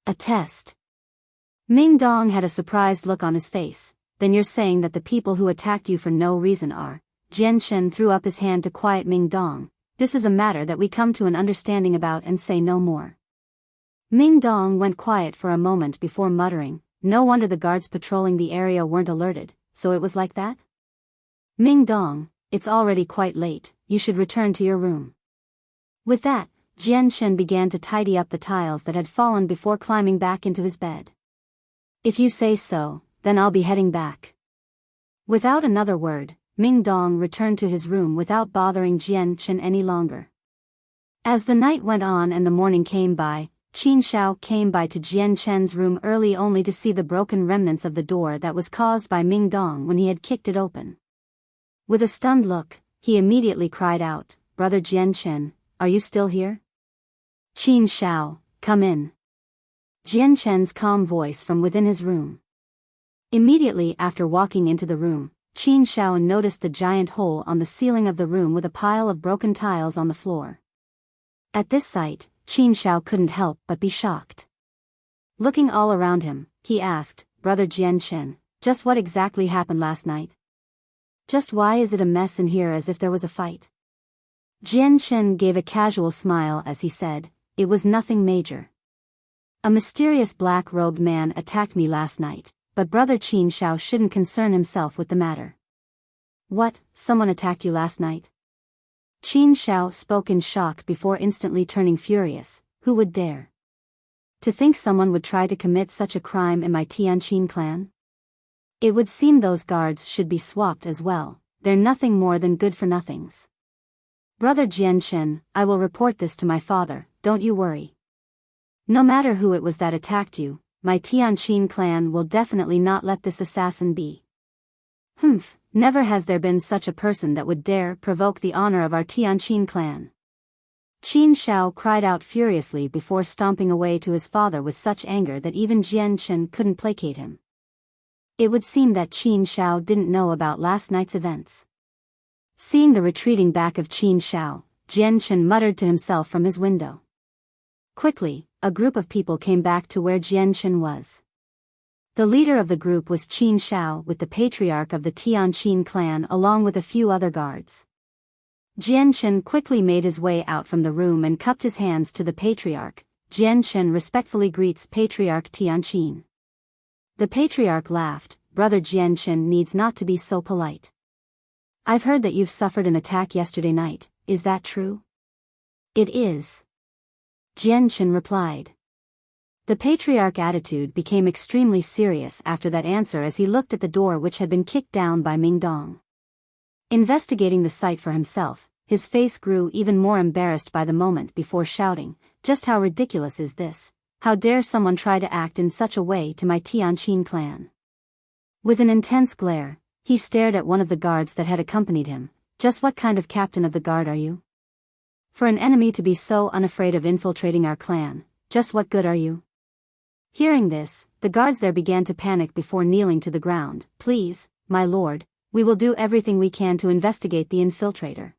Speaker 1: "A test?" Ming Dong had a surprised look on his face. "Then you're saying that the people who attacked you for no reason are..." Jianshen threw up his hand to quiet Ming Dong. "This is a matter that we come to an understanding about and say no more." Ming Dong went quiet for a moment before muttering, "No wonder the guards patrolling the area weren't alerted, so it was like that?" "Ming Dong, it's already quite late, you should return to your room." With that, Jianshen began to tidy up the tiles that had fallen before climbing back into his bed. "If you say so, then I'll be heading back." Without another word, Ming Dong returned to his room without bothering Jianshen any longer. As the night went on and the morning came by, Qin Shao came by to Jianshen's room early only to see the broken remnants of the door that was caused by Ming Dong when he had kicked it open. With a stunned look, he immediately cried out, "Brother Jianshen, are you still here?" "Qin Shao, come in." Jianshen's calm voice from within his room. Immediately after walking into the room, Qin Shao noticed the giant hole on the ceiling of the room with a pile of broken tiles on the floor. At this sight, Qin Shao couldn't help but be shocked. Looking all around him, he asked, "Brother Jianshen, just what exactly happened last night? Just why is it a mess in here as if there was a fight?" Jianshen gave a casual smile as he said, "It was nothing major. A mysterious black-robed man attacked me last night, but Brother Qin Shao shouldn't concern himself with the matter." "What, someone attacked you last night?" Qin Shao spoke in shock before instantly turning furious. "Who would dare? To think someone would try to commit such a crime in my Tianqin clan? It would seem those guards should be swapped as well, they're nothing more than good-for-nothings. Brother Jianshen, I will report this to my father, don't you worry. No matter who it was that attacked you, my Tianqin clan will definitely not let this assassin be. Humph, never has there been such a person that would dare provoke the honor of our Tianqin clan." Qin Shao cried out furiously before stomping away to his father with such anger that even Jianshen couldn't placate him. It would seem that Qin Shao didn't know about last night's events. Seeing the retreating back of Qin Shao, Jianshen muttered to himself from his window. Quickly, a group of people came back to where Jianshen was. The leader of the group was Qin Shao with the patriarch of the Tianqin clan along with a few other guards. Jianshen quickly made his way out from the room and cupped his hands to the patriarch. Jianshen respectfully greets Patriarch Tianqin. The patriarch laughed, "Brother Jianshen needs not to be so polite. I've heard that you've suffered an attack yesterday night, is that true?" "It is," Jianshen replied. The patriarch's attitude became extremely serious after that answer as he looked at the door which had been kicked down by Ming Dong. Investigating the sight for himself, his face grew even more embarrassed by the moment before shouting, "Just how ridiculous is this? How dare someone try to act in such a way to my Tianqin clan?" With an intense glare, he stared at one of the guards that had accompanied him. "Just what kind of captain of the guard are you? For an enemy to be so unafraid of infiltrating our clan, just what good are you?" Hearing this, the guards there began to panic before kneeling to the ground. "Please, my lord, We will do everything we can to investigate the infiltrator.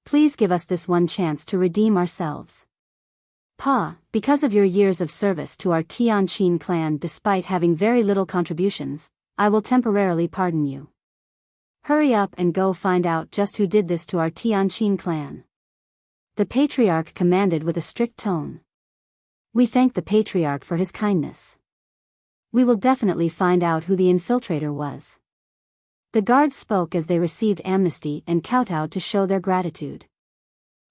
Speaker 1: Please give us this one chance to redeem ourselves. Pa, because of your years of service to our Tianqin clan despite having very little contributions, I will temporarily pardon you. Hurry up and go find out just who did this to our Tianqin clan. The patriarch commanded with a strict tone. We thank the patriarch for his kindness. We will definitely find out who the infiltrator was. The guards spoke as they received amnesty and kowtowed to show their gratitude.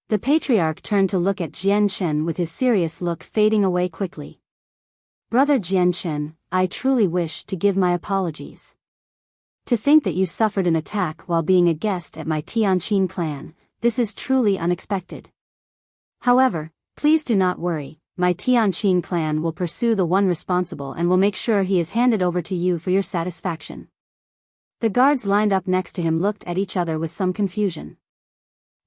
Speaker 1: The patriarch turned to look at Jianchen with his serious look fading away quickly. Brother Jianchen, I truly wish to give my apologies. To think that you suffered an attack while being a guest at my Tianqin clan, this is truly unexpected. However, please do not worry, my Tianqin clan will pursue the one responsible and will make sure he is handed over to you for your satisfaction. The guards lined up next to him looked at each other with some confusion.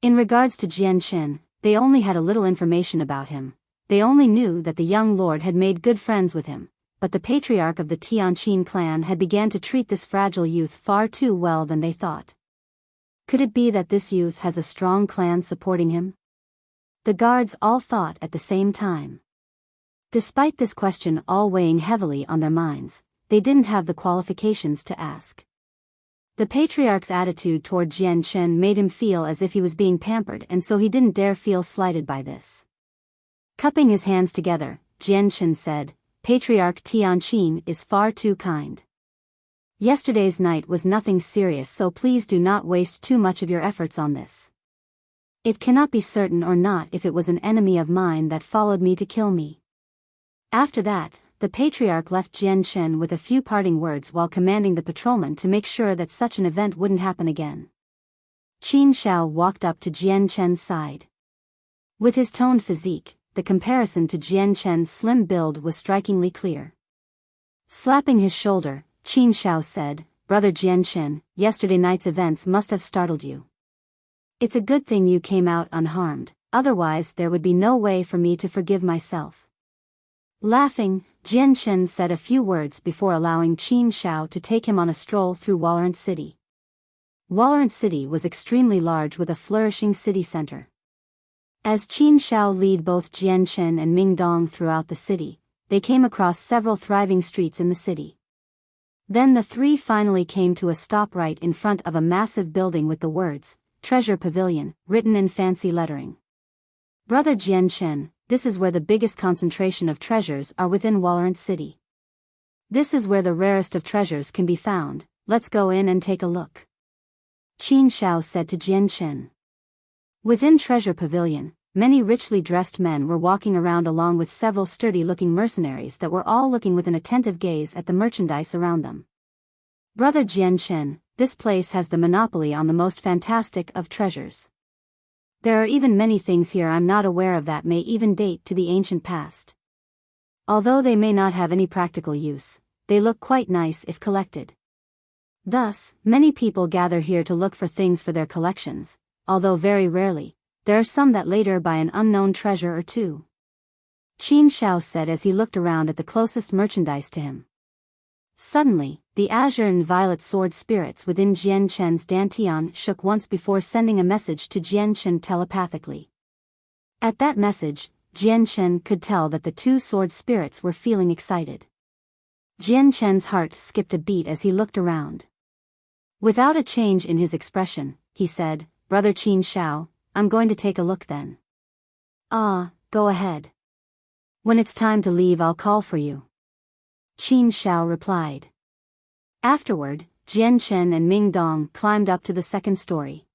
Speaker 1: In regards to Jianchen, they only had a little information about him. They only knew that the young lord had made good friends with him, but the patriarch of the Tianqin clan had begun to treat this fragile youth far too well than they thought. Could it be that this youth has a strong clan supporting him? The guards all thought at the same time. Despite this question all weighing heavily on their minds, they didn't have the qualifications to ask. The patriarch's attitude toward Jianchen made him feel as if he was being pampered, and so he didn't dare feel slighted by this. Cupping his hands together, Jianchen said, Patriarch Tianqin is far too kind. Yesterday's night was nothing serious, so please do not waste too much of your efforts on this. It cannot be certain or not if it was an enemy of mine that followed me to kill me. After that, the patriarch left Jianchen with a few parting words while commanding the patrolman to make sure that such an event wouldn't happen again. Qin Shao walked up to Jianchen's side. With his toned physique, the comparison to Jianchen's slim build was strikingly clear. Slapping his shoulder, Qin Shao said, Brother Jianchen, yesterday night's events must have startled you. It's a good thing you came out unharmed, otherwise there would be no way for me to forgive myself. Laughing, Jianchen said a few words before allowing Qin Shao to take him on a stroll through Walorant City. Walorant City was extremely large with a flourishing city center. As Qin Shao led both Jianchen and Mingdong throughout the city, they came across several thriving streets in the city. Then the three finally came to a stop right in front of a massive building with the words, Treasure Pavilion, written in fancy lettering. Brother Jianchen, this is where the biggest concentration of treasures are within Walorant City. This is where the rarest of treasures can be found, let's go in and take a look. Qin Shao said to Jianchen. Within Treasure Pavilion, many richly dressed men were walking around along with several sturdy-looking mercenaries that were all looking with an attentive gaze at the merchandise around them. Brother Jianchen, this place has the monopoly on the most fantastic of treasures. There are even many things here I'm not aware of that may even date to the ancient past. Although they may not have any practical use, they look quite nice if collected. Thus, many people gather here to look for things for their collections, although very rarely, there are some that later buy an unknown treasure or two. Qin Shao said as he looked around at the closest merchandise to him. Suddenly, the azure and violet sword spirits within Jianchen's dantian shook once before sending a message to Jianchen telepathically. At that message, Jianchen could tell that the two sword spirits were feeling excited. Jianchen's heart skipped a beat as he looked around. Without a change in his expression, he said, Brother Qin Shao, I'm going to take a look then. Ah, go ahead. When it's time to leave I'll call for you. Qin Shao replied. Afterward, Jianchen and Mingdong climbed up to the second story.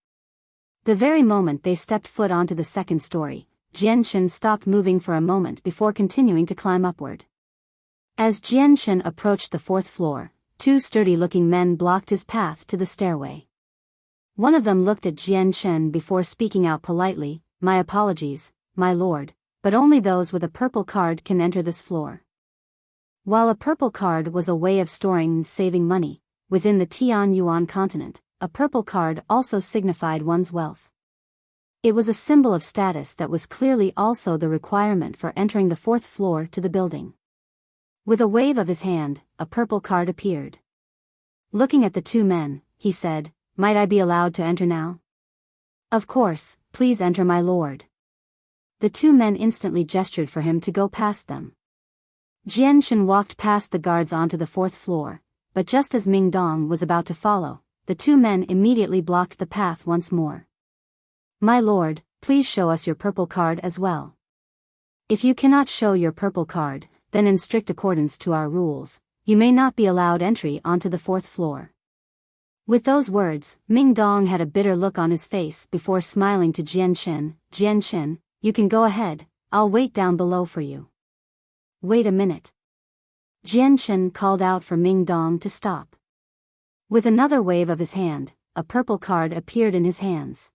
Speaker 1: The very moment they stepped foot onto the second story, Jianchen stopped moving for a moment before continuing to climb upward. As Jianchen approached the fourth floor, two sturdy-looking men blocked his path to the stairway. One of them looked at Jianchen before speaking out politely, My apologies, my lord, but only those with a purple card can enter this floor. While a purple card was a way of storing and saving money, within the Tian Yuan continent, a purple card also signified one's wealth. It was a symbol of status that was clearly also the requirement for entering the fourth floor to the building. With a wave of his hand, a purple card appeared. Looking at the two men, he said, might I be allowed to enter now? Of course, please enter, my lord. The two men instantly gestured for him to go past them. Jianshan walked past the guards onto the 4th floor, but just as Ming Dong was about to follow, the two men immediately blocked the path once more. My lord, please show us your purple card as well. If you cannot show your purple card, then in strict accordance to our rules, you may not be allowed entry onto the 4th floor. With those words, Ming Dong had a bitter look on his face before smiling to Jianshan. Jianshan, you can go ahead, I'll wait down below for you. Wait a minute. Jianshan called out for Ming Dong to stop. With another wave of his hand, a purple card appeared in his hands.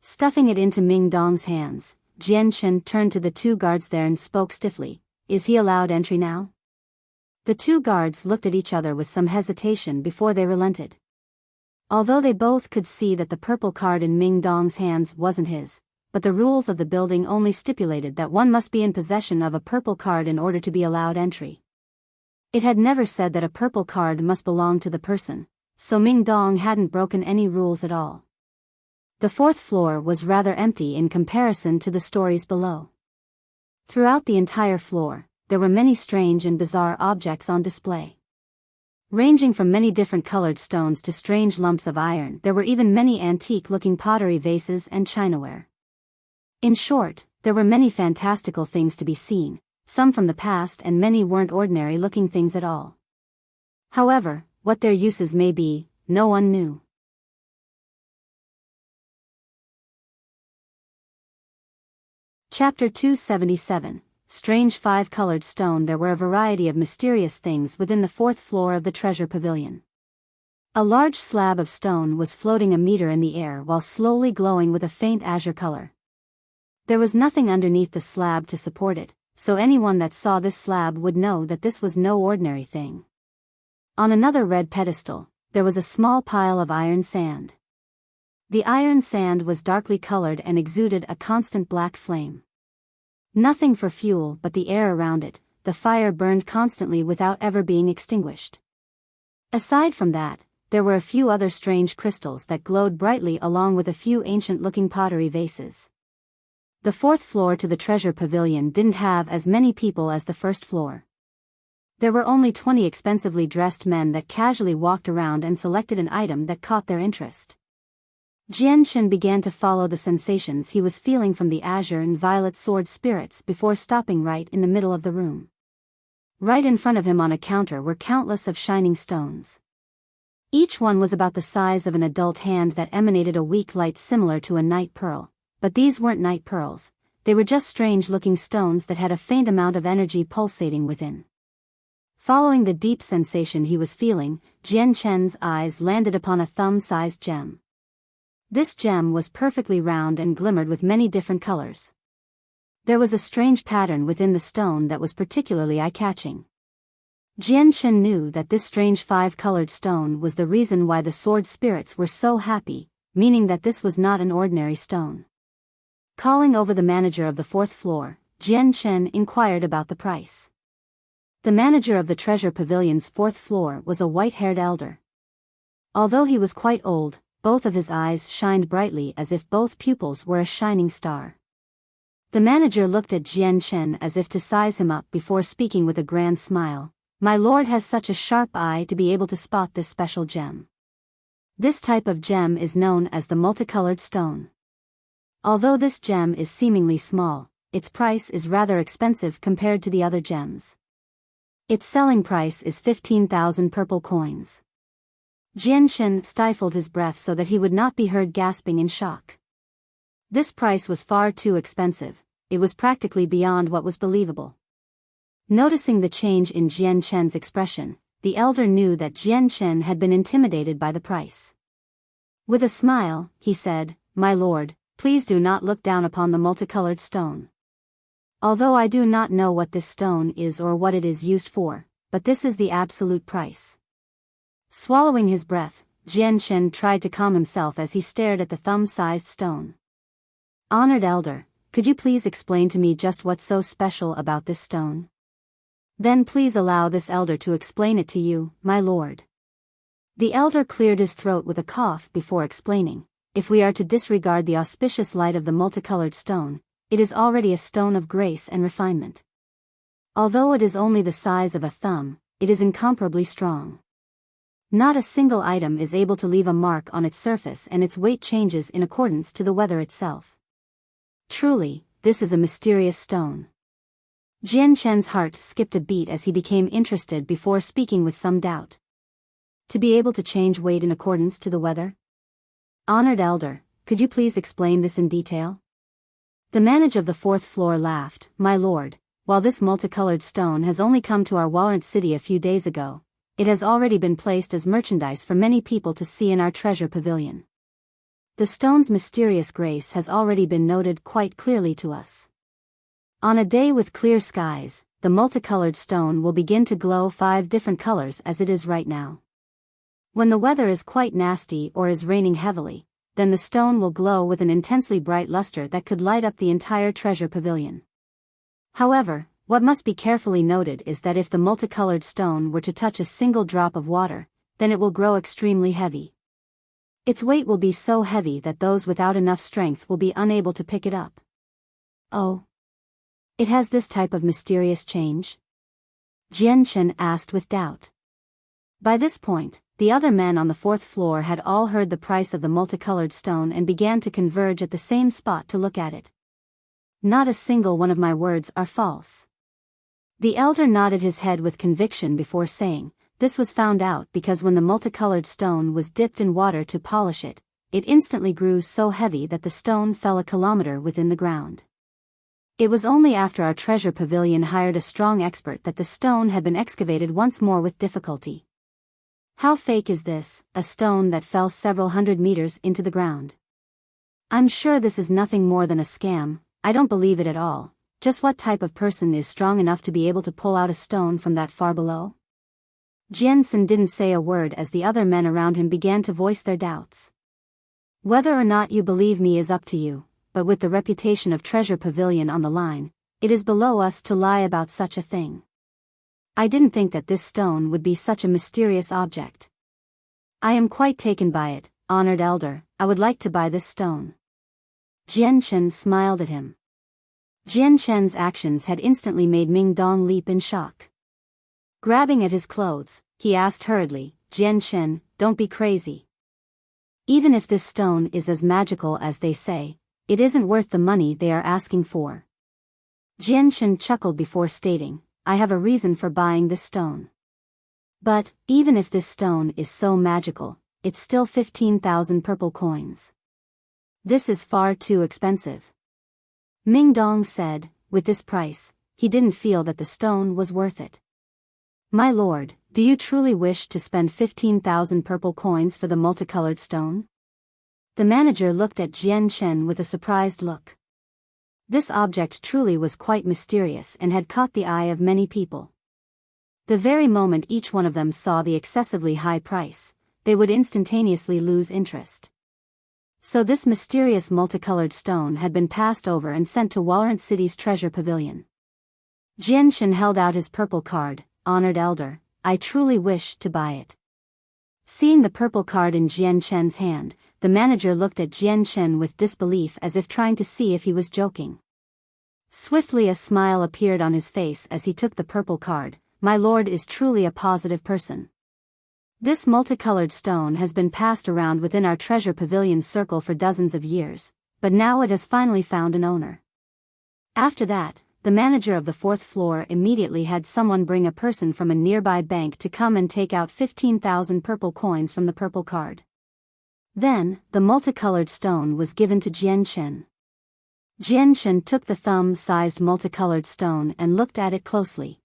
Speaker 1: Stuffing it into Ming Dong's hands, Jianshan turned to the two guards there and spoke stiffly, is he allowed entry now? The two guards looked at each other with some hesitation before they relented. Although they both could see that the purple card in Ming Dong's hands wasn't his, but the rules of the building only stipulated that one must be in possession of a purple card in order to be allowed entry. It had never said that a purple card must belong to the person, so Ming Dong hadn't broken any rules at all. The 4th floor was rather empty in comparison to the stories below. Throughout the entire floor, there were many strange and bizarre objects on display. Ranging from many different colored stones to strange lumps of iron, there were even many antique-looking pottery vases and chinaware. In short, there were many fantastical things to be seen, some from the past and many weren't ordinary-looking things at all. However, what their uses may be, no one knew. Chapter 277. Strange 5-colored stone. There were a variety of mysterious things within the 4th floor of the treasure pavilion. A large slab of stone was floating a meter in the air while slowly glowing with a faint azure color. There was nothing underneath the slab to support it, so anyone that saw this slab would know that this was no ordinary thing. On another red pedestal, there was a small pile of iron sand. The iron sand was darkly colored and exuded a constant black flame. Nothing for fuel but the air around it, the fire burned constantly without ever being extinguished. Aside from that, there were a few other strange crystals that glowed brightly along with a few ancient-looking pottery vases. The 4th floor to the treasure pavilion didn't have as many people as the 1st floor. There were only 20 expensively dressed men that casually walked around and selected an item that caught their interest. Jianshan began to follow the sensations he was feeling from the azure and violet sword spirits before stopping right in the middle of the room. Right in front of him on a counter were countless of shining stones. Each one was about the size of an adult hand that emanated a weak light similar to a night pearl, but these weren't night pearls, they were just strange-looking stones that had a faint amount of energy pulsating within. Following the deep sensation he was feeling, Jianshan's eyes landed upon a thumb-sized gem. This gem was perfectly round and glimmered with many different colors. There was a strange pattern within the stone that was particularly eye-catching. Jianshan knew that this strange 5-colored stone was the reason why the sword spirits were so happy, meaning that this was not an ordinary stone. Calling over the manager of the 4th floor, Jianshan inquired about the price. The manager of the treasure pavilion's 4th floor was a white-haired elder. Although he was quite old, both of his eyes shined brightly as if both pupils were a shining star. The manager looked at Jianshan as if to size him up before speaking with a grand smile. My lord has such a sharp eye to be able to spot this special gem. This type of gem is known as the multicolored stone. Although this gem is seemingly small, its price is rather expensive compared to the other gems. Its selling price is 15,000 purple coins. Jianshan stifled his breath so that he would not be heard gasping in shock. This price was far too expensive, it was practically beyond what was believable. Noticing the change in Jianshan's expression, the elder knew that Jianshan had been intimidated by the price. With a smile, he said, My lord, please do not look down upon the multicolored stone. Although I do not know what this stone is or what it is used for, but this is the absolute price. Swallowing his breath, Jianshan tried to calm himself as he stared at the thumb-sized stone. Honored elder, could you please explain to me just what's so special about this stone? Then please allow this elder to explain it to you, my lord. The elder cleared his throat with a cough before explaining, if we are to disregard the auspicious light of the multicolored stone, it is already a stone of grace and refinement. Although it is only the size of a thumb, it is incomparably strong. Not a single item is able to leave a mark on its surface, and its weight changes in accordance to the weather itself. Truly, this is a mysterious stone. Jian Chen's heart skipped a beat as he became interested before speaking with some doubt. To be able to change weight in accordance to the weather? Honored elder, could you please explain this in detail? The manager of the fourth floor laughed. My lord, while this multicolored stone has only come to our Warrant City a few days ago, it has already been placed as merchandise for many people to see in our treasure pavilion. The stone's mysterious grace has already been noted quite clearly to us. On a day with clear skies, the multicolored stone will begin to glow 5 different colors as it is right now. When the weather is quite nasty or is raining heavily, then the stone will glow with an intensely bright luster that could light up the entire treasure pavilion. However, what must be carefully noted is that if the multicolored stone were to touch a single drop of water, then it will grow extremely heavy. Its weight will be so heavy that those without enough strength will be unable to pick it up. Oh. It has this type of mysterious change? Jian Chen asked with doubt. By this point, the other men on the fourth floor had all heard the price of the multicolored stone and began to converge at the same spot to look at it. Not a single one of my words are false. The elder nodded his head with conviction before saying, this was found out because when the multicolored stone was dipped in water to polish it, it instantly grew so heavy that the stone fell a kilometer within the ground. It was only after our treasure pavilion hired a strong expert that the stone had been excavated once more with difficulty. How fake is this, a stone that fell several hundred meters into the ground? I'm sure this is nothing more than a scam. I don't believe it at all. Just what type of person is strong enough to be able to pull out a stone from that far below? Jiansen didn't say a word as the other men around him began to voice their doubts. Whether or not you believe me is up to you, but with the reputation of Treasure Pavilion on the line, it is below us to lie about such a thing. I didn't think that this stone would be such a mysterious object. I am quite taken by it, honored elder. I would like to buy this stone. Jian Chen smiled at him. Jian Chen's actions had instantly made Ming Dong leap in shock. Grabbing at his clothes, he asked hurriedly, Jian Chen, don't be crazy. Even if this stone is as magical as they say, it isn't worth the money they are asking for. Jian Chen chuckled before stating, I have a reason for buying this stone. But, even if this stone is so magical, it's still 15,000 purple coins. This is far too expensive. Ming Dong said, with this price, he didn't feel that the stone was worth it. My lord, do you truly wish to spend 15,000 purple coins for the multicolored stone? The manager looked at Jian Chen with a surprised look. This object truly was quite mysterious and had caught the eye of many people. The very moment each one of them saw the excessively high price, they would instantaneously lose interest. So this mysterious multicolored stone had been passed over and sent to Warrant City's treasure pavilion. Jian Chen held out his purple card, honored elder, I truly wish to buy it. Seeing the purple card in Jian Chen's hand, the manager looked at Jian Chen with disbelief as if trying to see if he was joking. Swiftly a smile appeared on his face as he took the purple card. My lord is truly a positive person. This multicolored stone has been passed around within our treasure pavilion circle for dozens of years, but now it has finally found an owner. After that, the manager of the fourth floor immediately had someone bring a person from a nearby bank to come and take out 15,000 purple coins from the purple card. Then, the multicolored stone was given to Jian Chen. Jian Chen took the thumb-sized multicolored stone and looked at it closely.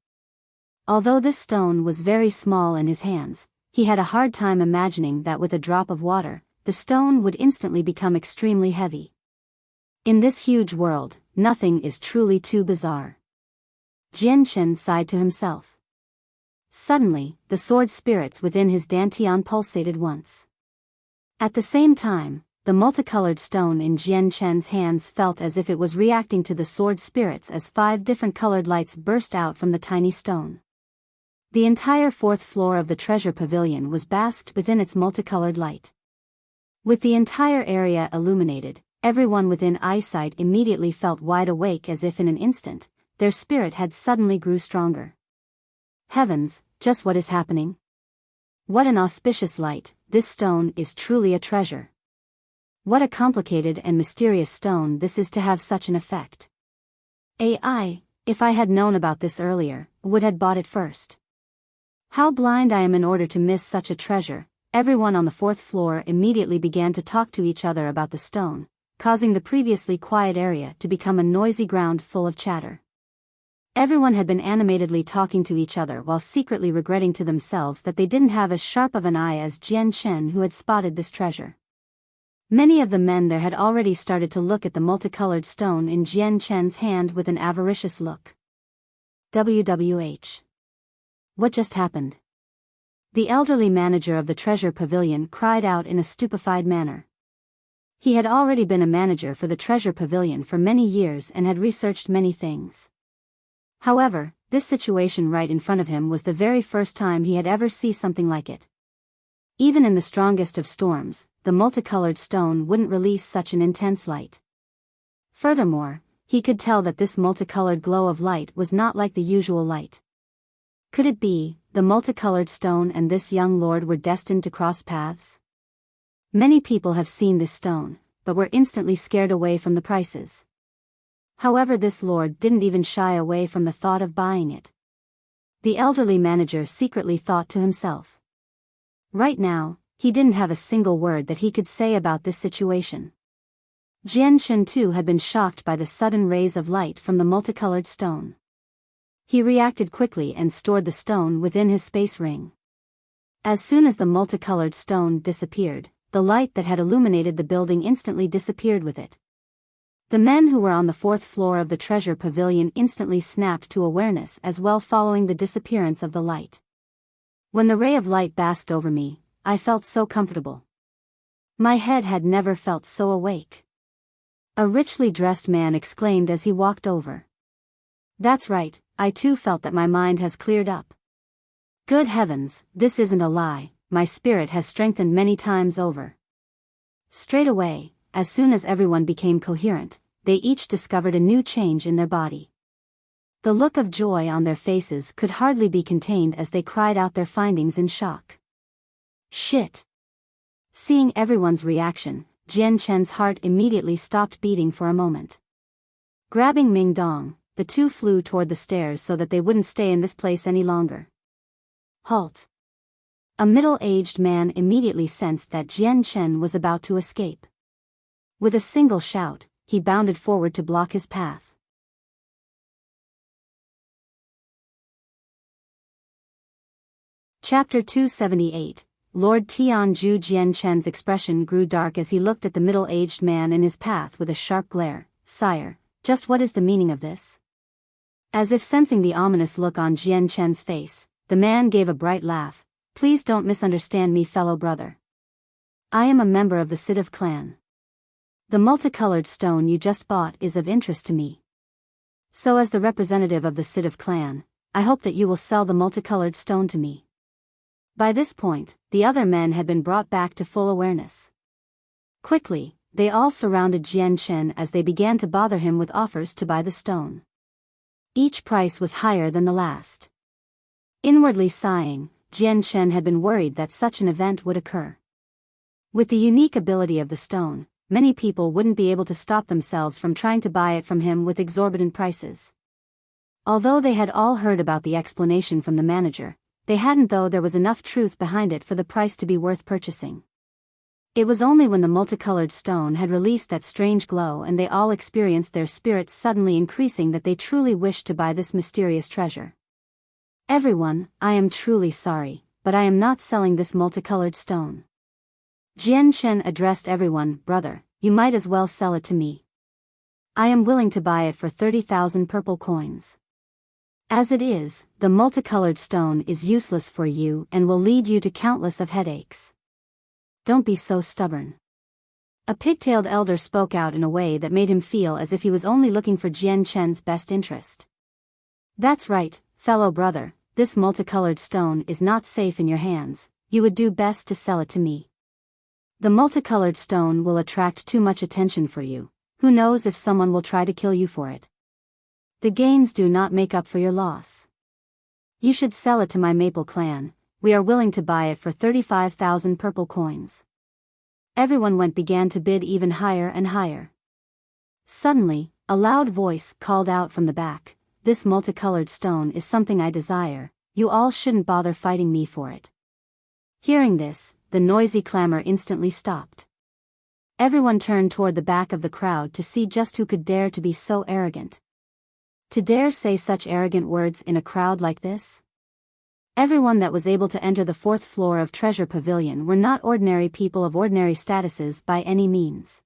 Speaker 1: Although this stone was very small in his hands, he had a hard time imagining that with a drop of water, the stone would instantly become extremely heavy. In this huge world, nothing is truly too bizarre. Jian Chen sighed to himself. Suddenly, the sword spirits within his dantian pulsated once. At the same time, the multicolored stone in Jian Chen's hands felt as if it was reacting to the sword spirits as 5 different colored lights burst out from the tiny stone. The entire fourth floor of the treasure pavilion was basked within its multicolored light. With the entire area illuminated, everyone within eyesight immediately felt wide awake, as if in an instant, their spirit had suddenly grew stronger. Heavens, just what is happening? What an auspicious light! This stone is truly a treasure. What a complicated and mysterious stone this is to have such an effect. If I had known about this earlier, would have bought it first. How blind I am in order to miss such a treasure. Everyone on the fourth floor immediately began to talk to each other about the stone, causing the previously quiet area to become a noisy ground full of chatter. Everyone had been animatedly talking to each other while secretly regretting to themselves that they didn't have as sharp of an eye as Jian Chen, who had spotted this treasure. Many of the men there had already started to look at the multicolored stone in Jian Chen's hand with an avaricious look. WWH. What just happened? The elderly manager of the treasure pavilion cried out in a stupefied manner. He had already been a manager for the treasure pavilion for many years and had researched many things. However, this situation right in front of him was the very first time he had ever seen something like it. Even in the strongest of storms, the multicolored stone wouldn't release such an intense light. Furthermore, he could tell that this multicolored glow of light was not like the usual light. Could it be, the multicolored stone and this young lord were destined to cross paths? Many people have seen this stone, but were instantly scared away from the prices. However, this lord didn't even shy away from the thought of buying it. The elderly manager secretly thought to himself. Right now, he didn't have a single word that he could say about this situation. Jian Chen too had been shocked by the sudden rays of light from the multicolored stone. He reacted quickly and stored the stone within his space ring. As soon as the multicolored stone disappeared, the light that had illuminated the building instantly disappeared with it. The men who were on the fourth floor of the treasure pavilion instantly snapped to awareness as well, following the disappearance of the light. When the ray of light basked over me, I felt so comfortable. My head had never felt so awake. A richly dressed man exclaimed as he walked over. That's right, I too felt that my mind has cleared up. Good heavens, this isn't a lie, my spirit has strengthened many times over. Straight away, as soon as everyone became coherent, they each discovered a new change in their body. The look of joy on their faces could hardly be contained as they cried out their findings in shock. Shit! Seeing everyone's reaction, Jian Chen's heart immediately stopped beating for a moment. Grabbing Ming Dong, the two flew toward the stairs so that they wouldn't stay in this place any longer. Halt! A middle-aged man immediately sensed that Jian Chen was about to escape. With a single shout, he bounded forward to block his path. Chapter 278. Lord Tianzhu. Jian Chen's expression grew dark as he looked at the middle-aged man in his path with a sharp glare. Sire, just what is the meaning of this? As if sensing the ominous look on Jian Chen's face, the man gave a bright laugh. Please don't misunderstand me, fellow brother. I am a member of the Sidiv clan. The multicolored stone you just bought is of interest to me. So as the representative of the Sidiv clan, I hope that you will sell the multicolored stone to me. By this point, the other men had been brought back to full awareness. Quickly, they all surrounded Jian Chen as they began to bother him with offers to buy the stone. Each price was higher than the last. Inwardly sighing, Jian Chen had been worried that such an event would occur. With the unique ability of the stone, many people wouldn't be able to stop themselves from trying to buy it from him with exorbitant prices. Although they had all heard about the explanation from the manager, they hadn't though there was enough truth behind it for the price to be worth purchasing. It was only when the multicolored stone had released that strange glow and they all experienced their spirits suddenly increasing that they truly wished to buy this mysterious treasure. Everyone, I am truly sorry, but I am not selling this multicolored stone. Jian Chen addressed everyone. Brother, you might as well sell it to me. I am willing to buy it for 30,000 purple coins. As it is, the multicolored stone is useless for you and will lead you to countless of headaches. Don't be so stubborn. A pigtailed elder spoke out in a way that made him feel as if he was only looking for Jian Chen's best interest. That's right, fellow brother, this multicolored stone is not safe in your hands, you would do best to sell it to me. The multicolored stone will attract too much attention for you, who knows if someone will try to kill you for it. The gains do not make up for your loss. You should sell it to my Maple clan, we are willing to buy it for 35,000 purple coins. Everyone began to bid even higher and higher. Suddenly, a loud voice called out from the back, this multicolored stone is something I desire, you all shouldn't bother fighting me for it. Hearing this, the noisy clamor instantly stopped. Everyone turned toward the back of the crowd to see just who could dare to be so arrogant. To dare say such arrogant words in a crowd like this? Everyone that was able to enter the 4th floor of Treasure Pavilion were not ordinary people of ordinary statuses by any means.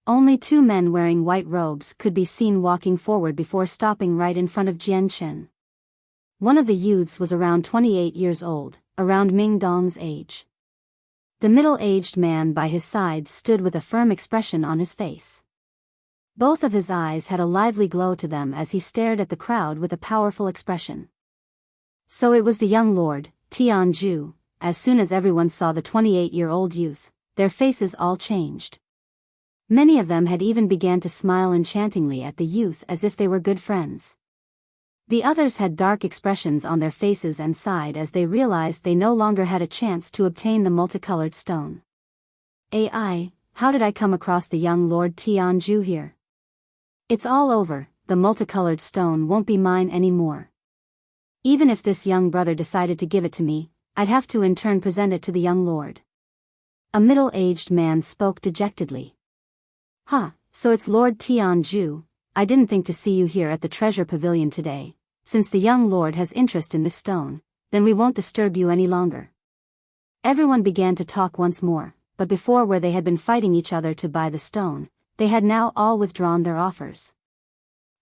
Speaker 1: Only 2 men wearing white robes could be seen walking forward before stopping right in front of Jian Chen. One of the youths was around 28 years old, around Ming Dong's age. The middle-aged man by his side stood with a firm expression on his face. Both of his eyes had a lively glow to them as he stared at the crowd with a powerful expression. So it was the young lord, Tianju. As soon as everyone saw the 28-year-old youth, their faces all changed. Many of them had even began to smile enchantingly at the youth as if they were good friends. The others had dark expressions on their faces and sighed as they realized they no longer had a chance to obtain the multicolored stone. AI, how did I come across the young Lord Tianju here? It's all over, the multicolored stone won't be mine anymore. Even if this young brother decided to give it to me, I'd have to in turn present it to the young lord. A middle-aged man spoke dejectedly. So it's Lord Tianju, I didn't think to see you here at the Treasure Pavilion today. Since the young lord has interest in this stone, then we won't disturb you any longer. Everyone began to talk once more, but before where they had been fighting each other to buy the stone, they had now all withdrawn their offers.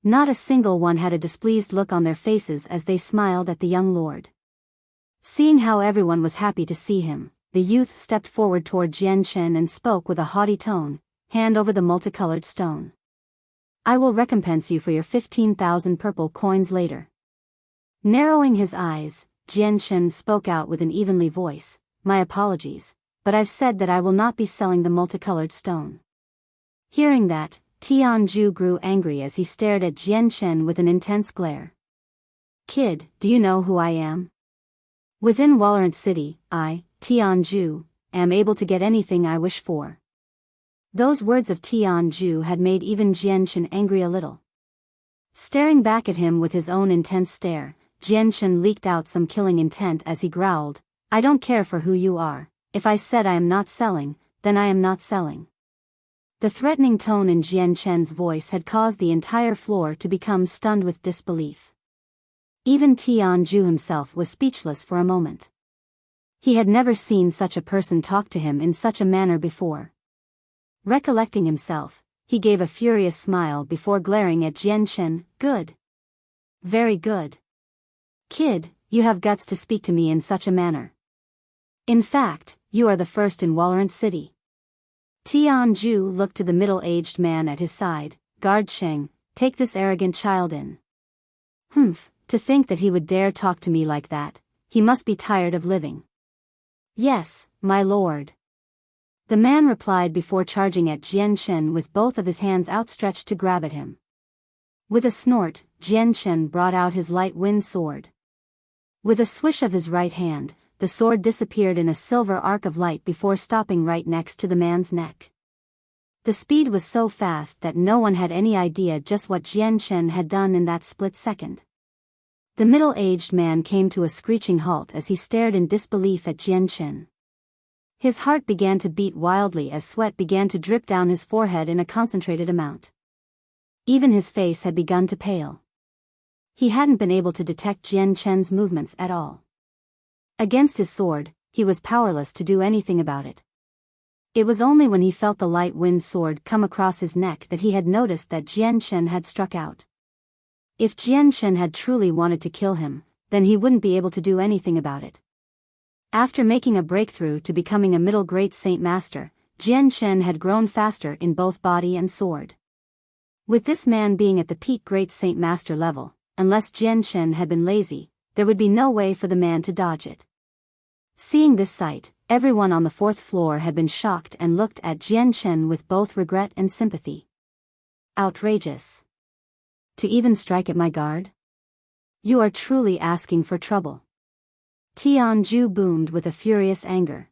Speaker 1: Not a single one had a displeased look on their faces as they smiled at the young lord. Seeing how everyone was happy to see him, the youth stepped forward toward Jian Chen and spoke with a haughty tone, hand over the multicolored stone. I will recompense you for your 15,000 purple coins later. Narrowing his eyes, Jian Chen spoke out with an evenly voice, my apologies, but I've said that I will not be selling the multicolored stone. Hearing that, Tianju grew angry as he stared at Jian Chen with an intense glare. Kid, do you know who I am? Within Walorant City, I, Tianju, am able to get anything I wish for. Those words of Tianju had made even Jian Chen angry a little. Staring back at him with his own intense stare, Jian Chen leaked out some killing intent as he growled, I don't care for who you are, if I said I am not selling, then I am not selling. The threatening tone in Jian Chen's voice had caused the entire floor to become stunned with disbelief. Even Tianju himself was speechless for a moment. He had never seen such a person talk to him in such a manner before. Recollecting himself, he gave a furious smile before glaring at Jian Chen, good. Very good. Kid, you have guts to speak to me in such a manner. In fact, you are the first in Walorant City. Tianju looked to the middle-aged man at his side, Guard Sheng, take this arrogant child in. To think that he would dare talk to me like that, he must be tired of living. Yes, my lord. The man replied before charging at Jian Chen with both of his hands outstretched to grab at him. With a snort, Jian Chen brought out his light wind sword. With a swish of his right hand, the sword disappeared in a silver arc of light before stopping right next to the man's neck. The speed was so fast that no one had any idea just what Jian Chen had done in that split second. The middle-aged man came to a screeching halt as he stared in disbelief at Jian Chen. His heart began to beat wildly as sweat began to drip down his forehead in a concentrated amount. Even his face had begun to pale. He hadn't been able to detect Jian Chen's movements at all. Against his sword, he was powerless to do anything about it. It was only when he felt the light wind sword come across his neck that he had noticed that Jian Chen had struck out. If Jian Chen had truly wanted to kill him, then he wouldn't be able to do anything about it. After making a breakthrough to becoming a middle great Saint Master, Jian Chen had grown faster in both body and sword. With this man being at the peak great Saint Master level, unless Jian Chen had been lazy, there would be no way for the man to dodge it. Seeing this sight, everyone on the fourth floor had been shocked and looked at Jian Chen with both regret and sympathy. Outrageous. To even strike at my guard? You are truly asking for trouble. Tianju boomed with a furious anger.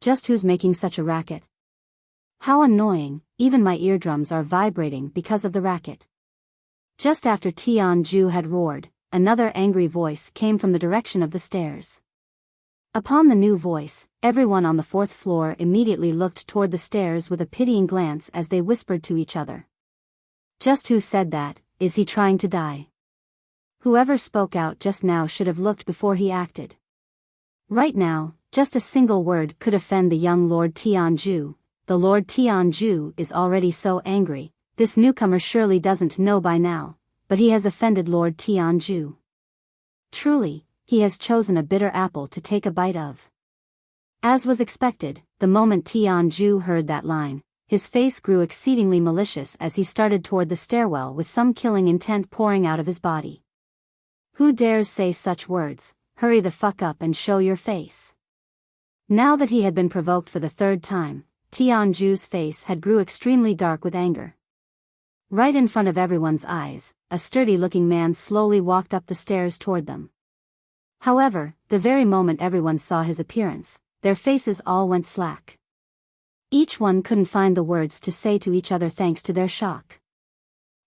Speaker 1: Just who's making such a racket? How annoying, even my eardrums are vibrating because of the racket. Just after Tianju had roared, another angry voice came from the direction of the stairs. Upon the new voice, everyone on the fourth floor immediately looked toward the stairs with a pitying glance as they whispered to each other. Just who said that? Is he trying to die? Whoever spoke out just now should have looked before he acted. Right now, just a single word could offend the young Lord Tianju. The Lord Tianju is already so angry. This newcomer surely doesn't know by now, but he has offended Lord Tianju. Truly, he has chosen a bitter apple to take a bite of. As was expected, the moment Tianju heard that line, his face grew exceedingly malicious as he started toward the stairwell with some killing intent pouring out of his body. Who dares say such words? Hurry the fuck up and show your face. Now that he had been provoked for the third time, Tianju's face had grew extremely dark with anger. Right in front of everyone's eyes, a sturdy-looking man slowly walked up the stairs toward them. However, the very moment everyone saw his appearance, their faces all went slack. Each one couldn't find the words to say to each other thanks to their shock.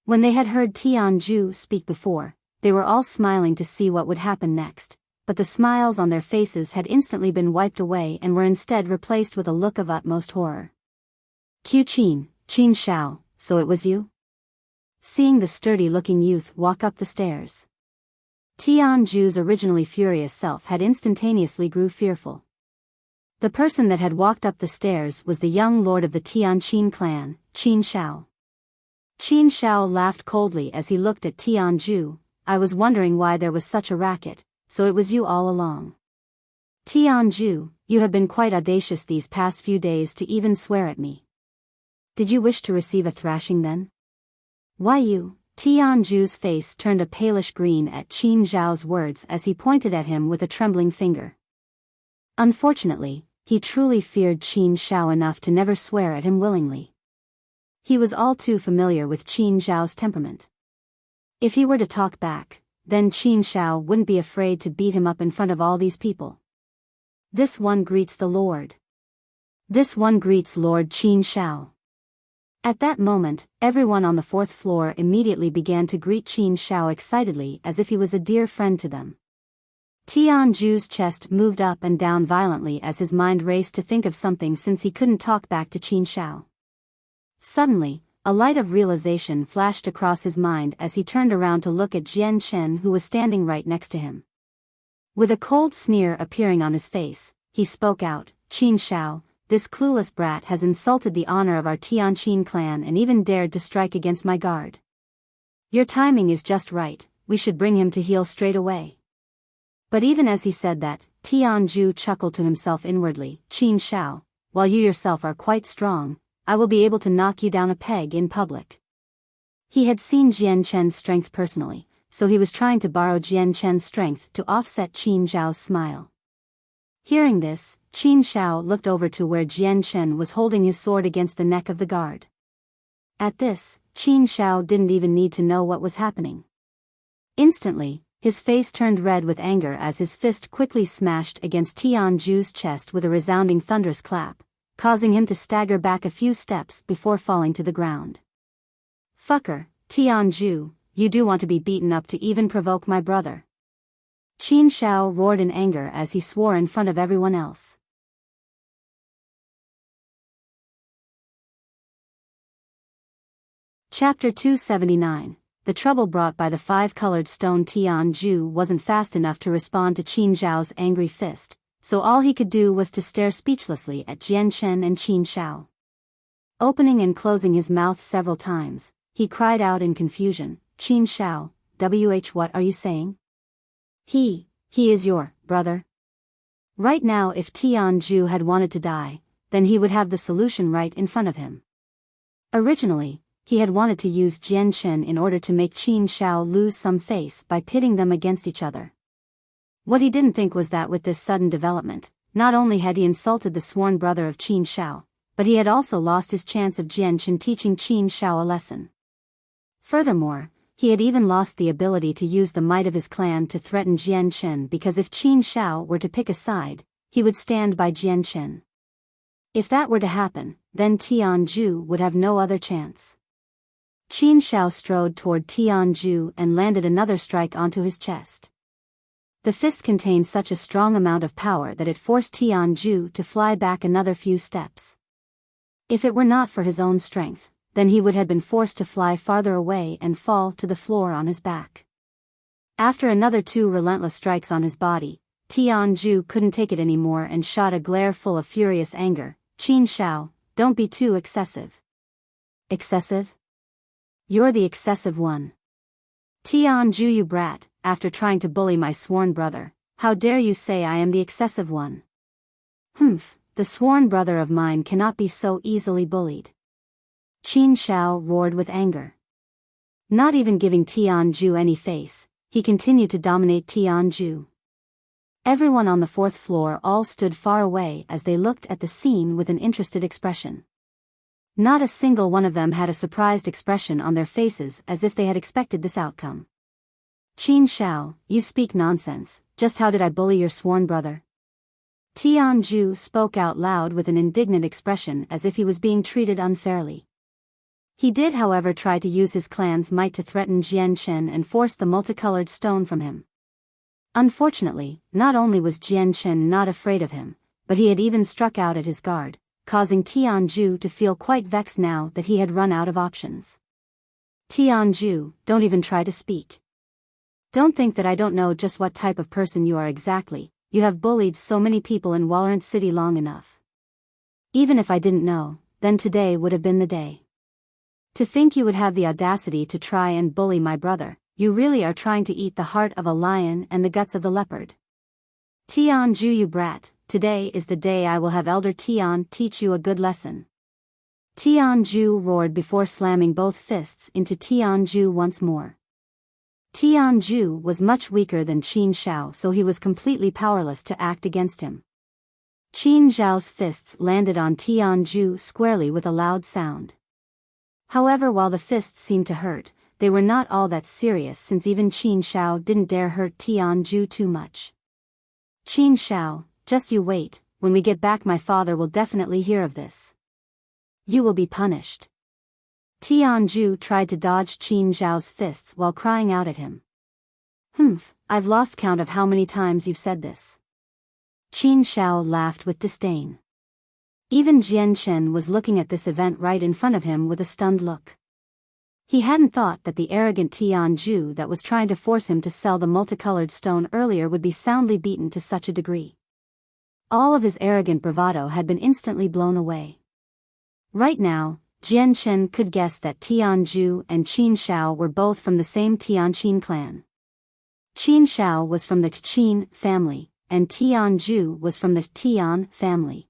Speaker 1: When they had heard Tianju speak before, they were all smiling to see what would happen next, but the smiles on their faces had instantly been wiped away and were instead replaced with a look of utmost horror. Qin Shao, so it was you? Seeing the sturdy-looking youth walk up the stairs, Tianju's originally furious self had instantaneously grew fearful. The person that had walked up the stairs was the young lord of the Tianqin clan, Qin Shao. Qin Shao laughed coldly as he looked at Tianju. I was wondering why there was such a racket, so it was you all along. Tianju, you have been quite audacious these past few days to even swear at me. Did you wish to receive a thrashing then? Why you? Tianju's face turned a palish green at Qin Zhao's words as he pointed at him with a trembling finger. Unfortunately, he truly feared Qin Shao enough to never swear at him willingly. He was all too familiar with Qin Zhao's temperament. If he were to talk back, then Qin Shao wouldn't be afraid to beat him up in front of all these people. This one greets the Lord. This one greets Lord Qin Shao. At that moment, everyone on the fourth floor immediately began to greet Qin Shao excitedly as if he was a dear friend to them. Tianju's chest moved up and down violently as his mind raced to think of something since he couldn't talk back to Qin Shao. Suddenly, a light of realization flashed across his mind as he turned around to look at Jian Chen who was standing right next to him. With a cold sneer appearing on his face, he spoke out, Qin Shao, this clueless brat has insulted the honor of our Tianqin clan and even dared to strike against my guard. Your timing is just right, we should bring him to heel straight away. But even as he said that, Tianju chuckled to himself inwardly, Qin Shao, while you yourself are quite strong, I will be able to knock you down a peg in public. He had seen Jian Chen's strength personally, so he was trying to borrow Jian Chen's strength to offset Qin Zhao's smile. Hearing this, Qin Shao looked over to where Jian Chen was holding his sword against the neck of the guard. At this, Qin Shao didn't even need to know what was happening. Instantly, his face turned red with anger as his fist quickly smashed against Tianju's chest with a resounding thunderous clap, causing him to stagger back a few steps before falling to the ground. Fucker, Tianju, you do want to be beaten up to even provoke my brother. Qin Shao roared in anger as he swore in front of everyone else. Chapter 279. The trouble brought by the five-colored stone. Tianju wasn't fast enough to respond to Qin Zhao's angry fist, so all he could do was to stare speechlessly at Jian Chen and Qin Shao. Opening and closing his mouth several times, he cried out in confusion, Qin Shao, what are you saying? He is your brother? Right now if Tianju had wanted to die, then he would have the solution right in front of him. Originally, he had wanted to use Jian Chen in order to make Qin Shao lose some face by pitting them against each other. What he didn't think was that with this sudden development, not only had he insulted the sworn brother of Qin Shao, but he had also lost his chance of Jian Chen teaching Qin Shao a lesson. Furthermore, he had even lost the ability to use the might of his clan to threaten Jian Chen, because if Qin Shao were to pick a side, he would stand by Jian Chen. If that were to happen, then Tianju would have no other chance. Qin Shao strode toward Tianju and landed another strike onto his chest. The fist contained such a strong amount of power that it forced Tianju to fly back another few steps. If it were not for his own strength, then he would have been forced to fly farther away and fall to the floor on his back. After another 2 relentless strikes on his body, Tianju couldn't take it anymore and shot a glare full of furious anger. Qin Shao, don't be too excessive. Excessive? You're the excessive one. Tianju, you brat, after trying to bully my sworn brother, how dare you say I am the excessive one? Humph, the sworn brother of mine cannot be so easily bullied. Qin Shao roared with anger. Not even giving Tianju any face, he continued to dominate Tianju. Everyone on the 4th floor all stood far away as they looked at the scene with an interested expression. Not a single one of them had a surprised expression on their faces as if they had expected this outcome. Qin Shao, you speak nonsense, just how did I bully your sworn brother? Tianju spoke out loud with an indignant expression as if he was being treated unfairly. He did however try to use his clan's might to threaten Jian Chen and force the multicolored stone from him. Unfortunately, not only was Jian Chen not afraid of him, but he had even struck out at his guard, causing Tianju to feel quite vexed now that he had run out of options. Tianju, don't even try to speak. Don't think that I don't know just what type of person you are exactly. You have bullied so many people in Warrant City long enough. Even if I didn't know, then today would have been the day. To think you would have the audacity to try and bully my brother, you really are trying to eat the heart of a lion and the guts of the leopard. Tianju, you brat, today is the day I will have Elder Tian teach you a good lesson. Tianju roared before slamming both fists into Tianju once more. Tianju was much weaker than Qin Shao, so he was completely powerless to act against him. Qin Zhao's fists landed on Tianju squarely with a loud sound. However, while the fists seemed to hurt, they were not all that serious since even Qin Shao didn't dare hurt Tianju too much. Qin Shao, just you wait, when we get back my father will definitely hear of this. You will be punished. Tianju tried to dodge Qin Zhao's fists while crying out at him. Humph, I've lost count of how many times you've said this. Qin Shao laughed with disdain. Even Jian Chen was looking at this event right in front of him with a stunned look. He hadn't thought that the arrogant Tianju that was trying to force him to sell the multicolored stone earlier would be soundly beaten to such a degree. All of his arrogant bravado had been instantly blown away. Right now, Jian Chen could guess that Tianju and Qin Shao were both from the same Tianqin clan. Qin Shao was from the Qin family, and Tianju was from the Tian family.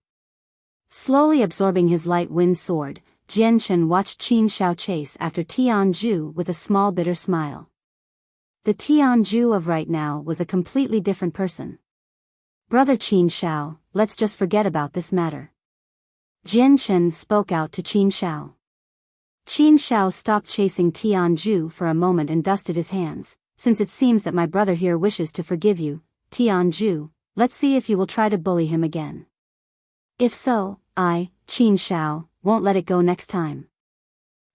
Speaker 1: Slowly absorbing his light wind sword, Jian Chen watched Qin Shao chase after Tianju with a small bitter smile. The Tianju of right now was a completely different person. Brother Qin Shao, let's just forget about this matter. Jian Chen spoke out to Qin Shao. Qin Shao stopped chasing Tianju for a moment and dusted his hands. Since it seems that my brother here wishes to forgive you, Tianju, let's see if you will try to bully him again. If so, I, Qin Shao, won't let it go next time.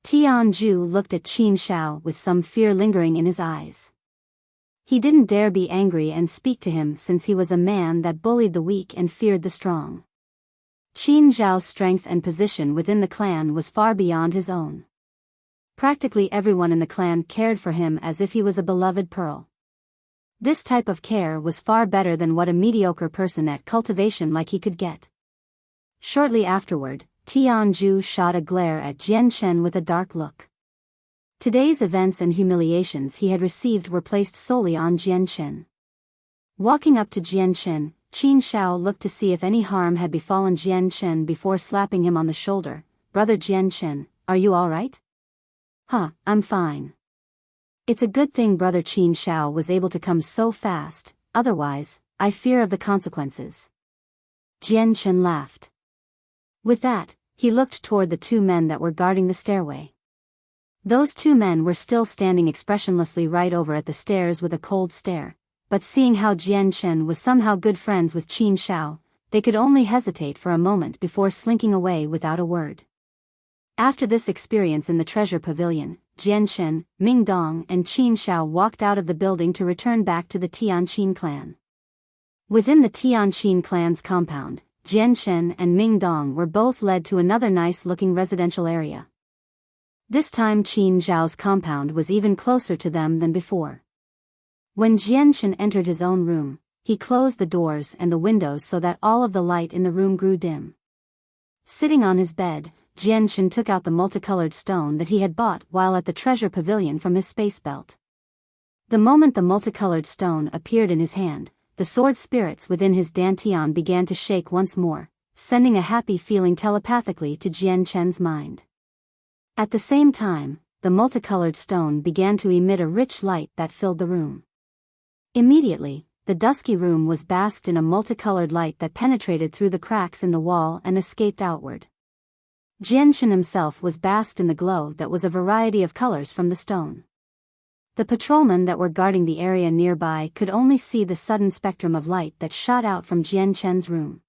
Speaker 1: Tianju looked at Qin Shao with some fear lingering in his eyes. He didn't dare be angry and speak to him since he was a man that bullied the weak and feared the strong. Qin Zhao's strength and position within the clan was far beyond his own. Practically everyone in the clan cared for him as if he was a beloved pearl. This type of care was far better than what a mediocre person at cultivation like he could get. Shortly afterward, Tianju shot a glare at Jian Chen with a dark look. Today's events and humiliations he had received were placed solely on Jian Chen. Walking up to Jian Chen, Qin Shao looked to see if any harm had befallen Jian Chen before slapping him on the shoulder. Brother Jian Chen, are you all right? I'm fine. It's a good thing Brother Qin Shao was able to come so fast. otherwise, I fear of the consequences." Jianchen laughed. With that, he looked toward the two men that were guarding the stairway. Those two men were still standing expressionlessly right over at the stairs with a cold stare, but seeing how Jianchen was somehow good friends with Qin Shao, they could only hesitate for a moment before slinking away without a word. After this experience in the treasure pavilion, Jianchen, Ming Dong and Qin Shao walked out of the building to return back to the Tianqin clan. Within the Tianqin clan's compound, Jianchen and Ming Dong were both led to another nice-looking residential area. This time Qin Zhao's compound was even closer to them than before. When Jianchen entered his own room, he closed the doors and the windows so that all of the light in the room grew dim. Sitting on his bed, Jianchen took out the multicolored stone that he had bought while at the treasure pavilion from his space belt. The moment the multicolored stone appeared in his hand, the sword spirits within his dantian began to shake once more, sending a happy feeling telepathically to Jianchen's mind. At the same time, the multicolored stone began to emit a rich light that filled the room. Immediately, the dusky room was basked in a multicolored light that penetrated through the cracks in the wall and escaped outward. Jianchen himself was basked in the glow that was a variety of colors from the stone. The patrolmen that were guarding the area nearby could only see the sudden spectrum of light that shot out from Jianchen's room.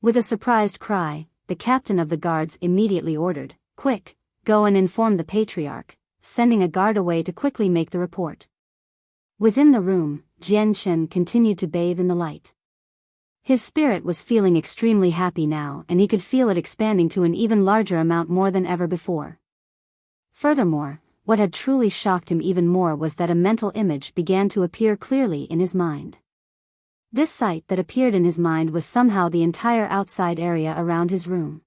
Speaker 1: With a surprised cry, the captain of the guards immediately ordered, "Quick, go and inform the patriarch," sending a guard away to quickly make the report. Within the room, Jianchen continued to bathe in the light. His spirit was feeling extremely happy now and he could feel it expanding to an even larger amount more than ever before. Furthermore, what had truly shocked him even more was that a mental image began to appear clearly in his mind. This sight that appeared in his mind was somehow the entire outside area around his room.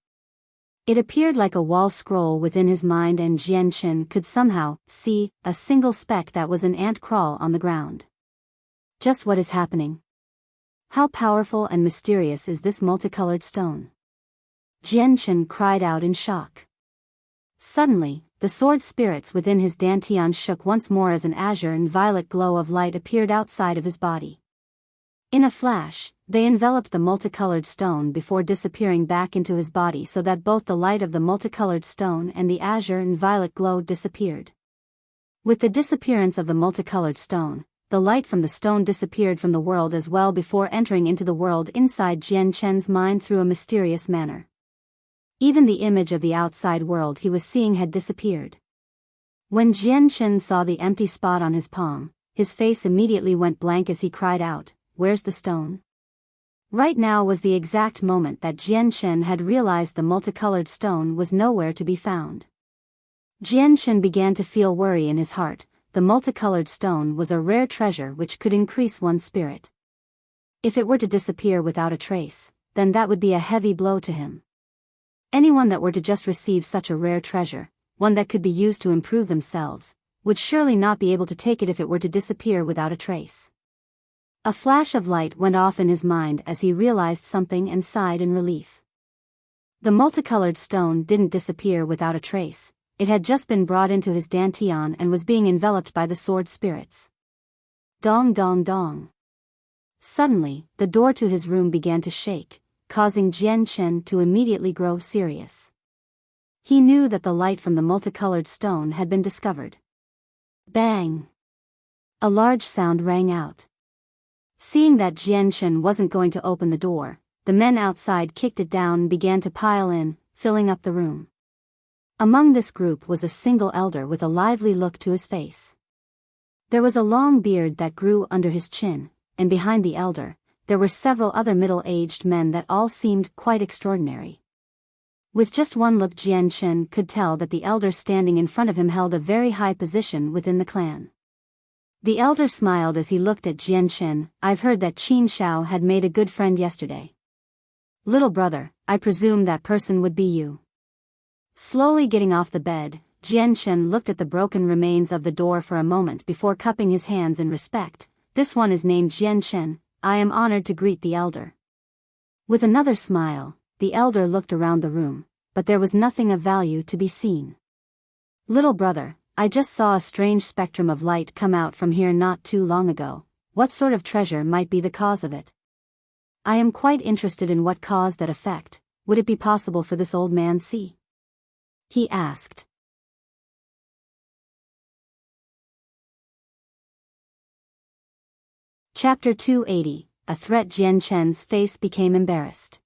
Speaker 1: It appeared like a wall scroll within his mind and Jianchen could somehow see a single speck that was an ant crawl on the ground. Just what is happening? How powerful and mysterious is this multicolored stone? Jianchen cried out in shock. Suddenly, the sword spirits within his dantian shook once more as an azure and violet glow of light appeared outside of his body. In a flash, they enveloped the multicolored stone before disappearing back into his body so that both the light of the multicolored stone and the azure and violet glow disappeared. With the disappearance of the multicolored stone, the light from the stone disappeared from the world as well before entering into the world inside Jianchen's mind through a mysterious manner. Even the image of the outside world he was seeing had disappeared. When Jianchen saw the empty spot on his palm, his face immediately went blank as he cried out, "Where's the stone?" Right now was the exact moment that Jianchen had realized the multicolored stone was nowhere to be found. Jianchen began to feel worry in his heart. The multicolored stone was a rare treasure which could increase one's spirit. If it were to disappear without a trace, then that would be a heavy blow to him. Anyone that were to just receive such a rare treasure, one that could be used to improve themselves, would surely not be able to take it if it were to disappear without a trace. A flash of light went off in his mind as he realized something and sighed in relief. The multicolored stone didn't disappear without a trace, it had just been brought into his dantian and was being enveloped by the sword spirits. Dong dong dong. Suddenly, the door to his room began to shake, causing Jianchen to immediately grow serious. He knew that the light from the multicolored stone had been discovered. Bang! A large sound rang out. Seeing that Jianchen wasn't going to open the door, the men outside kicked it down and began to pile in, filling up the room. Among this group was a single elder with a lively look to his face. There was a long beard that grew under his chin, and behind the elder, there were several other middle-aged men that all seemed quite extraordinary. With just one look Jianchen could tell that the elder standing in front of him held a very high position within the clan. The elder smiled as he looked at Jianchen. "I've heard that Qin Shao had made a good friend yesterday. Little brother, I presume that person would be you." Slowly getting off the bed, Jianchen looked at the broken remains of the door for a moment before cupping his hands in respect. "This one is named Jianchen. I am honored to greet the elder." With another smile, the elder looked around the room, but there was nothing of value to be seen. "Little brother, I just saw a strange spectrum of light come out from here not too long ago. what sort of treasure might be the cause of it? I am quite interested in what caused that effect. Would it be possible for this old man see? He asked. Chapter 280, A Threat. Jian Chen's face became embarrassed.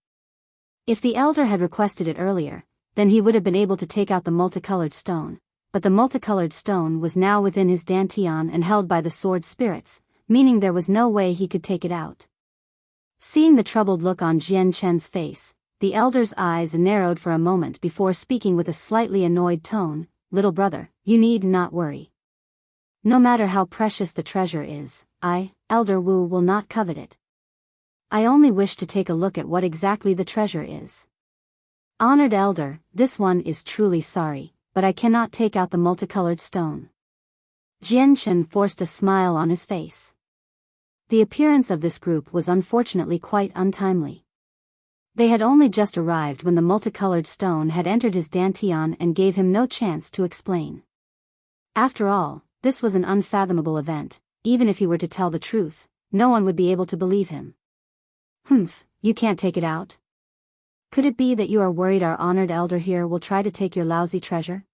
Speaker 1: If the elder had requested it earlier, then he would have been able to take out the multicolored stone, but the multicolored stone was now within his dantian and held by the sword spirits, meaning there was no way he could take it out. Seeing the troubled look on Jian Chen's face, the elder's eyes narrowed for a moment before speaking with a slightly annoyed tone. Little brother, you need not worry. No matter how precious the treasure is, I, Elder Wu, will not covet it. I only wish to take a look at what exactly the treasure is. Honored elder, this one is truly sorry, but I cannot take out the multicolored stone. Jian Chen forced a smile on his face. The appearance of this group was unfortunately quite untimely. They had only just arrived when the multicolored stone had entered his dantian and gave him no chance to explain. After all, this was an unfathomable event. Even if he were to tell the truth, no one would be able to believe him. Humph, you can't take it out? Could it be that you are worried our honored elder here will try to take your lousy treasure?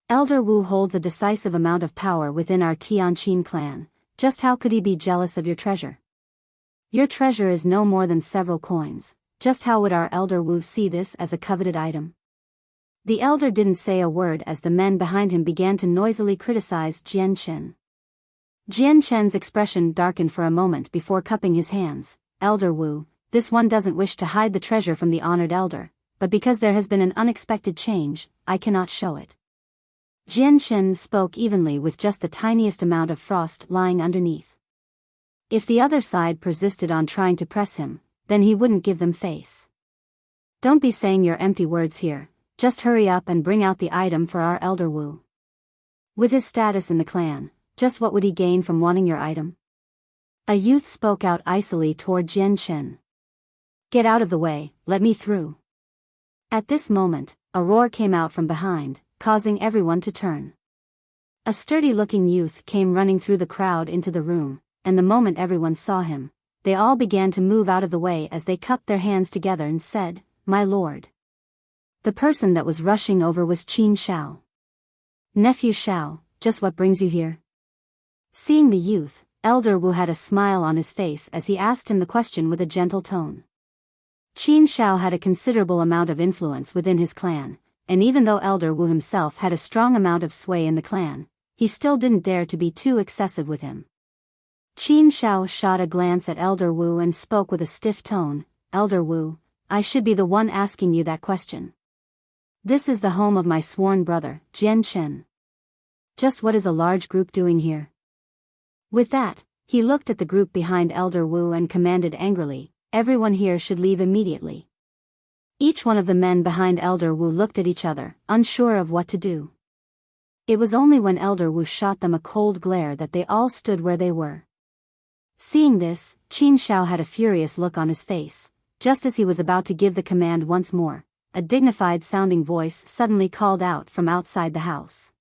Speaker 1: Elder Wu holds a decisive amount of power within our Tianqin clan. Just how could he be jealous of your treasure? Your treasure is no more than several coins. Just how would our Elder Wu see this as a coveted item? The elder didn't say a word as the men behind him began to noisily criticize Jian Chen. Jian Chen's expression darkened for a moment before cupping his hands. Elder Wu, this one doesn't wish to hide the treasure from the honored elder, but because there has been an unexpected change, I cannot show it. Jian Chen spoke evenly with just the tiniest amount of frost lying underneath. If the other side persisted on trying to press him, then he wouldn't give them face. Don't be saying your empty words here, just hurry up and bring out the item for our Elder Wu. With his status in the clan, just what would he gain from wanting your item? A youth spoke out icily toward Jian Chen. Get out of the way, let me through. At this moment, a roar came out from behind, causing everyone to turn. A sturdy-looking youth came running through the crowd into the room, and the moment everyone saw him, they all began to move out of the way as they cupped their hands together and said, "My lord." The person that was rushing over was Qin Shao. Nephew Shao, just what brings you here? Seeing the youth, Elder Wu had a smile on his face as he asked him the question with a gentle tone. Qin Shao had a considerable amount of influence within his clan, and even though Elder Wu himself had a strong amount of sway in the clan, he still didn't dare to be too excessive with him. Qin Shao shot a glance at Elder Wu and spoke with a stiff tone. Elder Wu, I should be the one asking you that question. This is the home of my sworn brother, Jian Chen. Just what is a large group doing here? With that, he looked at the group behind Elder Wu and commanded angrily, everyone here should leave immediately. Each one of the men behind Elder Wu looked at each other, unsure of what to do. It was only when Elder Wu shot them a cold glare that they all stood where they were. Seeing this, Qin Shao had a furious look on his face. Just as he was about to give the command once more, a dignified-sounding voice suddenly called out from outside the house.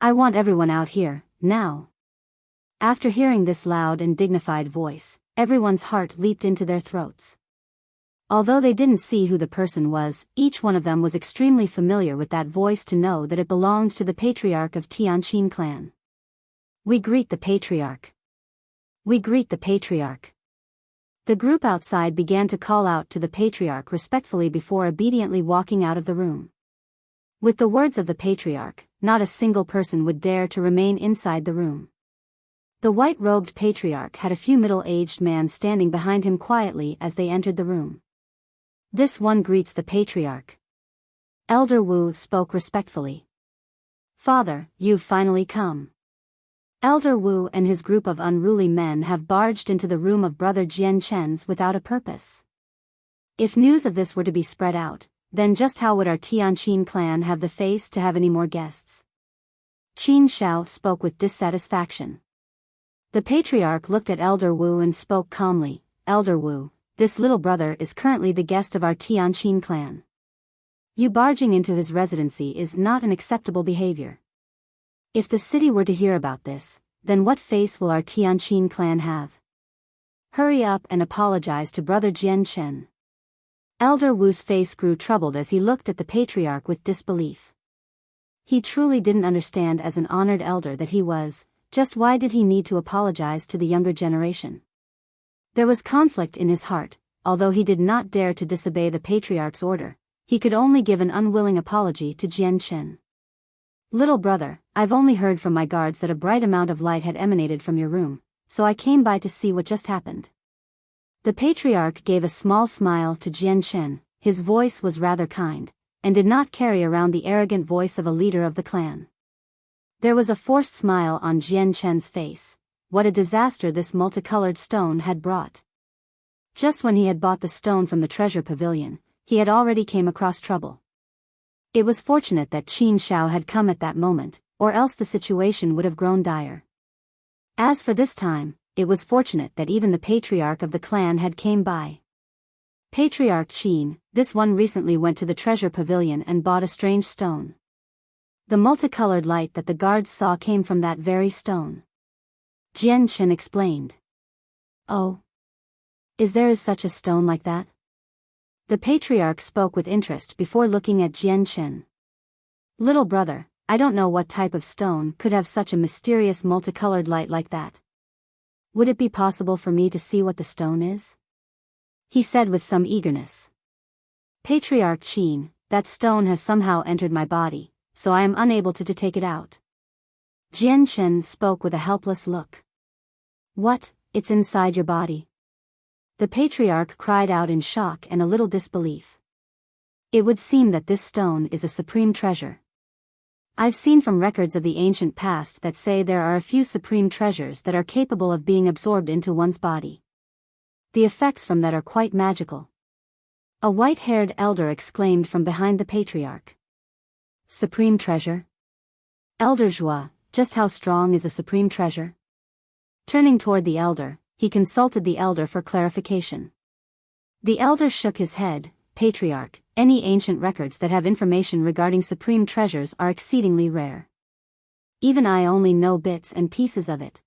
Speaker 1: I want everyone out here, now. After hearing this loud and dignified voice, everyone's heart leaped into their throats. Although they didn't see who the person was, each one of them was extremely familiar with that voice to know that it belonged to the patriarch of Tianqin clan. We greet the patriarch. We greet the patriarch. The group outside began to call out to the patriarch respectfully before obediently walking out of the room. With the words of the patriarch, not a single person would dare to remain inside the room. The white-robed patriarch had a few middle-aged men standing behind him quietly as they entered the room. This one greets the patriarch. Elder Wu spoke respectfully. Father, you've finally come. Elder Wu and his group of unruly men have barged into the room of Brother Jian Chen's without a purpose. If news of this were to be spread out, then just how would our Tianqin clan have the face to have any more guests? Qin Shao spoke with dissatisfaction. The patriarch looked at Elder Wu and spoke calmly. Elder Wu, this little brother is currently the guest of our Tianqin clan. You barging into his residency is not an acceptable behavior. If the city were to hear about this, then what face will our Tianqin clan have? Hurry up and apologize to Brother Jianchen. Elder Wu's face grew troubled as he looked at the patriarch with disbelief. He truly didn't understand as an honored elder that he was, just why did he need to apologize to the younger generation? There was conflict in his heart, although he did not dare to disobey the patriarch's order, he could only give an unwilling apology to Jianchen. Little brother, I've only heard from my guards that a bright amount of light had emanated from your room, so I came by to see what just happened. The patriarch gave a small smile to Jianchen, his voice was rather kind, and did not carry around the arrogant voice of a leader of the clan. There was a forced smile on Jianchen's face. What a disaster this multicolored stone had brought. Just when he had bought the stone from the treasure pavilion, he had already came across trouble. It was fortunate that Qin Shao had come at that moment, or else the situation would have grown dire. As for this time, it was fortunate that even the patriarch of the clan had came by. Patriarch Qin, this one recently went to the treasure pavilion and bought a strange stone. The multicolored light that the guards saw came from that very stone. Jianchen explained. Oh. Is there such a stone like that? The patriarch spoke with interest before looking at Jianchen. Little brother, I don't know what type of stone could have such a mysterious multicolored light like that. Would it be possible for me to see what the stone is? He said with some eagerness. Patriarch Qin, that stone has somehow entered my body, so I am unable to take it out. Jianchen spoke with a helpless look. What, it's inside your body? The patriarch cried out in shock and a little disbelief. It would seem that this stone is a supreme treasure. I've seen from records of the ancient past that say there are a few supreme treasures that are capable of being absorbed into one's body. The effects from that are quite magical. A white-haired elder exclaimed from behind the patriarch. Supreme treasure? Elder Zhua, just how strong is a supreme treasure? Turning toward the elder, he consulted the elder for clarification. The elder shook his head. Patriarch, any ancient records that have information regarding supreme treasures are exceedingly rare. Even I only know bits and pieces of it.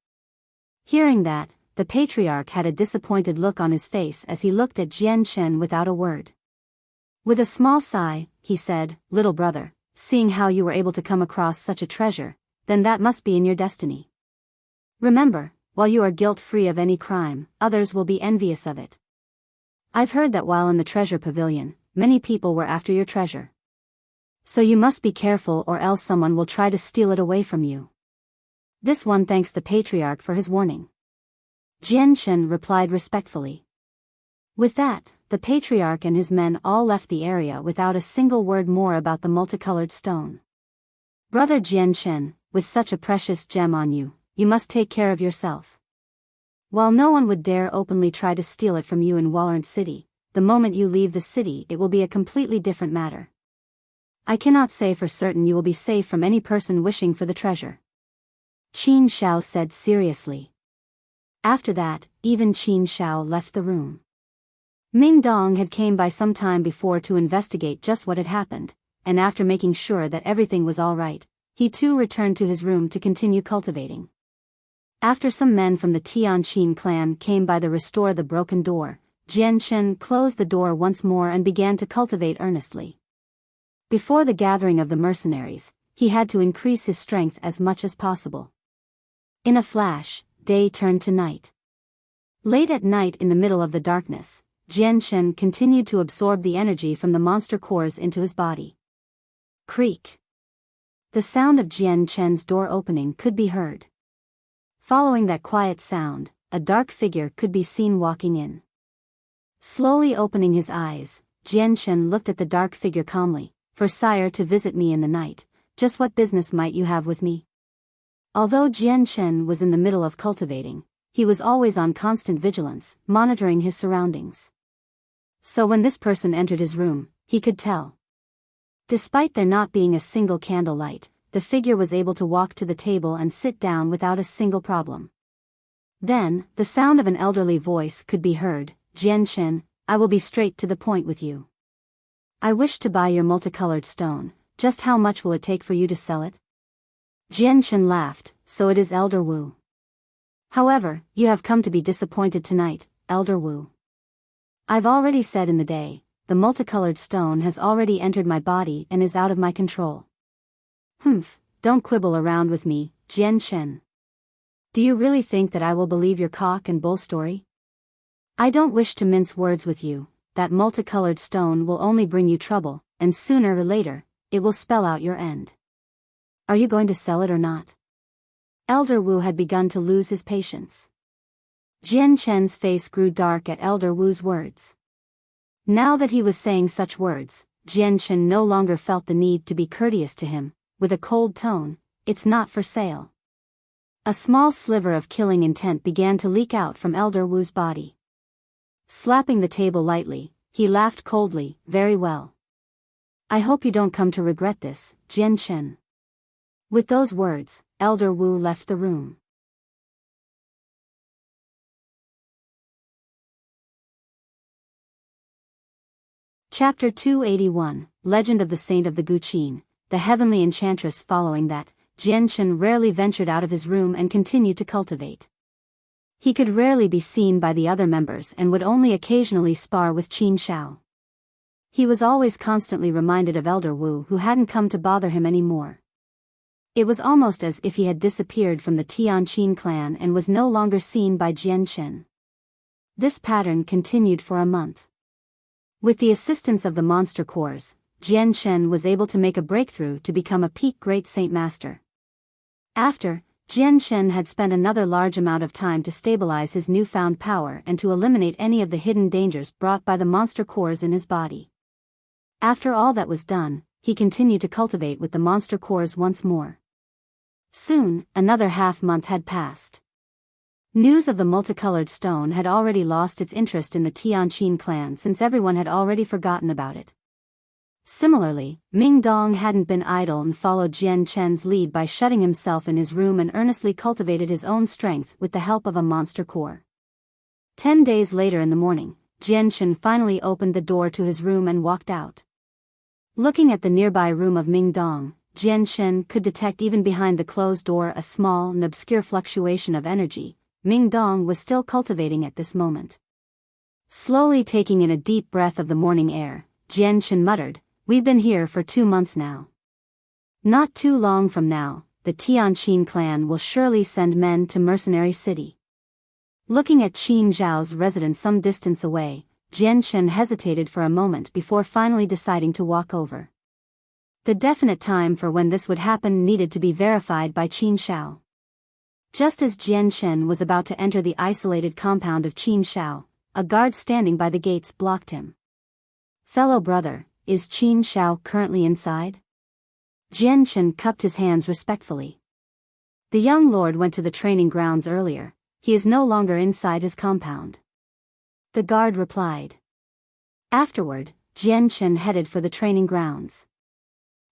Speaker 1: Hearing that, the patriarch had a disappointed look on his face as he looked at Jianchen without a word. With a small sigh, he said, Little brother, seeing how you were able to come across such a treasure, then that must be in your destiny. Remember, while you are guilt-free of any crime, others will be envious of it. I've heard that while in the treasure pavilion, many people were after your treasure. So you must be careful or else someone will try to steal it away from you. This one thanks the patriarch for his warning. Jianchen replied respectfully. With that, the patriarch and his men all left the area without a single word more about the multicolored stone. Brother Jianchen, with such a precious gem on you, you must take care of yourself. While no one would dare openly try to steal it from you in Warrant City, the moment you leave the city it will be a completely different matter. I cannot say for certain you will be safe from any person wishing for the treasure. Qin Shao said seriously. After that, even Qin Shao left the room. Ming Dong had came by some time before to investigate just what had happened, and after making sure that everything was all right, he too returned to his room to continue cultivating. After some men from the Tianqin clan came by to restore the broken door, Jianchen closed the door once more and began to cultivate earnestly. Before the gathering of the mercenaries, he had to increase his strength as much as possible. In a flash, day turned to night. Late at night in the middle of the darkness, Jianchen continued to absorb the energy from the monster cores into his body. Creak. The sound of Jianchen's door opening could be heard. Following that quiet sound, a dark figure could be seen walking in. Slowly opening his eyes, Jianchen looked at the dark figure calmly. For sire to visit me in the night, just what business might you have with me? Although Jianchen was in the middle of cultivating, he was always on constant vigilance, monitoring his surroundings. So when this person entered his room, he could tell. Despite there not being a single candle light, the figure was able to walk to the table and sit down without a single problem. Then, the sound of an elderly voice could be heard. Jianchen, I will be straight to the point with you. I wish to buy your multicolored stone. Just how much will it take for you to sell it? Jianchen laughed. So it is Elder Wu. However, you have come to be disappointed tonight, Elder Wu. I've already said in the day, the multicolored stone has already entered my body and is out of my control. Humph, don't quibble around with me, Jian Chen. Do you really think that I will believe your cock and bull story? I don't wish to mince words with you, that multicolored stone will only bring you trouble, and sooner or later, it will spell out your end. Are you going to sell it or not? Elder Wu had begun to lose his patience. Jian Chen's face grew dark at Elder Wu's words. Now that he was saying such words, Jian Chen no longer felt the need to be courteous to him. With a cold tone, "It's not for sale." A small sliver of killing intent began to leak out from Elder Wu's body. Slapping the table lightly, he laughed coldly, "Very well. I hope you don't come to regret this, Jian Chen." With those words, Elder Wu left the room. Chapter 281, Legend of the Saint of the Guqin. The heavenly enchantress. Following that, Jian Chen rarely ventured out of his room and continued to cultivate. He could rarely be seen by the other members and would only occasionally spar with Qin Shao. He was always constantly reminded of Elder Wu, who hadn't come to bother him anymore. It was almost as if he had disappeared from the Tianqin clan and was no longer seen by Jian Chen. This pattern continued for a month. With the assistance of the monster cores, Jian Chen was able to make a breakthrough to become a peak Great Saint Master. After, Jian Chen had spent another large amount of time to stabilize his newfound power and to eliminate any of the hidden dangers brought by the monster cores in his body. After all that was done, he continued to cultivate with the monster cores once more. Soon, another half-month had passed. News of the multicolored stone had already lost its interest in the Tianqin clan since everyone had already forgotten about it. Similarly, Ming Dong hadn't been idle and followed Jian Chen's lead by shutting himself in his room and earnestly cultivated his own strength with the help of a monster core. 10 days later in the morning, Jian Chen finally opened the door to his room and walked out. Looking at the nearby room of Ming Dong, Jian Chen could detect even behind the closed door a small and obscure fluctuation of energy. Ming Dong was still cultivating at this moment. Slowly taking in a deep breath of the morning air, Jian Chen muttered, "We've been here for 2 months now. Not too long from now, the Tianqin clan will surely send men to Mercenary City." Looking at Qin Zhao's residence some distance away, Jian Chen hesitated for a moment before finally deciding to walk over. The definite time for when this would happen needed to be verified by Qin Zhao. Just as Jian Chen was about to enter the isolated compound of Qin Zhao, a guard standing by the gates blocked him. "Fellow brother, is Qin Zhao currently inside?" Jian Chen cupped his hands respectfully. "The young lord went to the training grounds earlier. He is no longer inside his compound," the guard replied. Afterward, Jian Chen headed for the training grounds.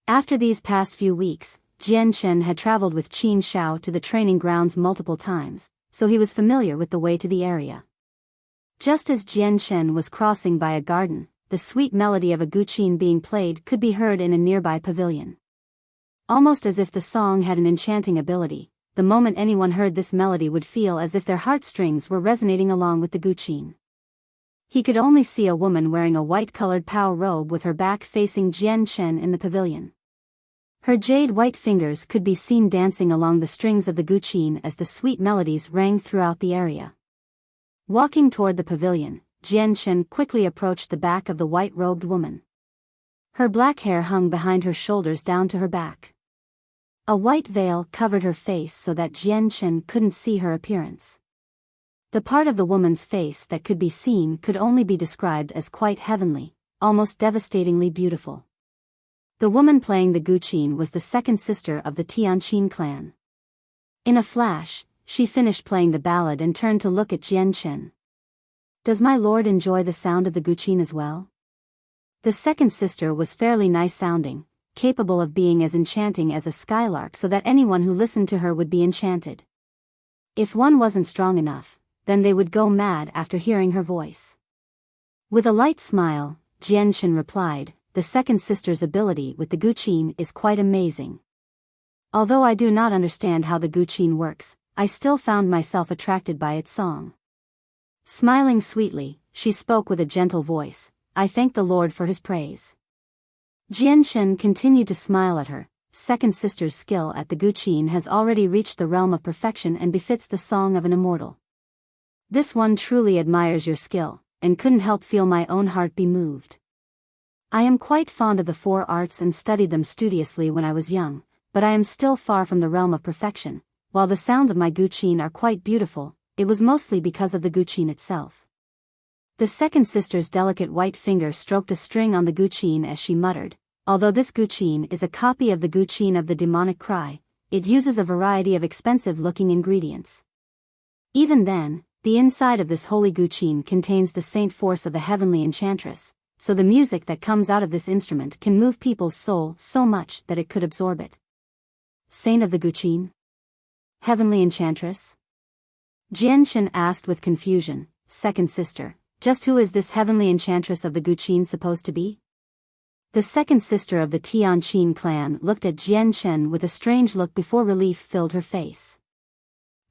Speaker 1: After these past few weeks, Jian Chen had traveled with Qin Zhao to the training grounds multiple times, so he was familiar with the way to the area. Just as Jian Chen was crossing by a garden, the sweet melody of a guqin being played could be heard in a nearby pavilion. Almost as if the song had an enchanting ability, the moment anyone heard this melody would feel as if their heartstrings were resonating along with the guqin. He could only see a woman wearing a white-colored pao robe with her back facing Jian Chen in the pavilion. Her jade-white fingers could be seen dancing along the strings of the guqin as the sweet melodies rang throughout the area. Walking toward the pavilion, Jian Chen quickly approached the back of the white-robed woman. Her black hair hung behind her shoulders down to her back. A white veil covered her face so that Jian Chen couldn't see her appearance. The part of the woman's face that could be seen could only be described as quite heavenly, almost devastatingly beautiful. The woman playing the guqin was the second sister of the Tianqin clan. In a flash, she finished playing the ballad and turned to look at Jian Chen. "Does my lord enjoy the sound of the guqin as well?" The second sister was fairly nice sounding, capable of being as enchanting as a skylark so that anyone who listened to her would be enchanted. If one wasn't strong enough, then they would go mad after hearing her voice. With a light smile, Jian Chen replied, "The second sister's ability with the guqin is quite amazing. Although I do not understand how the guqin works, I still found myself attracted by its song. Smiling sweetly, she spoke with a gentle voice, I thank the Lord for his praise. Jianchen continued to smile at her. Second sister's skill at the guqin has already reached the realm of perfection and befits the song of an immortal. This one truly admires your skill, and couldn't help feel my own heart be moved. I am quite fond of the four arts and studied them studiously when I was young, but I am still far from the realm of perfection. While the sounds of my guqin are quite beautiful, it was mostly because of the guqin itself. The second sister's delicate white finger stroked a string on the guqin as she muttered, although this guqin is a copy of the guqin of the demonic cry, it uses a variety of expensive-looking ingredients. Even then, the inside of this holy guqin contains the saint force of the heavenly enchantress, so the music that comes out of this instrument can move people's soul so much that it could absorb it. Saint of the guqin? Heavenly enchantress? Jianchen asked with confusion. Second sister, just who is this heavenly enchantress of the guqin supposed to be? The second sister of the Tianqin clan looked at Jianchen with a strange look before relief filled her face.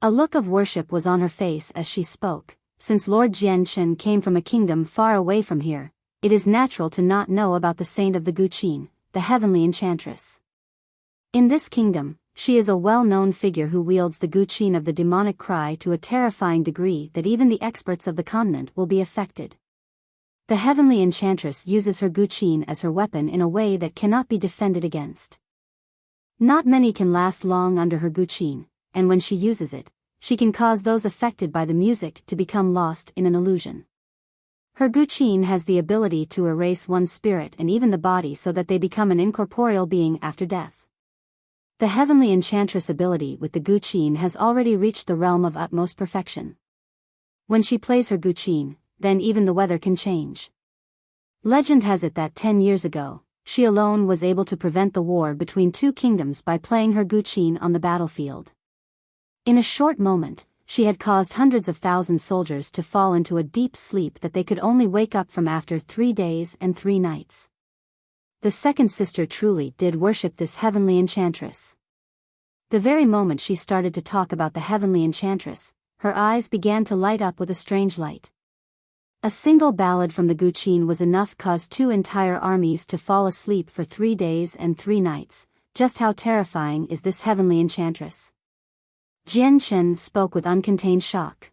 Speaker 1: A look of worship was on her face as she spoke. Since Lord Jianchen came from a kingdom far away from here, it is natural to not know about the saint of the guqin, the heavenly enchantress. In this kingdom, she is a well-known figure who wields the guqin of the demonic cry to a terrifying degree that even the experts of the continent will be affected. The heavenly enchantress uses her guqin as her weapon in a way that cannot be defended against. Not many can last long under her guqin, and when she uses it, she can cause those affected by the music to become lost in an illusion. Her guqin has the ability to erase one's spirit and even the body so that they become an incorporeal being after death. The heavenly enchantress ability with the guqin has already reached the realm of utmost perfection. When she plays her guqin, then even the weather can change. Legend has it that 10 years ago, she alone was able to prevent the war between two kingdoms by playing her guqin on the battlefield. In a short moment, she had caused hundreds of thousand soldiers to fall into a deep sleep that they could only wake up from after 3 days and 3 nights. The second sister truly did worship this heavenly enchantress. The very moment she started to talk about the heavenly enchantress, her eyes began to light up with a strange light. A single ballad from the guqin was enough to cause 2 entire armies to fall asleep for 3 days and 3 nights. Just how terrifying is this heavenly enchantress? Jianchen spoke with uncontained shock.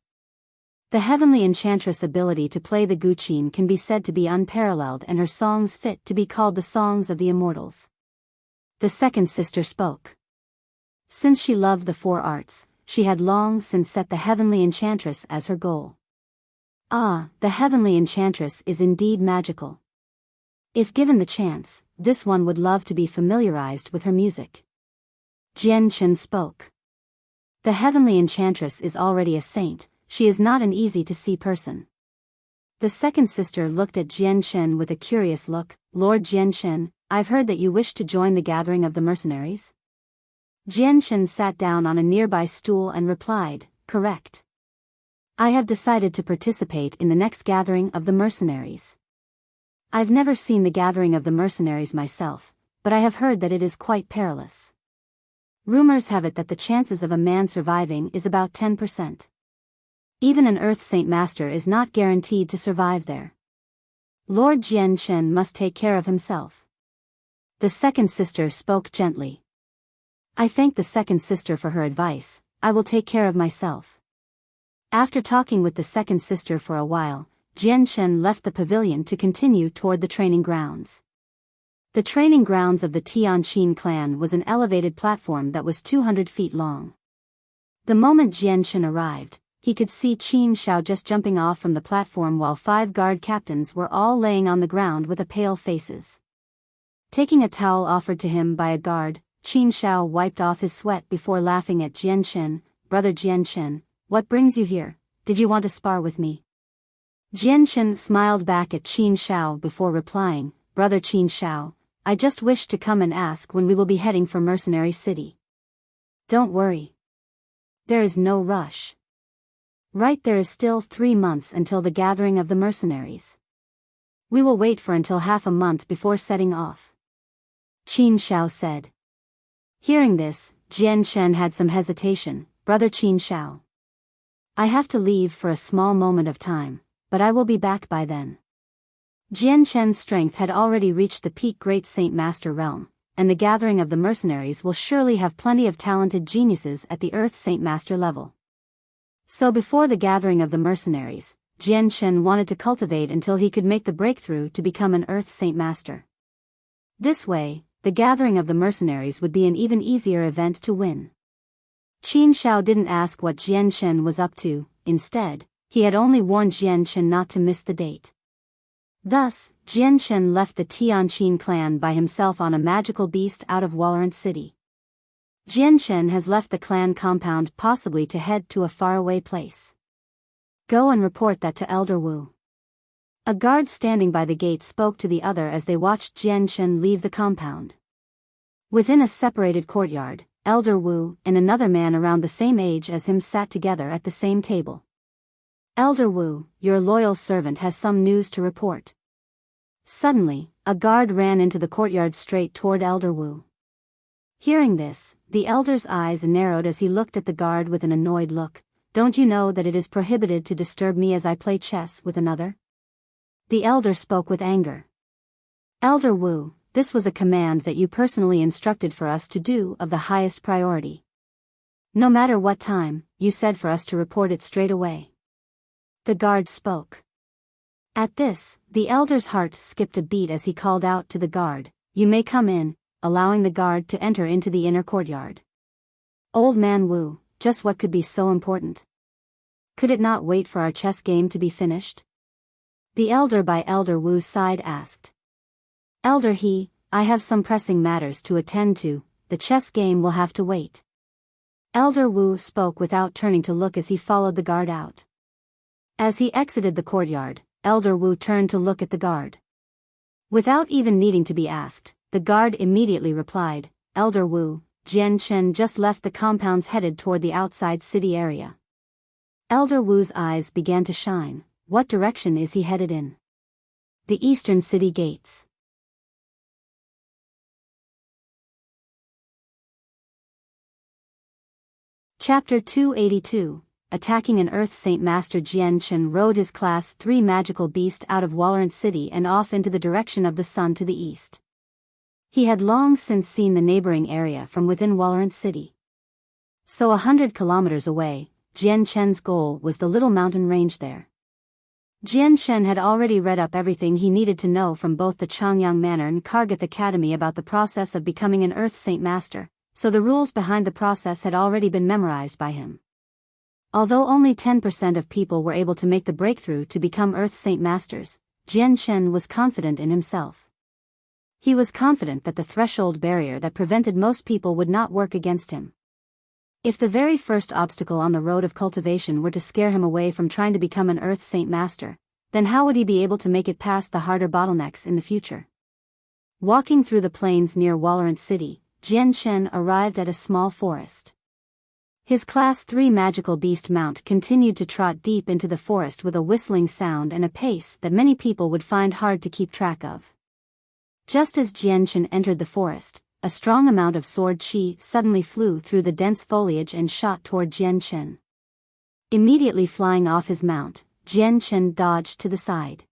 Speaker 1: The heavenly enchantress' ability to play the guqin can be said to be unparalleled, and her songs fit to be called the songs of the immortals. The second sister spoke. Since she loved the 4 arts, she had long since set the heavenly enchantress as her goal. Ah, the heavenly enchantress is indeed magical. If given the chance, this one would love to be familiarized with her music. Jianchen spoke. The heavenly enchantress is already a saint. She is not an easy-to-see person. The second sister looked at Jianchen with a curious look. Lord Jianchen, I've heard that you wish to join the gathering of the mercenaries? Jianchen sat down on a nearby stool and replied, correct. I have decided to participate in the next gathering of the mercenaries. I've never seen the gathering of the mercenaries myself, but I have heard that it is quite perilous. Rumors have it that the chances of a man surviving is about 10%. Even an Earth Saint Master is not guaranteed to survive there. Lord Jianchen must take care of himself. The second sister spoke gently. I thank the second sister for her advice. I will take care of myself. After talking with the second sister for a while, Jianchen left the pavilion to continue toward the training grounds. The training grounds of the Tianqin clan was an elevated platform that was 200 feet long. The moment Jianchen arrived, he could see Qin Shao just jumping off from the platform while 5 guard captains were all laying on the ground with pale faces. Taking a towel offered to him by a guard, Qin Shao wiped off his sweat before laughing at Jianchen. Brother Jianchen, what brings you here? Did you want to spar with me? Jianchen smiled back at Qin Shao before replying, Brother Qin Shao, I just wished to come and ask when we will be heading for Mercenary City. Don't worry. There is no rush. Right, there is still 3 months until the gathering of the mercenaries. We will wait for until half a month before setting off. Qin Shao said. Hearing this, Jianchen had some hesitation. Brother Qin Shao. I have to leave for a small moment of time, but I will be back by then. Jian Chen's strength had already reached the peak Great Saint Master realm, and the gathering of the mercenaries will surely have plenty of talented geniuses at the Earth Saint Master level. So before the gathering of the mercenaries, Jian Chen wanted to cultivate until he could make the breakthrough to become an Earth Saint Master. This way, the gathering of the mercenaries would be an even easier event to win. Qin Shao didn't ask what Jian Chen was up to, instead, he had only warned Jian Chen not to miss the date. Thus, Jian Chen left the Tianqin clan by himself on a magical beast out of Walorant City. Jian Chen has left the clan compound possibly to head to a faraway place. Go and report that to Elder Wu. A guard standing by the gate spoke to the other as they watched Jian Chen leave the compound. Within a separated courtyard, Elder Wu and another man around the same age as him sat together at the same table. Elder Wu, your loyal servant has some news to report. Suddenly, a guard ran into the courtyard straight toward Elder Wu. Hearing this, the elder's eyes narrowed as he looked at the guard with an annoyed look. Don't you know that it is prohibited to disturb me as I play chess with another? The elder spoke with anger. Elder Wu, this was a command that you personally instructed for us to do of the highest priority. No matter what time, you said for us to report it straight away. The guard spoke. At this, the elder's heart skipped a beat as he called out to the guard, you may come in, allowing the guard to enter into the inner courtyard. Old man Wu, just what could be so important? Could it not wait for our chess game to be finished? The elder by Elder Wu's side asked. Elder He, I have some pressing matters to attend to, the chess game will have to wait. Elder Wu spoke without turning to look as he followed the guard out. As he exited the courtyard, Elder Wu turned to look at the guard. Without even needing to be asked, the guard immediately replied, Elder Wu, Jian Chen just left the compounds headed toward the outside city area. Elder Wu's eyes began to shine. What direction is he headed in? The eastern city gates. Chapter 282, Attacking an Earth Saint Master. Jian Chen rode his Class 3 magical beast out of Walorant City and off into the direction of the sun to the east. He had long since seen the neighboring area from within Walorant City. So 100 kilometers away, Jian Chen's goal was the little mountain range there. Jian Chen had already read up everything he needed to know from both the Changyang Manor and Kargath Academy about the process of becoming an Earth Saint Master, so the rules behind the process had already been memorized by him. Although only 10% of people were able to make the breakthrough to become Earth Saint Masters, Jian Chen was confident in himself. He was confident that the threshold barrier that prevented most people would not work against him. If the very first obstacle on the road of cultivation were to scare him away from trying to become an Earth Saint Master, then how would he be able to make it past the harder bottlenecks in the future? Walking through the plains near Walorant City, Jian Chen arrived at a small forest. His Class 3 magical beast mount continued to trot deep into the forest with a whistling sound and a pace that many people would find hard to keep track of. Just as Jian Chen entered the forest, a strong amount of sword qi suddenly flew through the dense foliage and shot toward Jian Chen. Immediately flying off his mount, Jian Chen dodged to the side.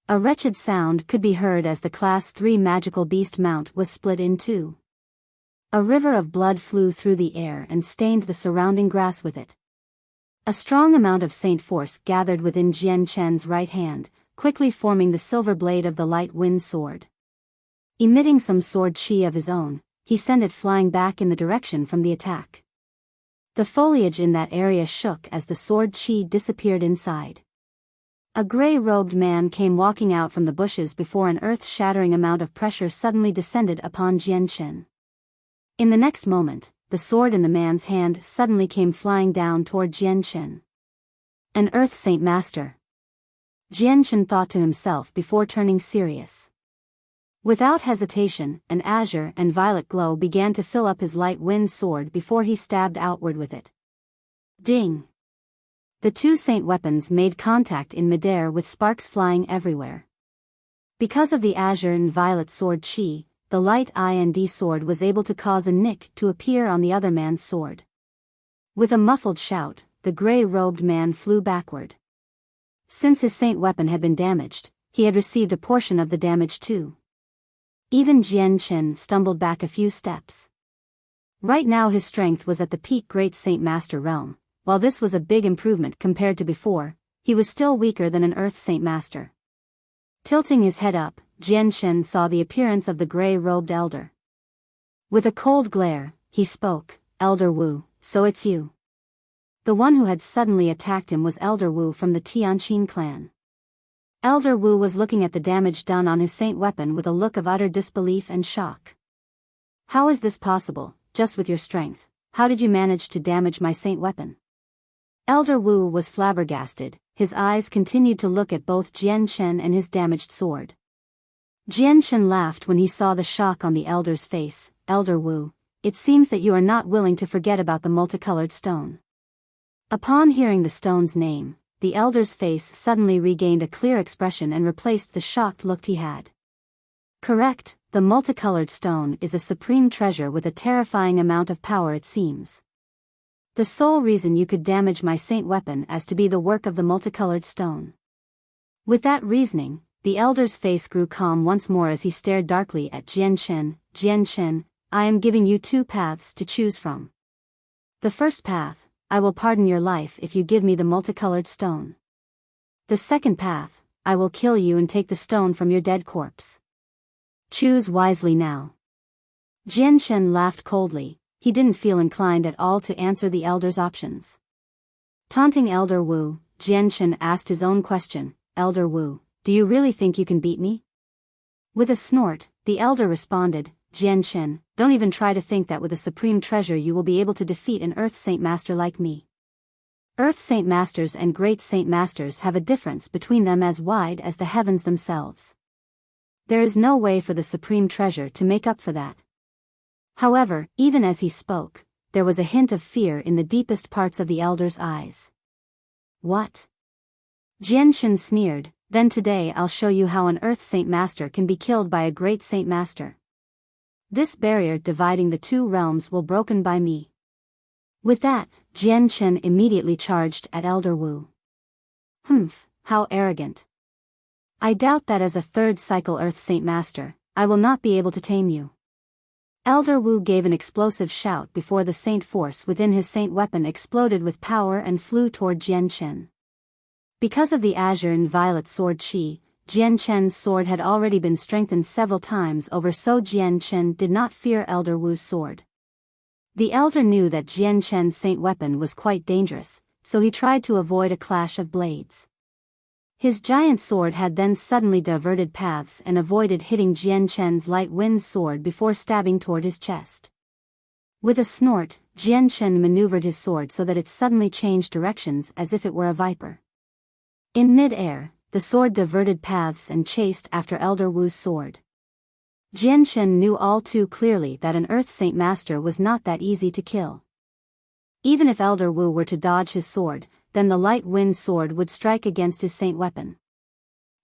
Speaker 1: A wretched sound could be heard as the Class 3 magical beast mount was split in two. A river of blood flew through the air and stained the surrounding grass with it. A strong amount of saint force gathered within Jian Chen's right hand, quickly forming the silver blade of the light wind sword. Emitting some sword qi of his own, he sent it flying back in the direction from the attack. The foliage in that area shook as the sword qi disappeared inside. A gray-robed man came walking out from the bushes before an earth-shattering amount of pressure suddenly descended upon Jian Chen. In the next moment, the sword in the man's hand suddenly came flying down toward Jian Chen. An Earth Saint Master. Jian Chen thought to himself before turning serious. Without hesitation, an azure and violet glow began to fill up his light wind sword before he stabbed outward with it. Ding! The two saint weapons made contact in midair with sparks flying everywhere. Because of the azure and violet sword qi, the light IND sword was able to cause a nick to appear on the other man's sword. With a muffled shout, the gray-robed man flew backward. Since his saint weapon had been damaged, he had received a portion of the damage too. Even Jian Chen stumbled back a few steps. Right now his strength was at the peak Great Saint Master realm. While this was a big improvement compared to before, he was still weaker than an Earth Saint Master. Tilting his head up, Jian Chen saw the appearance of the gray-robed elder. With a cold glare, he spoke, "Elder Wu, so it's you." The one who had suddenly attacked him was Elder Wu from the Tianqin clan. Elder Wu was looking at the damage done on his saint weapon with a look of utter disbelief and shock. "How is this possible, just with your strength? How did you manage to damage my saint weapon?" Elder Wu was flabbergasted. His eyes continued to look at both Jian Chen and his damaged sword. Jian Chen laughed when he saw the shock on the elder's face. "Elder Wu, it seems that you are not willing to forget about the multicolored stone." Upon hearing the stone's name, the elder's face suddenly regained a clear expression and replaced the shocked look he had. "Correct, the multicolored stone is a supreme treasure with a terrifying amount of power, it seems. The sole reason you could damage my saint weapon as to be the work of the multicolored stone." With that reasoning, the elder's face grew calm once more as he stared darkly at Jian Chen. "Jian Chen, I am giving you two paths to choose from. The first path, I will pardon your life if you give me the multicolored stone. The second path, I will kill you and take the stone from your dead corpse. Choose wisely now." Jian Chen laughed coldly. He didn't feel inclined at all to answer the elder's options. Taunting Elder Wu, Jian Chen asked his own question, "Elder Wu, do you really think you can beat me?" With a snort, the elder responded, "Jian Chen, don't even try to think that with a supreme treasure you will be able to defeat an Earth Saint Master like me. Earth Saint Masters and Great Saint Masters have a difference between them as wide as the heavens themselves. There is no way for the supreme treasure to make up for that." However, even as he spoke, there was a hint of fear in the deepest parts of the elder's eyes. "What?" Jian Chen sneered, "Then today I'll show you how an Earth Saint Master can be killed by a Great Saint Master. This barrier dividing the two realms will be broken by me." With that, Jian Chen immediately charged at Elder Wu. "Humph, how arrogant. I doubt that as a third cycle Earth Saint Master, I will not be able to tame you." Elder Wu gave an explosive shout before the saint force within his saint weapon exploded with power and flew toward Jian Chen. Because of the azure and violet sword qi, Jian Chen's sword had already been strengthened several times over, so Jian Chen did not fear Elder Wu's sword. The elder knew that Jian Chen's saint weapon was quite dangerous, so he tried to avoid a clash of blades. His giant sword had then suddenly diverted paths and avoided hitting Jian Chen's light wind sword before stabbing toward his chest. With a snort, Jian Chen maneuvered his sword so that it suddenly changed directions as if it were a viper. In mid-air, the sword diverted paths and chased after Elder Wu's sword. Jian Chen knew all too clearly that an Earth Saint Master was not that easy to kill. Even if Elder Wu were to dodge his sword, then the light wind sword would strike against his saint weapon.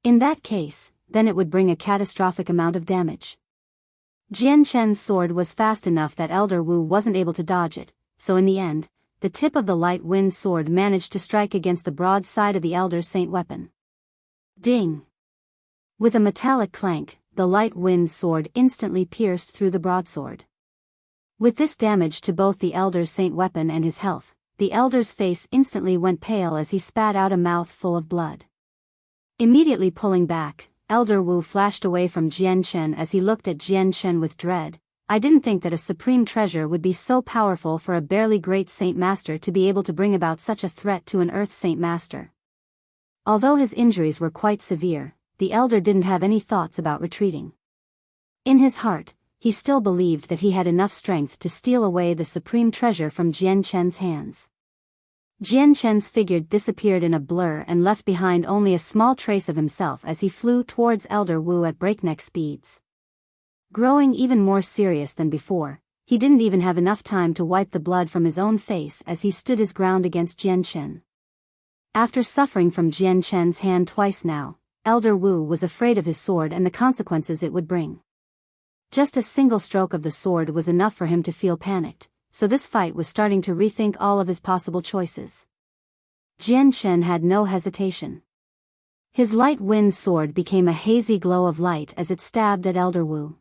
Speaker 1: In that case, then it would bring a catastrophic amount of damage. Jian Chen's sword was fast enough that Elder Wu wasn't able to dodge it, so in the end, the tip of the light wind sword managed to strike against the broad side of the elder's saint weapon. Ding! With a metallic clank, the light wind sword instantly pierced through the broadsword. With this damage to both the elder's saint weapon and his health, the elder's face instantly went pale as he spat out a mouth full of blood. Immediately pulling back, Elder Wu flashed away from Jian Chen as he looked at Jian Chen with dread. "I didn't think that a supreme treasure would be so powerful for a barely great saint master to be able to bring about such a threat to an Earth Saint Master." Although his injuries were quite severe, the elder didn't have any thoughts about retreating. In his heart, he still believed that he had enough strength to steal away the supreme treasure from Jian Chen's hands. Jian Chen's figure disappeared in a blur and left behind only a small trace of himself as he flew towards Elder Wu at breakneck speeds. Growing even more serious than before, he didn't even have enough time to wipe the blood from his own face as he stood his ground against Jian Chen. After suffering from Jian Chen's hand twice now, Elder Wu was afraid of his sword and the consequences it would bring. Just a single stroke of the sword was enough for him to feel panicked, so this fight was starting to rethink all of his possible choices. Jian Shen had no hesitation. His light wind sword became a hazy glow of light as it stabbed at Elder Wu.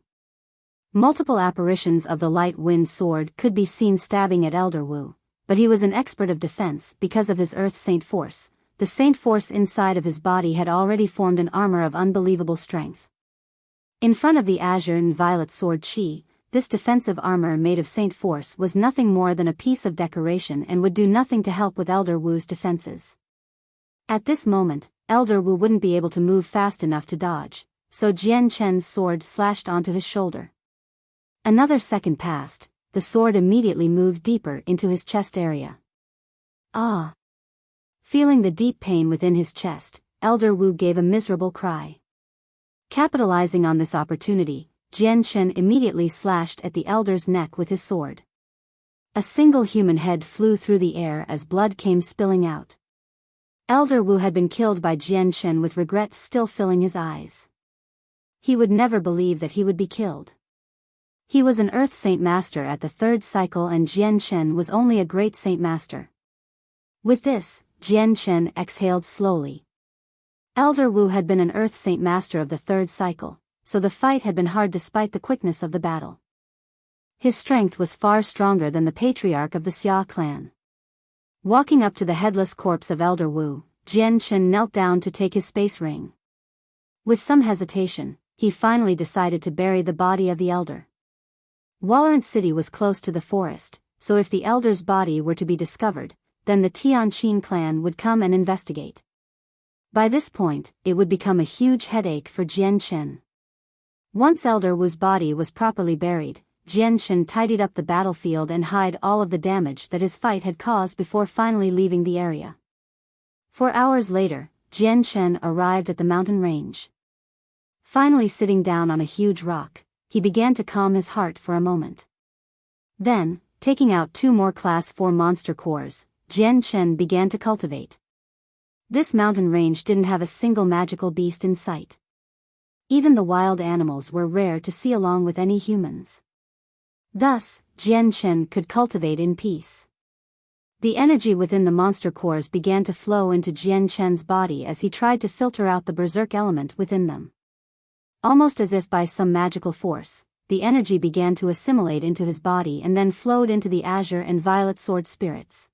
Speaker 1: Multiple apparitions of the light wind sword could be seen stabbing at Elder Wu, but he was an expert of defense because of his Earth Saint Force. The Saint Force inside of his body had already formed an armor of unbelievable strength. In front of the azure and violet sword Qi, this defensive armor made of Saint Force was nothing more than a piece of decoration and would do nothing to help with Elder Wu's defenses. At this moment, Elder Wu wouldn't be able to move fast enough to dodge, so Jian Chen's sword slashed onto his shoulder. Another second passed, the sword immediately moved deeper into his chest area. Ah! Feeling the deep pain within his chest, Elder Wu gave a miserable cry. Capitalizing on this opportunity, Jian Chen immediately slashed at the elder's neck with his sword. A single human head flew through the air as blood came spilling out. Elder Wu had been killed by Jian Chen with regret still filling his eyes. He would never believe that he would be killed. He was an Earth Saint Master at the third cycle and Jian Chen was only a great Saint Master. With this, Jian Chen exhaled slowly. Elder Wu had been an Earth Saint Master of the third cycle, so the fight had been hard despite the quickness of the battle. His strength was far stronger than the patriarch of the Xia clan. Walking up to the headless corpse of Elder Wu, Jian Chen knelt down to take his space ring. With some hesitation, he finally decided to bury the body of the elder. Walorant City was close to the forest, so if the elder's body were to be discovered, then the Tianqin clan would come and investigate. By this point, it would become a huge headache for Jian Chen. Once Elder Wu's body was properly buried, Jian Chen tidied up the battlefield and hid all of the damage that his fight had caused before finally leaving the area. 4 hours later, Jian Chen arrived at the mountain range. Finally sitting down on a huge rock, he began to calm his heart for a moment. Then, taking out 2 more Class 4 monster cores, Jian Chen began to cultivate. This mountain range didn't have a single magical beast in sight. Even the wild animals were rare to see along with any humans. Thus, Jian Chen could cultivate in peace. The energy within the monster cores began to flow into Jian Chen's body as he tried to filter out the berserk element within them. Almost as if by some magical force, the energy began to assimilate into his body and then flowed into the azure and violet sword spirits.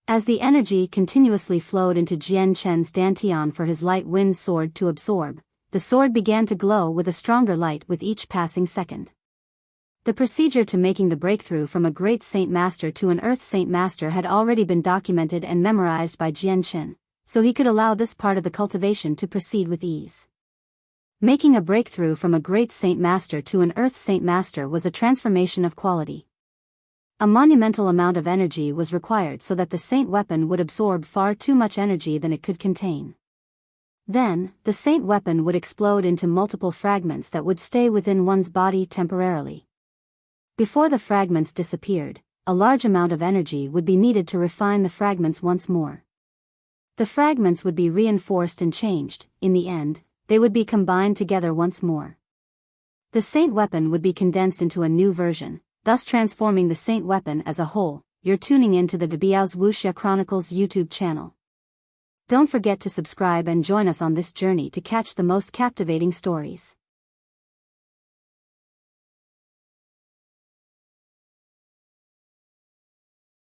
Speaker 1: As the energy continuously flowed into Jian Chen's dantian for his light wind sword to absorb, the sword began to glow with a stronger light with each passing second. The procedure to making the breakthrough from a great Saint Master to an Earth Saint Master had already been documented and memorized by Jian Chen, so he could allow this part of the cultivation to proceed with ease. Making a breakthrough from a great Saint Master to an Earth Saint Master was a transformation of quality. A monumental amount of energy was required so that the Saint weapon would absorb far too much energy than it could contain. Then, the Saint weapon would explode into multiple fragments that would stay within one's body temporarily. Before the fragments disappeared, a large amount of energy would be needed to refine the fragments once more. The fragments would be reinforced and changed. In the end, they would be combined together once more. The Saint weapon would be condensed into a new version, thus transforming the Saint weapon as a whole. You're tuning in to the Biyao's Wuxia Chronicles YouTube channel. Don't forget to subscribe and join us on this journey to catch the most captivating stories.